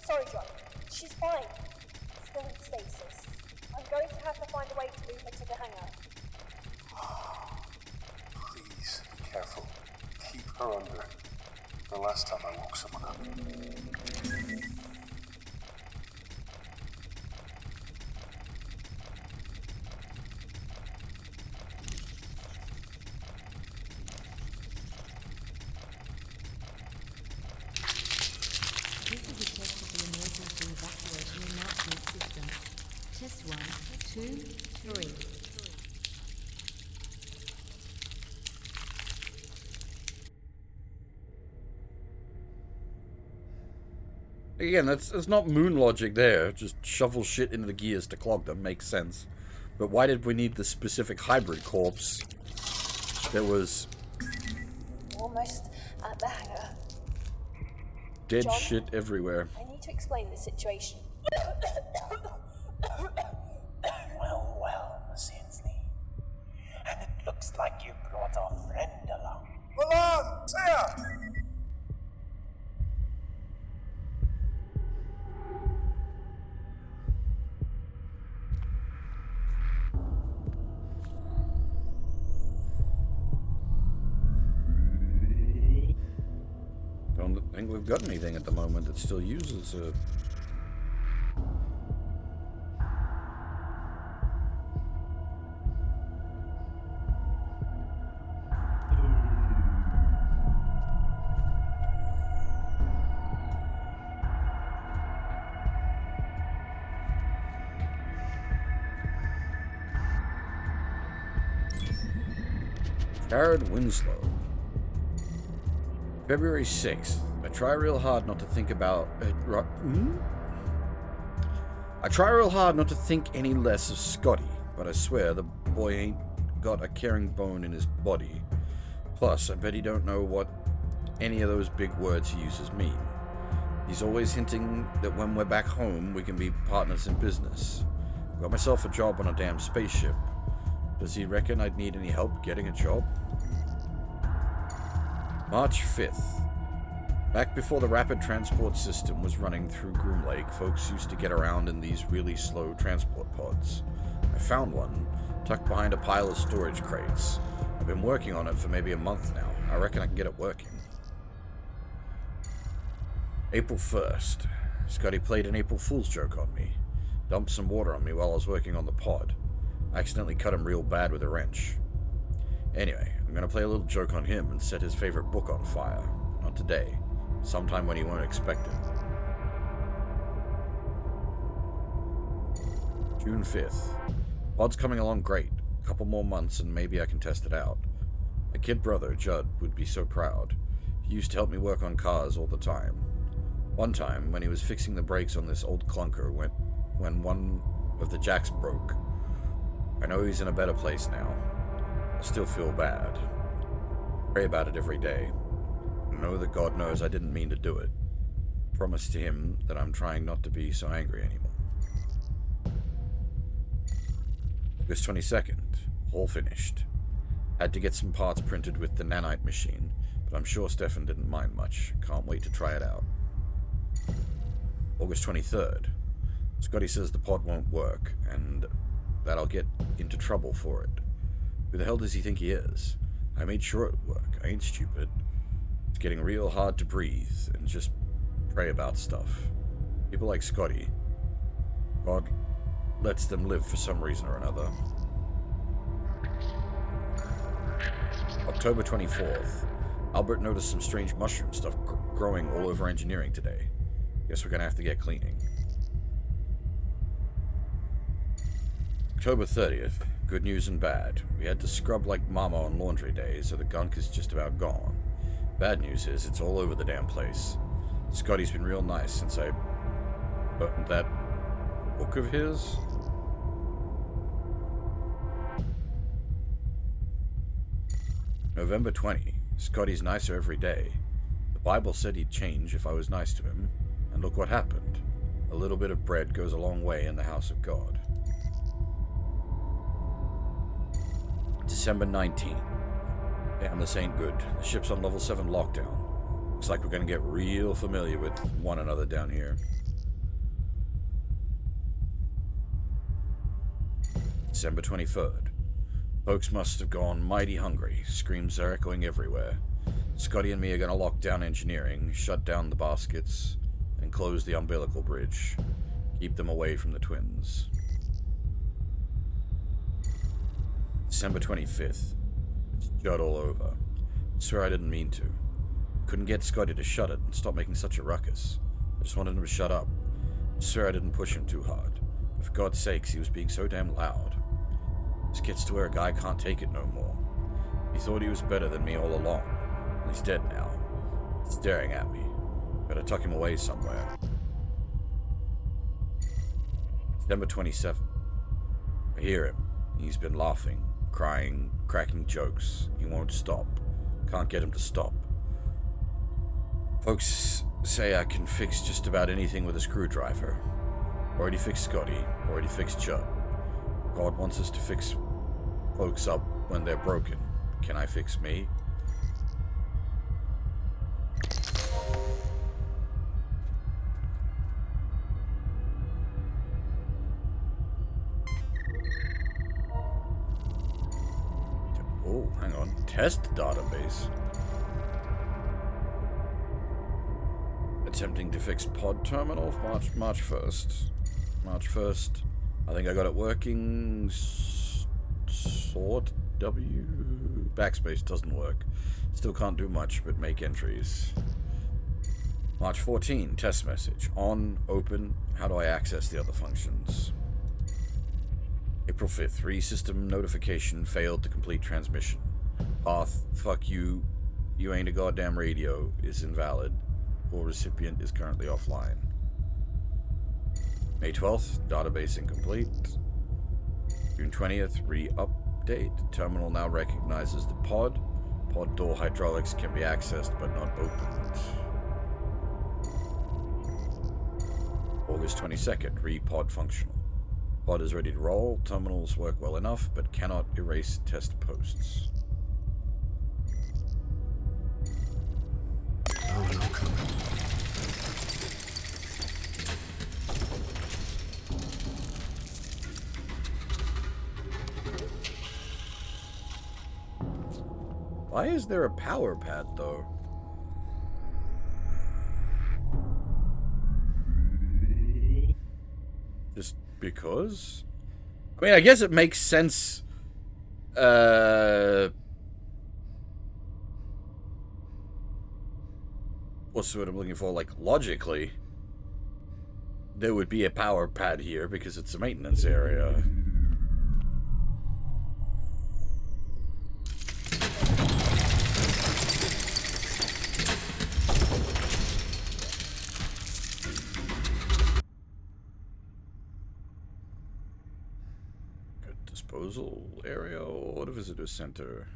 Sorry, John. She's fine. Still in stasis. I'm going to have to find a way to move her to the hangar. Please, be careful. Keep her under. The last time I woke someone up. This is a test of the emergency evacuation announcement system. Test 1, 2, 3. Again, that's not moon logic there. Just shovel shit into the gears to clog them. Makes sense. But why did we need the specific hybrid corpse that was Almost at the hangar. dead John, shit everywhere? I need to explain the situation. Well, Miss Hensley. And it looks like you brought a friend along. Milan! Sarah! Don't think we've got anything at the moment that still uses it. Jared Winslow. February 6th. I try real hard not to think about it. I try real hard not to think any less of Scotty, but I swear the boy ain't got a caring bone in his body. Plus, I bet he don't know what any of those big words he uses mean. He's always hinting that when we're back home, we can be partners in business. Got myself a job on a damn spaceship. Does he reckon I'd need any help getting a job? March 5th. Back before the rapid transport system was running through Groom Lake, folks used to get around in these really slow transport pods. I found one, tucked behind a pile of storage crates. I've been working on it for maybe a month now. I reckon I can get it working. April 1st. Scotty played an April Fool's joke on me. Dumped some water on me while I was working on the pod. I accidentally cut him real bad with a wrench. Anyway, I'm gonna play a little joke on him and set his favorite book on fire. Not today. Sometime when he won't expect it. June 5th. Pod's coming along great. A couple more months and maybe I can test it out. My kid brother, Judd, would be so proud. He used to help me work on cars all the time. One time, when he was fixing the brakes on this old clunker when one of the jacks broke. I know he's in a better place now. I still feel bad. Pray about it every day. I know that God knows I didn't mean to do it. Promise to him that I'm trying not to be so angry anymore. August 22nd. All finished. Had to get some parts printed with the nanite machine, but I'm sure Stefan didn't mind much. Can't wait to try it out. August 23rd. Scotty says the pod won't work, and that I'll get into trouble for it. Who the hell does he think he is? I made sure it would work. I ain't stupid. It's getting real hard to breathe and just pray about stuff. People like Scotty, God lets them live for some reason or another. October 24th. Albert noticed some strange mushroom stuff growing all over engineering today. Guess we're gonna have to get cleaning. October 30th. Good news and bad. We had to scrub like mama on laundry day, so the gunk is just about gone. Bad news is it's all over the damn place. Scotty's been real nice since I opened that book of his. November 20. Scotty's nicer every day. The Bible said he'd change if I was nice to him, and look what happened. A little bit of bread goes a long way in the house of God. December 19. Damn, this ain't good. The ship's on level 7 lockdown. Looks like we're gonna get real familiar with one another down here. December 23rd. Folks must have gone mighty hungry. Screams are echoing everywhere. Scotty and me are gonna lock down engineering, shut down the baskets, and close the umbilical bridge. Keep them away from the twins. December 25th. It's Judd all over. I swear I didn't mean to. Couldn't get Scotty to shut it and stop making such a ruckus. I just wanted him to shut up. I swear I didn't push him too hard. But for God's sakes, he was being so damn loud. This gets to where a guy can't take it no more. He thought he was better than me all along. And he's dead now. He's staring at me. Better tuck him away somewhere. December 27th. I hear him. He's been laughing, crying, cracking jokes. He won't stop. Can't get him to stop. Folks say I can fix just about anything with a screwdriver. Already fixed Scotty. Already fixed Judd. God wants us to fix folks up when they're broken. Can I fix me? Oh, hang on. Test database. Attempting to fix pod terminal. March 1st. March 1st. I think I got it working. Sort W. Backspace doesn't work. Still can't do much but make entries. March 14. Test message. On, open. How do I access the other functions? April 5th. Resystem notification failed to complete transmission. Path, fuck you. You ain't a goddamn radio is invalid. Or recipient is currently offline. May 12th, database incomplete. June 20th, re-update. Terminal now recognizes the pod. Pod door hydraulics can be accessed but not opened. August 22nd, re-pod functional. Pod is ready to roll. Terminals work well enough but cannot erase test posts. Oh, no, coming. Why is there a power pad, though? Just because? I mean, I guess it makes sense. What's the word I'm looking for? Like, logically, there would be a power pad here because it's a maintenance area. Disposal area or the visitor center?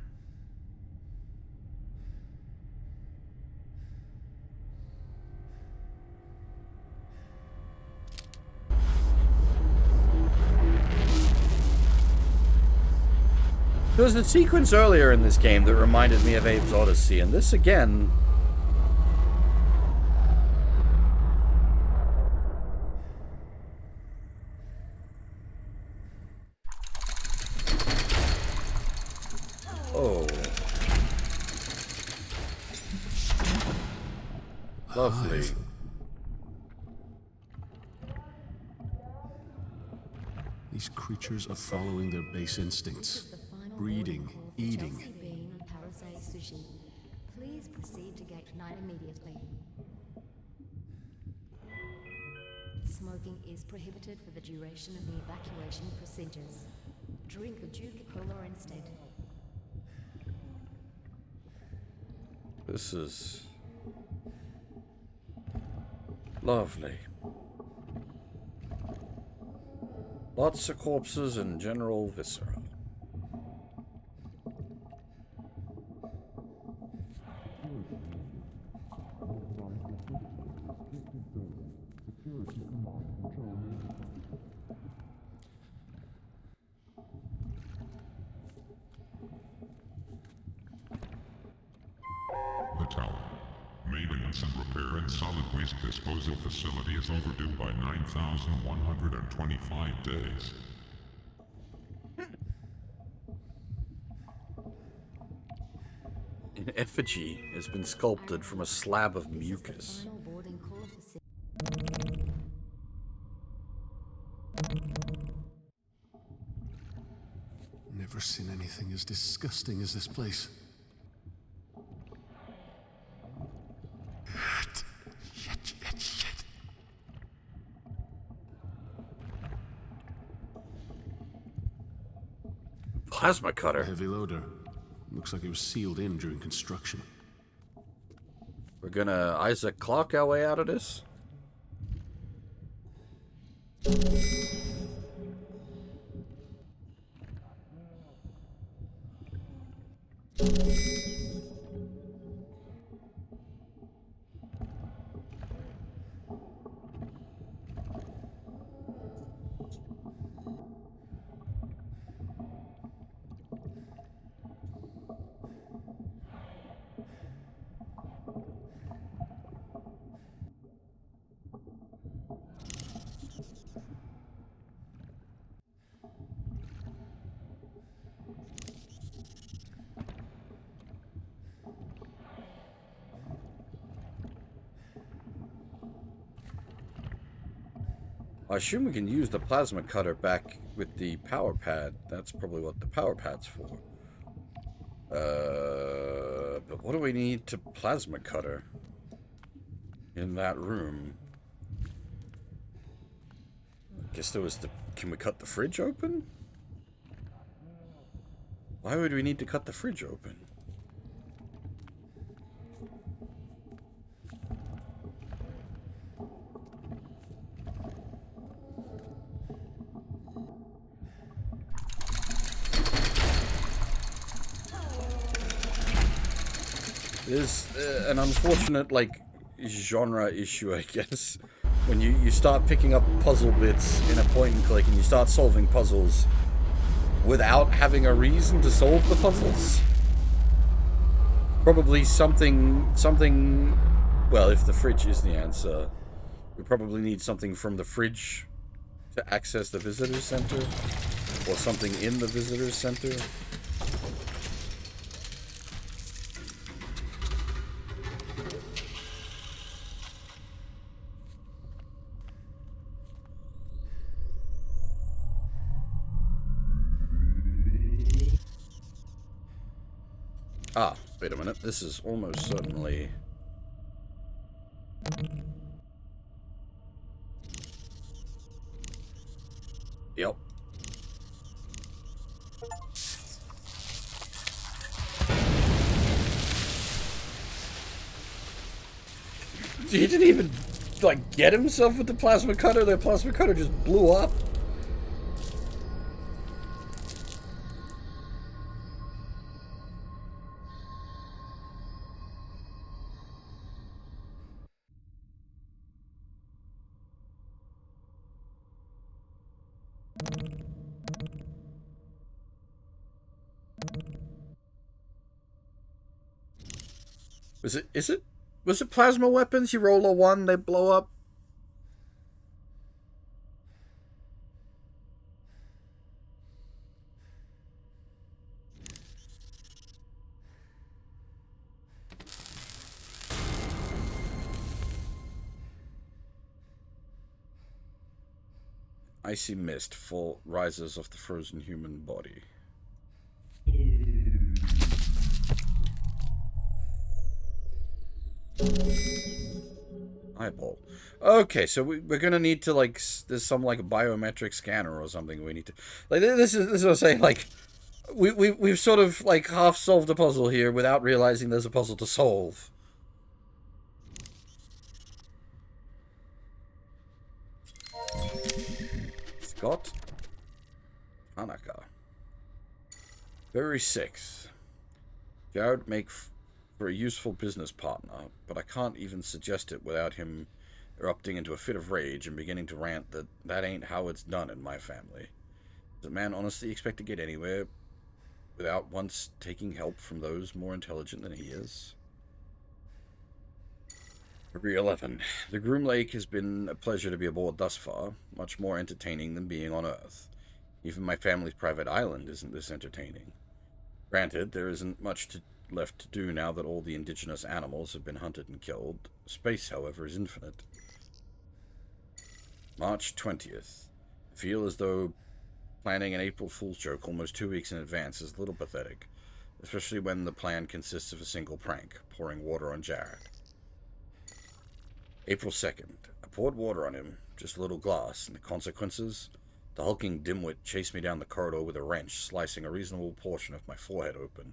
There was a sequence earlier in this game that reminded me of Abe's Odyssey, and this again... Oh. Lovely. These creatures are following their base instincts. Breeding, eating. Please proceed to gate 9 immediately. Smoking is prohibited for the duration of the evacuation procedures. Drink a Duke Cola instead. This is... lovely. Lots of corpses and general viscera. The tower. Maintenance and repair and solid waste disposal facility is overdue by 9,125 days. An effigy has been sculpted from a slab of mucus. Never seen anything as disgusting as this place. Shit. Plasma cutter. Heavy loader. Looks like it was sealed in during construction. We're gonna Isaac Clarke our way out of this? I assume we can use the plasma cutter back with the power pad. That's probably what the power pad's for. But what do we need to plasma cutter in that room? I guess there was the... Can we cut the fridge open? Why would we need to cut the fridge open? There's an unfortunate, like, genre issue, I guess. When you start picking up puzzle bits in a point and click and you start solving puzzles without having a reason to solve the puzzles. Probably something, well, if the fridge is the answer, we probably need something from the fridge to access the visitor center, or something in the visitor center. Ah, wait a minute. This is almost certainly... Yep. He didn't even, like, get himself with the plasma cutter. The plasma cutter just blew up. Was it plasma weapons? You roll a 1, they blow up? Icy mist rises off the frozen human body. Eyeball. Okay, so we're gonna need to, like, there's some, like, biometric scanner or something we need to, like, this is what I'm saying, like, we've sort of, like, half solved a puzzle here without realizing there's a puzzle to solve. Scott Tanaka. February 6th. Jared make for a useful business partner, but I can't even suggest it without him erupting into a fit of rage and beginning to rant that that ain't how it's done in my family. Does a man honestly expect to get anywhere without once taking help from those more intelligent than he is? February 11. The Groom Lake has been a pleasure to be aboard thus far, much more entertaining than being on Earth. Even my family's private island isn't this entertaining. Granted, there isn't much left to do now that all the indigenous animals have been hunted and killed. Space, however, is infinite. March 20th. I feel as though planning an April Fool's joke almost 2 weeks in advance is a little pathetic, especially when the plan consists of a single prank, pouring water on Jared. April 2nd. I poured water on him, just a little glass, and the consequences? The hulking dimwit chased me down the corridor with a wrench, slicing a reasonable portion of my forehead open.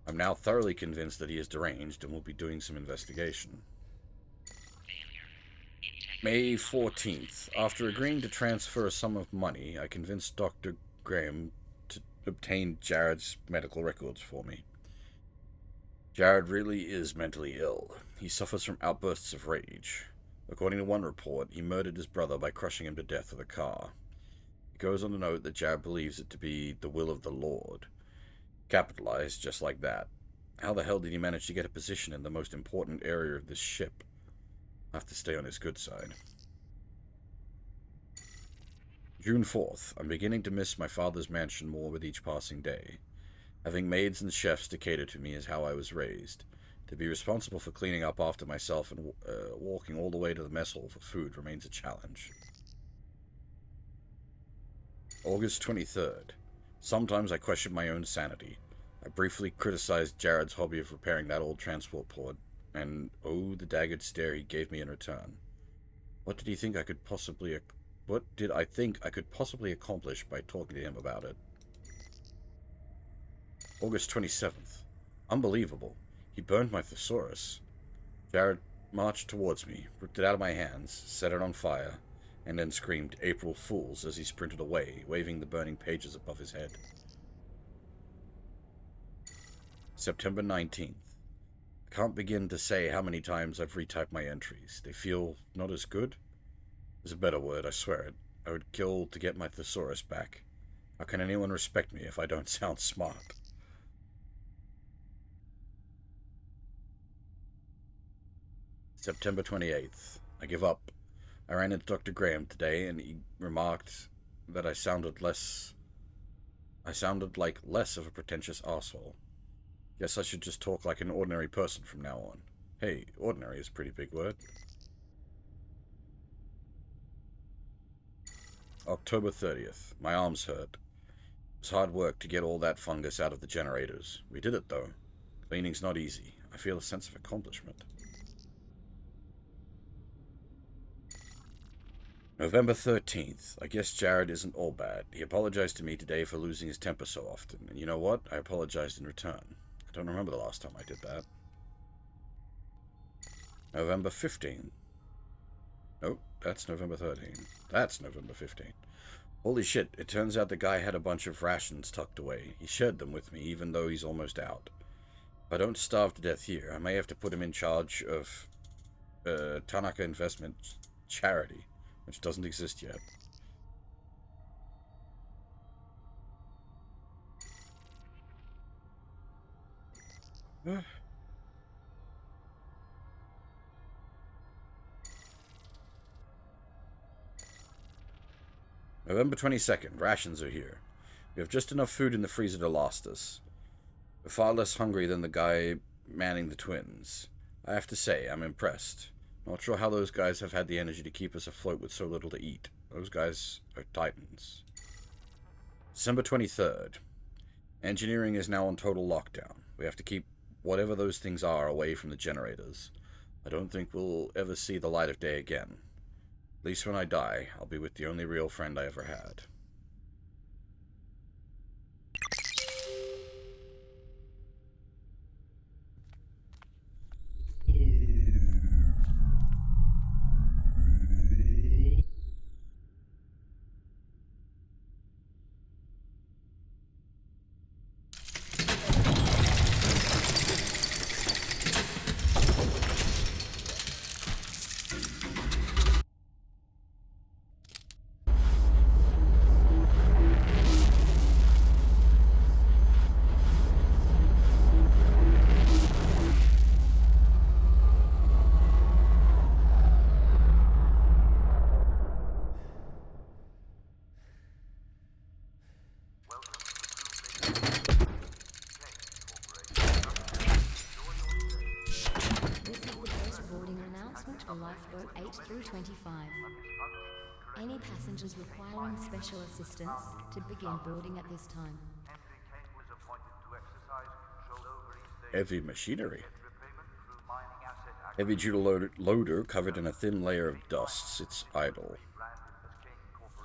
I'm now thoroughly convinced that he is deranged and will be doing some investigation. May 14th. After agreeing to transfer a sum of money, I convinced Dr. Graham to obtain Jared's medical records for me. Jared really is mentally ill. He suffers from outbursts of rage. According to one report, he murdered his brother by crushing him to death with a car. He goes on to note that Jared believes it to be the will of the Lord. Capitalized just like that. How the hell did he manage to get a position in the most important area of this ship? I have to stay on his good side. June 4th. I'm beginning to miss my father's mansion more with each passing day. Having maids and chefs to cater to me is how I was raised. To be responsible for cleaning up after myself and walking all the way to the mess hall for food remains a challenge. August 23rd. Sometimes I question my own sanity. I briefly criticized Jared's hobby of repairing that old transport pod, and oh, the daggered stare he gave me in return. What did I think I could possibly accomplish by talking to him about it? August 27th. Unbelievable. He burned my thesaurus. Jared marched towards me, ripped it out of my hands, set it on fire, and then screamed April Fools as he sprinted away, waving the burning pages above his head. September 19th. I can't begin to say how many times I've retyped my entries. They feel not as good. There's a better word, I swear it. I would kill to get my thesaurus back. How can anyone respect me if I don't sound smart? September 28th. I give up. I ran into Dr. Graham today and he remarked that I sounded like less of a pretentious asshole. Guess I should just talk like an ordinary person from now on. Hey, ordinary is a pretty big word. October 30th. My arms hurt. It was hard work to get all that fungus out of the generators. We did it though. Cleaning's not easy. I feel a sense of accomplishment. November 13th. I guess Jared isn't all bad. He apologized to me today for losing his temper so often. And you know what? I apologized in return. I don't remember the last time I did that. November 15th. Nope, that's November 13th. That's November 15th. Holy shit, it turns out the guy had a bunch of rations tucked away. He shared them with me, even though he's almost out. If I don't starve to death here, I may have to put him in charge of Tanaka Investment Charity, which doesn't exist yet. November 22nd. Rations are here. We have just enough food in the freezer to last us. We're far less hungry than the guy manning the twins. I have to say, I'm impressed. Not sure how those guys have had the energy to keep us afloat with so little to eat. Those guys are titans. December 23rd. Engineering is now on total lockdown. We have to keep whatever those things are away from the generators. I don't think we'll ever see the light of day again. At least when I die, I'll be with the only real friend I ever had. Lifeboat 8 through 25. Any passengers requiring special assistance to begin boarding at this time. Heavy machinery. Heavy duty loader covered in a thin layer of dust sits idle.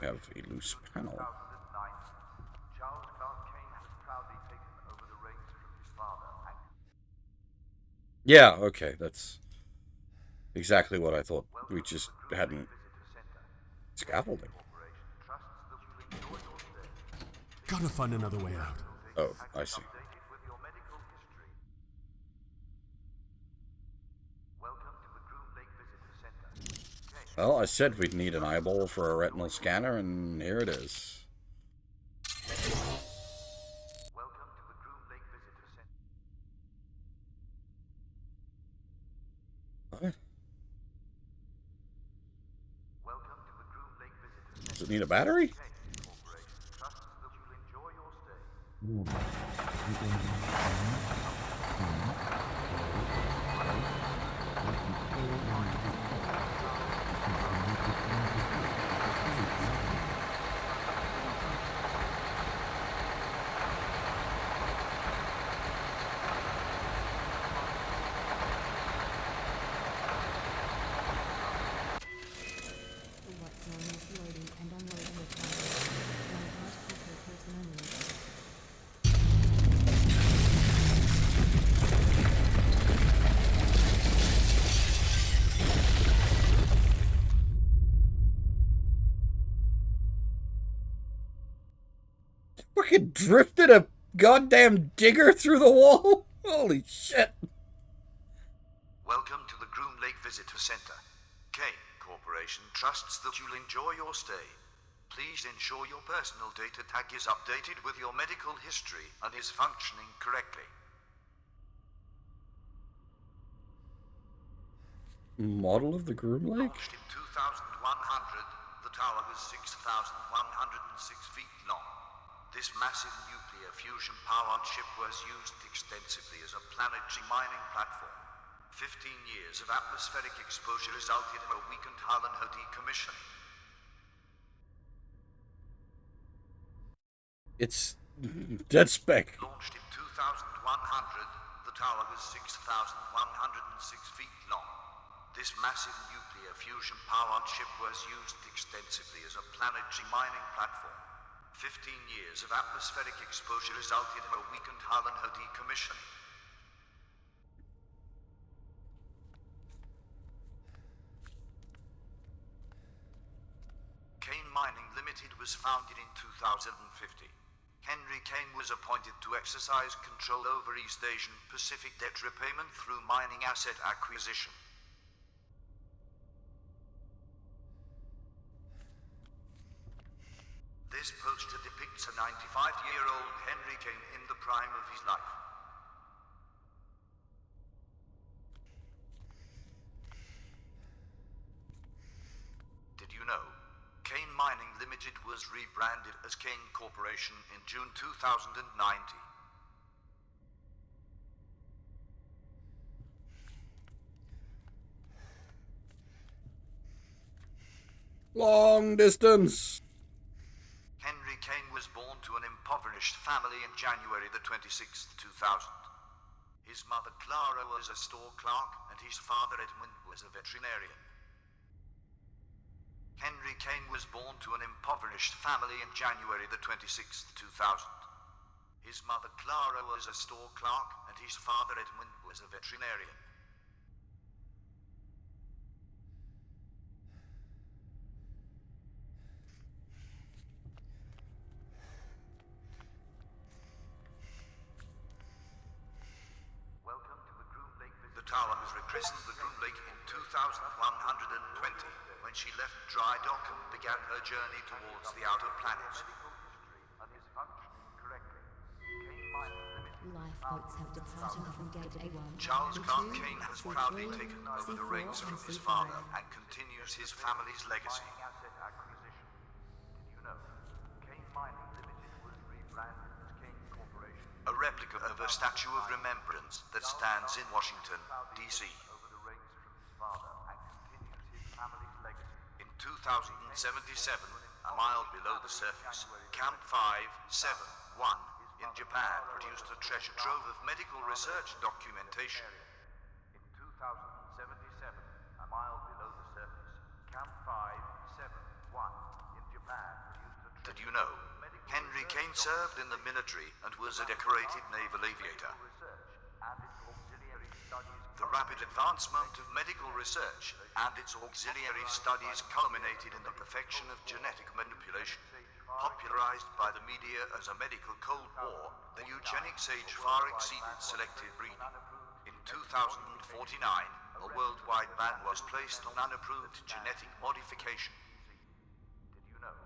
We have a loose panel. Yeah, okay, that's exactly what I thought. We just hadn't scaffolding. Gotta find another way out. Oh, I see. Well, I said we'd need an eyeball for a retinal scanner, and here it is. What? Does it need a battery? Fucking drifted a goddamn digger through the wall? Holy shit. Welcome to the Groom Lake Visitor Center. Kane Corporation trusts that you'll enjoy your stay. Please ensure your personal data tag is updated with your medical history and is functioning correctly. Model of the Groom Lake? Launched in 2100, the tower was 6,106 feet long. This massive nuclear fusion-powered ship was used extensively as a planetary mining platform. 15 years of atmospheric exposure resulted in a weakened hull and her decommissioning. It's dead spec. Launched in 2100, the tower was 6,106 feet long. This massive nuclear fusion-powered ship was used extensively as a planetary mining platform. 15 years of atmospheric exposure resulted in a weakened hull and her decommissioning. Kane Mining Limited was founded in 2050. Henry Kane was appointed to exercise control over East Asian Pacific debt repayment through mining asset acquisition. This poster depicts a 95-year-old Henry Kane in the prime of his life. Did you know? Kane Mining Limited was rebranded as Kane Corporation in June 2019. Long distance. Henry Kane was born to an impoverished family in January the 26th, 2000. His mother Clara was a store clerk and his father Edmund was a veterinarian. Henry Kane was born to an impoverished family in January the 26th, 2000. His mother Clara was a store clerk and his father Edmund was a veterinarian. The tower was rechristened the Groom Lake in 2120 when she left dry dock and began her journey towards the outer planets. Lifeboats have departed from Gate A1. Charles Clark Kane has proudly taken over the reins from his father and continues his family's legacy. A replica of a statue of remembrance that stands in Washington, D.C. In 2077, a mile below the surface, Camp 571 in Japan produced a treasure trove of medical research documentation. In 2077, a mile below the surface, Camp 571 in Japan produced a treasure. Did you know? Henry Kane served in the military and was a decorated naval aviator. The rapid advancement of medical research and its auxiliary studies culminated in the perfection of genetic manipulation. Popularized by the media as a medical Cold War, the eugenics age far exceeded selective breeding. In 2049, a worldwide ban was placed on unapproved genetic modification. Did you know?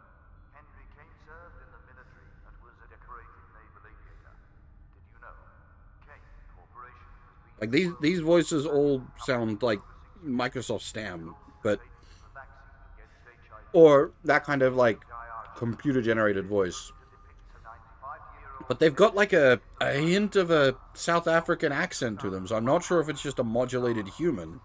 Henry Kane served in the military and was a decorated naval aviator. Did you know? Kane Corporation has been... Like, these voices all sound like Microsoft Stam, but... Or that kind of, like, computer-generated voice. But they've got, like, a hint of a South African accent to them, so I'm not sure if it's just a modulated human.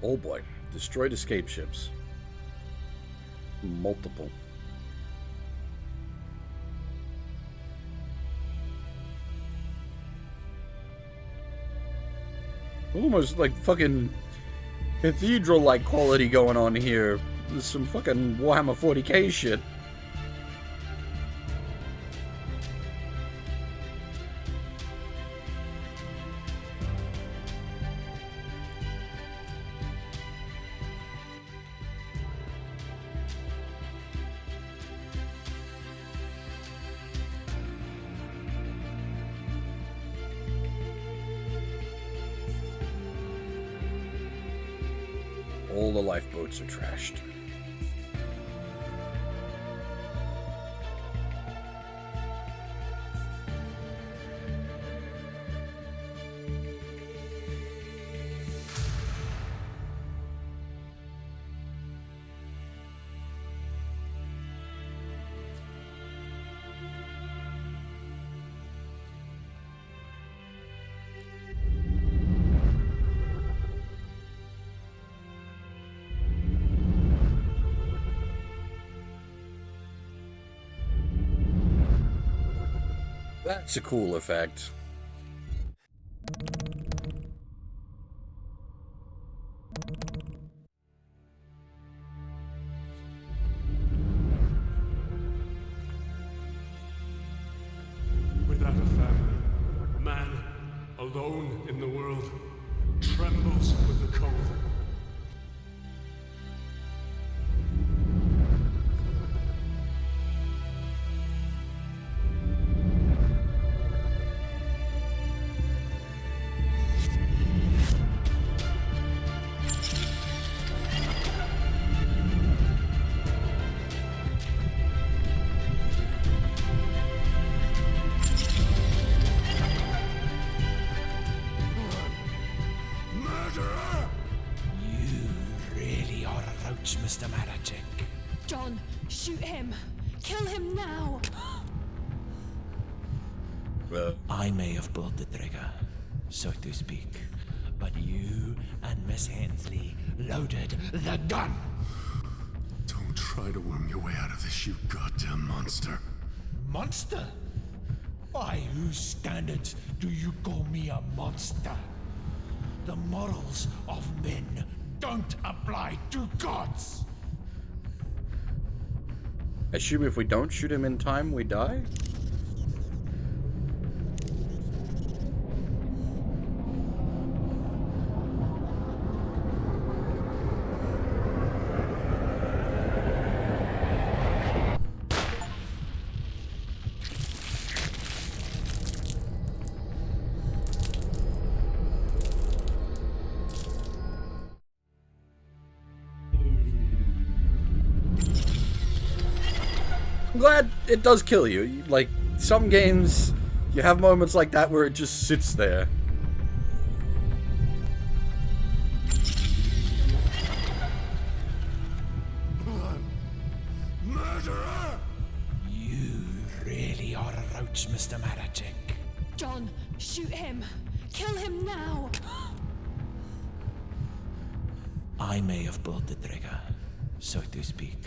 Oh boy, destroyed escape ships. Multiple. Almost like fucking cathedral-like quality going on here. There's some fucking Warhammer 40k shit. All the lifeboats are trashed. That's a cool effect. Without a family, man, alone in the world, trembles with the cold. Mr. Maracek. John, shoot him! Kill him now! I may have pulled the trigger, so to speak, but you and Miss Hensley loaded the gun! Don't try to worm your way out of this, you goddamn monster. Monster? By whose standards do you call me a monster? The morals of men don't apply to gods! Assume if we don't shoot him in time, we die? I'm glad it does kill you. Like, some games, you have moments like that where it just sits there. Murderer! You really are a roach, Mr. Maracek. John, shoot him! Kill him now! I may have pulled the trigger, so to speak,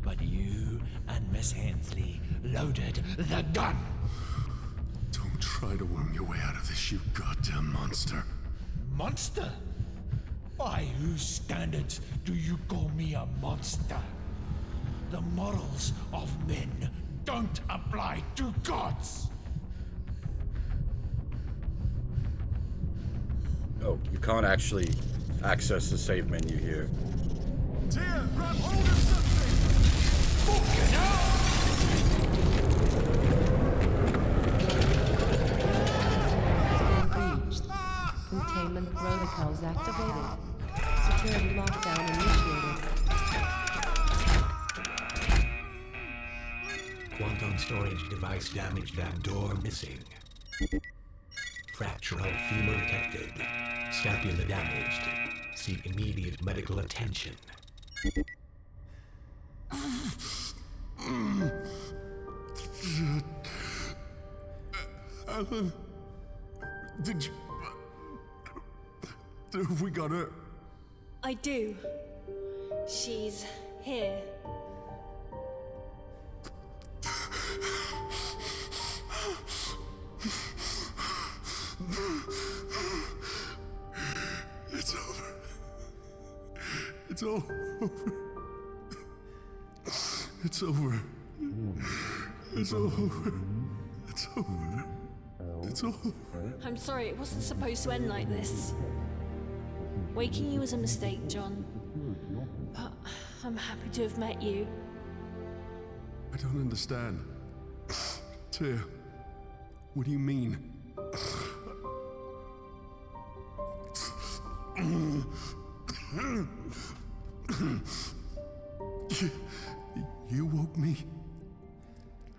but you and Miss Hensley loaded the gun! Don't try to worm your way out of this, you goddamn monster. Monster? By whose standards do you call me a monster? The morals of men don't apply to gods! Oh, you can't actually access the save menu here. Tia, grab hold of something! Breached. Containment protocols activated. Security lockdown initiated. Quantum storage device damaged and door missing. Fracture of femur detected. Scapula damaged. Seek immediate medical attention. Alan, did you... Have we got her? I do. She's here. It's over. It's all over. It's over. It's over. It's over. It's over. I'm sorry, it wasn't supposed to end like this. Waking you was a mistake, John. But I'm happy to have met you. I don't understand. Tyr, what do you mean? You woke me.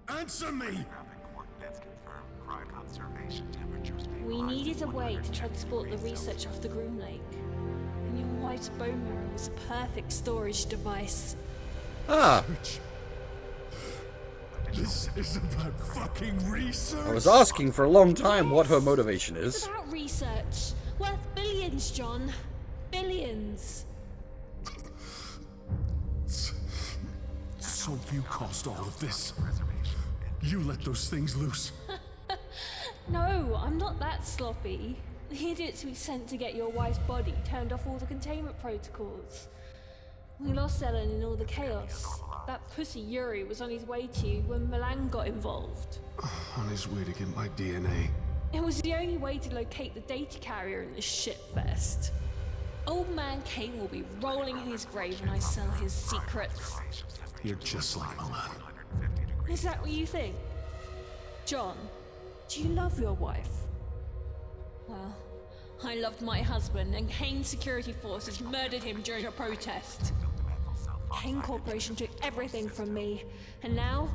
Answer me! We needed a way to transport the research off the Groom Lake. And your wife's bone marrow was a perfect storage device. Ah. This is about fucking research. I was asking for a long time what her motivation is. It's about research. Worth billions, John. Billions. So you caused all of this. You let those things loose. No, I'm not that sloppy. The idiots we sent to get your wife's body turned off all the containment protocols. We lost Ellen in all the chaos. That pussy Yuri was on his way to you when Milan got involved. On his way to get my DNA. It was the only way to locate the data carrier in this shitfest. Old man Kane will be rolling in his grave when I sell his secrets. You're just like Milan. Is that what you think? John, do you love your wife? Well, I loved my husband, and Kane's security forces murdered him during a protest. Kane Corporation took everything from me, and now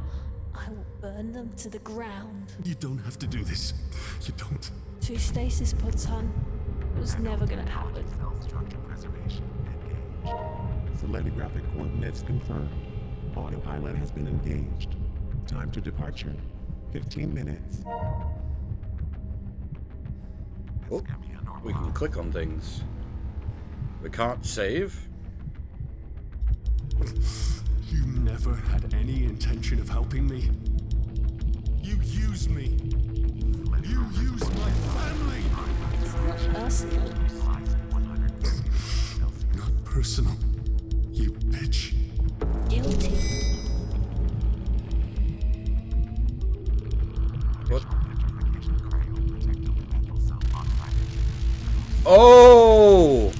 I will burn them to the ground. You don't have to do this. You don't. Two stasis pods, hon. It was never gonna happen. Selenographic coordinates confirmed. Autopilot has been engaged. Time to departure. 15 minutes. Oh, we can click on things. We can't save. You never had any intention of helping me. You used me. You used my family. It's not personal. Not personal. You bitch. Guilty. What? Oh!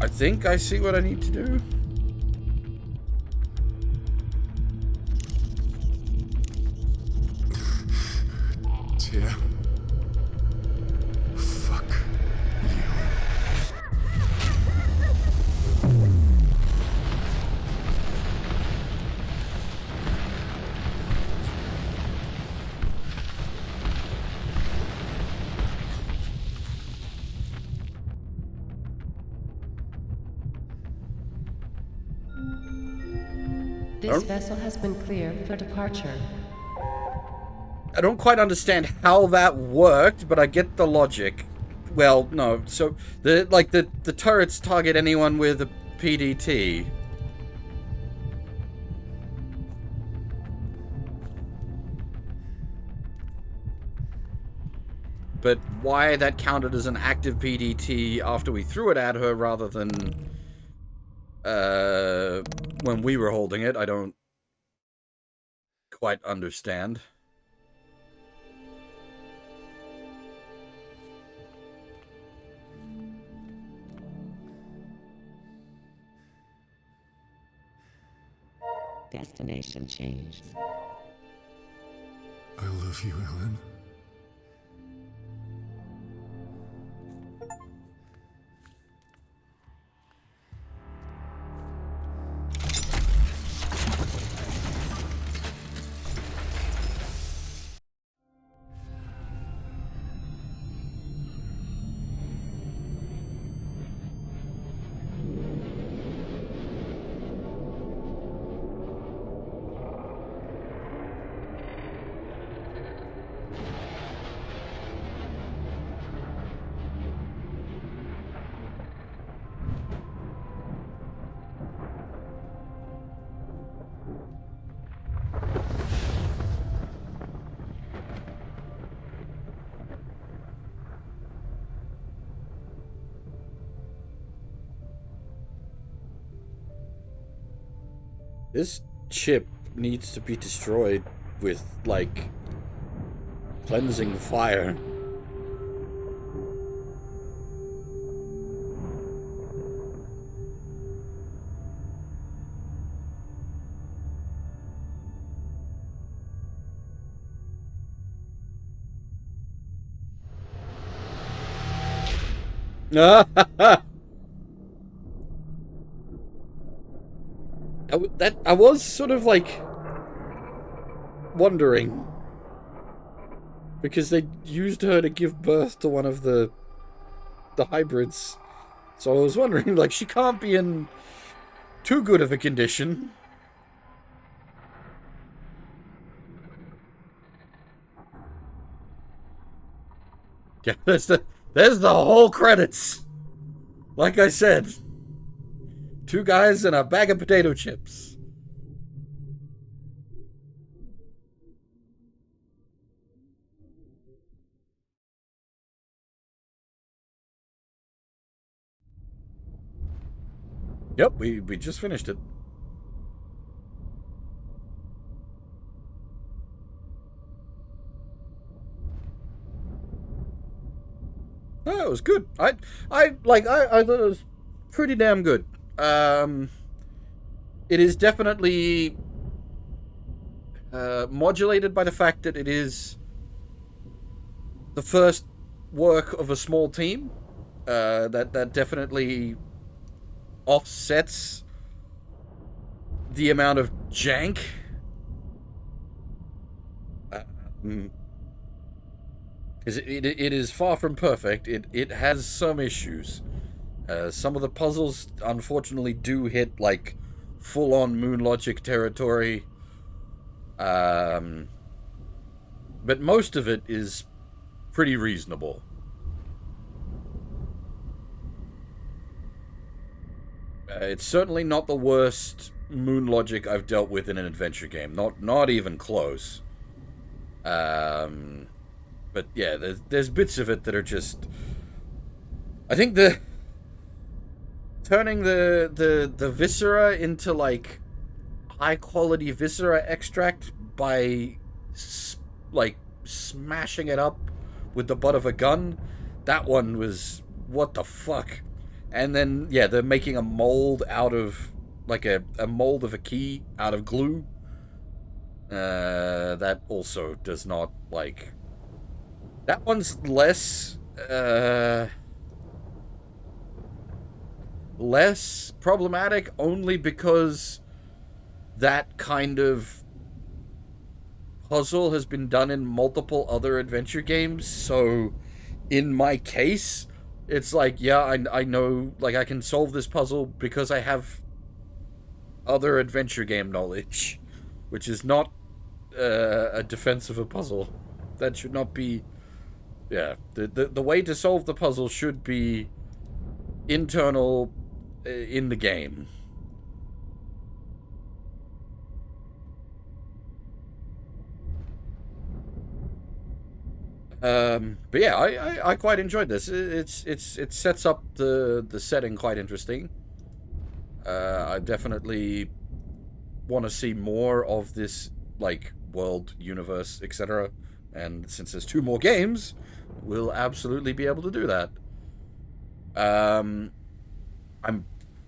I think I see what I need to do. Tyr. Fuck you. This vessel has been cleared for departure. I don't quite understand how that worked, but I get the logic. Well, no. So the turrets target anyone with a PDT. But why that counted as an active PDT after we threw it at her rather than when we were holding it, I don't quite understand. Destination changed. I love you, Ellen. This chip needs to be destroyed with, like, cleansing fire. I was sort of like wondering, because they used her to give birth to one of the hybrids, so I was wondering, like, she can't be in too good of a condition. Yeah, there's the whole credits. Like I said, 2 guys and a bag of potato chips. Yep, we just finished it. Oh, it was good. I thought it was pretty damn good. It is definitely modulated by the fact that it is the first work of a small team. That definitely offsets the amount of jank. It is far from perfect. It has some issues. Some of the puzzles, unfortunately, do hit, like, full-on Moon Logic territory. But most of it is pretty reasonable. It's certainly not the worst Moon Logic I've dealt with in an adventure game. Not even close. But yeah, there's bits of it that are just... I think turning the viscera into, like, high quality viscera extract by like smashing it up with the butt of a gun, that one was what the fuck. And then yeah, they're making a mold out of, like, a mold of a key out of glue. That also does not, like, that one's less problematic only because that kind of puzzle has been done in multiple other adventure games. So in my case, it's like, yeah, I know, like, I can solve this puzzle because I have other adventure game knowledge, which is not a defense of a puzzle. That should not be... Yeah, the way to solve the puzzle should be internal in the game. But yeah, I quite enjoyed this. It sets up the setting quite interesting. I definitely want to see more of this, like, world, universe, etc. And since there's 2 more games, we'll absolutely be able to do that. I'm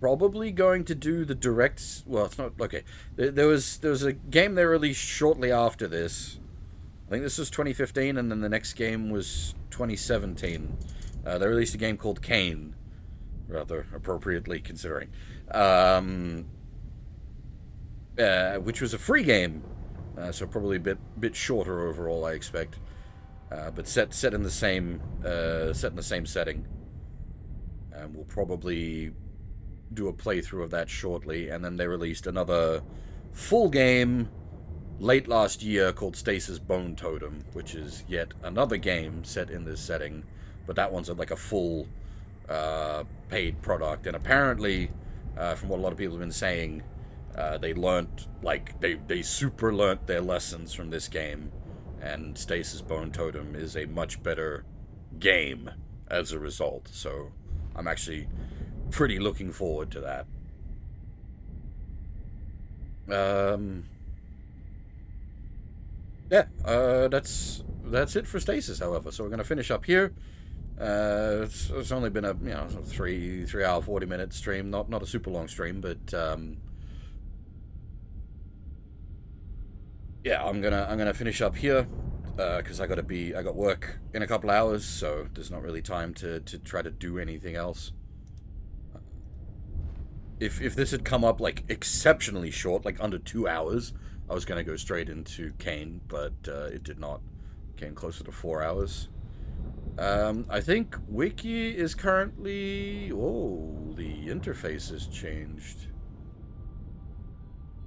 probably going to do the direct... Well, it's not... Okay. There was a game they released shortly after this. I think this was 2015, and then the next game was 2017. They released a game called Kane, rather appropriately considering, which was a free game, so probably a bit shorter overall, I expect, but set in the same setting. And we'll probably do a playthrough of that shortly, and then they released another full game late last year called Stasis Bone Totem, which is yet another game set in this setting, but that one's like a full paid product. And apparently, from what a lot of people have been saying, they learned, like, they super learned their lessons from this game, and Stasis Bone Totem is a much better game as a result. So I'm actually pretty looking forward to that. Yeah, that's it for Stasis, however. So we're going to finish up here. It's only been a 3 hour 40-minute stream, not a super long stream, but yeah, I'm gonna finish up here because I got work in a couple hours, so there's not really time to try to do anything else. If this had come up like exceptionally short, like under 2 hours, I was gonna go straight into Kane, but it did not. Came closer to 4 hours. I think Wiki is currently... Oh, the interface has changed.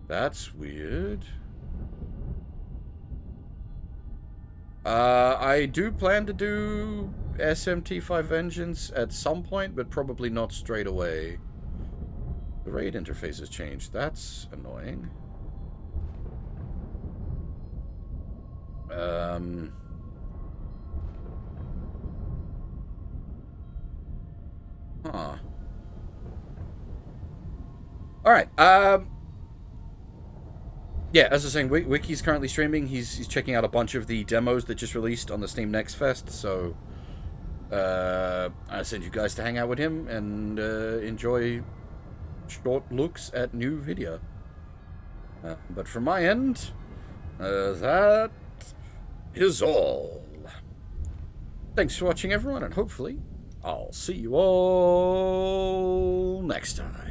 That's weird. I do plan to do SMT5 Vengeance at some point, but probably not straight away. The raid interface has changed. That's annoying. Huh. Alright, yeah, as I was saying, Wiki's currently streaming. He's checking out a bunch of the demos that just released on the Steam Next Fest, so I send you guys to hang out with him and enjoy short looks at new video. But from my end, that is all. Thanks for watching, everyone, and hopefully I'll see you all next time.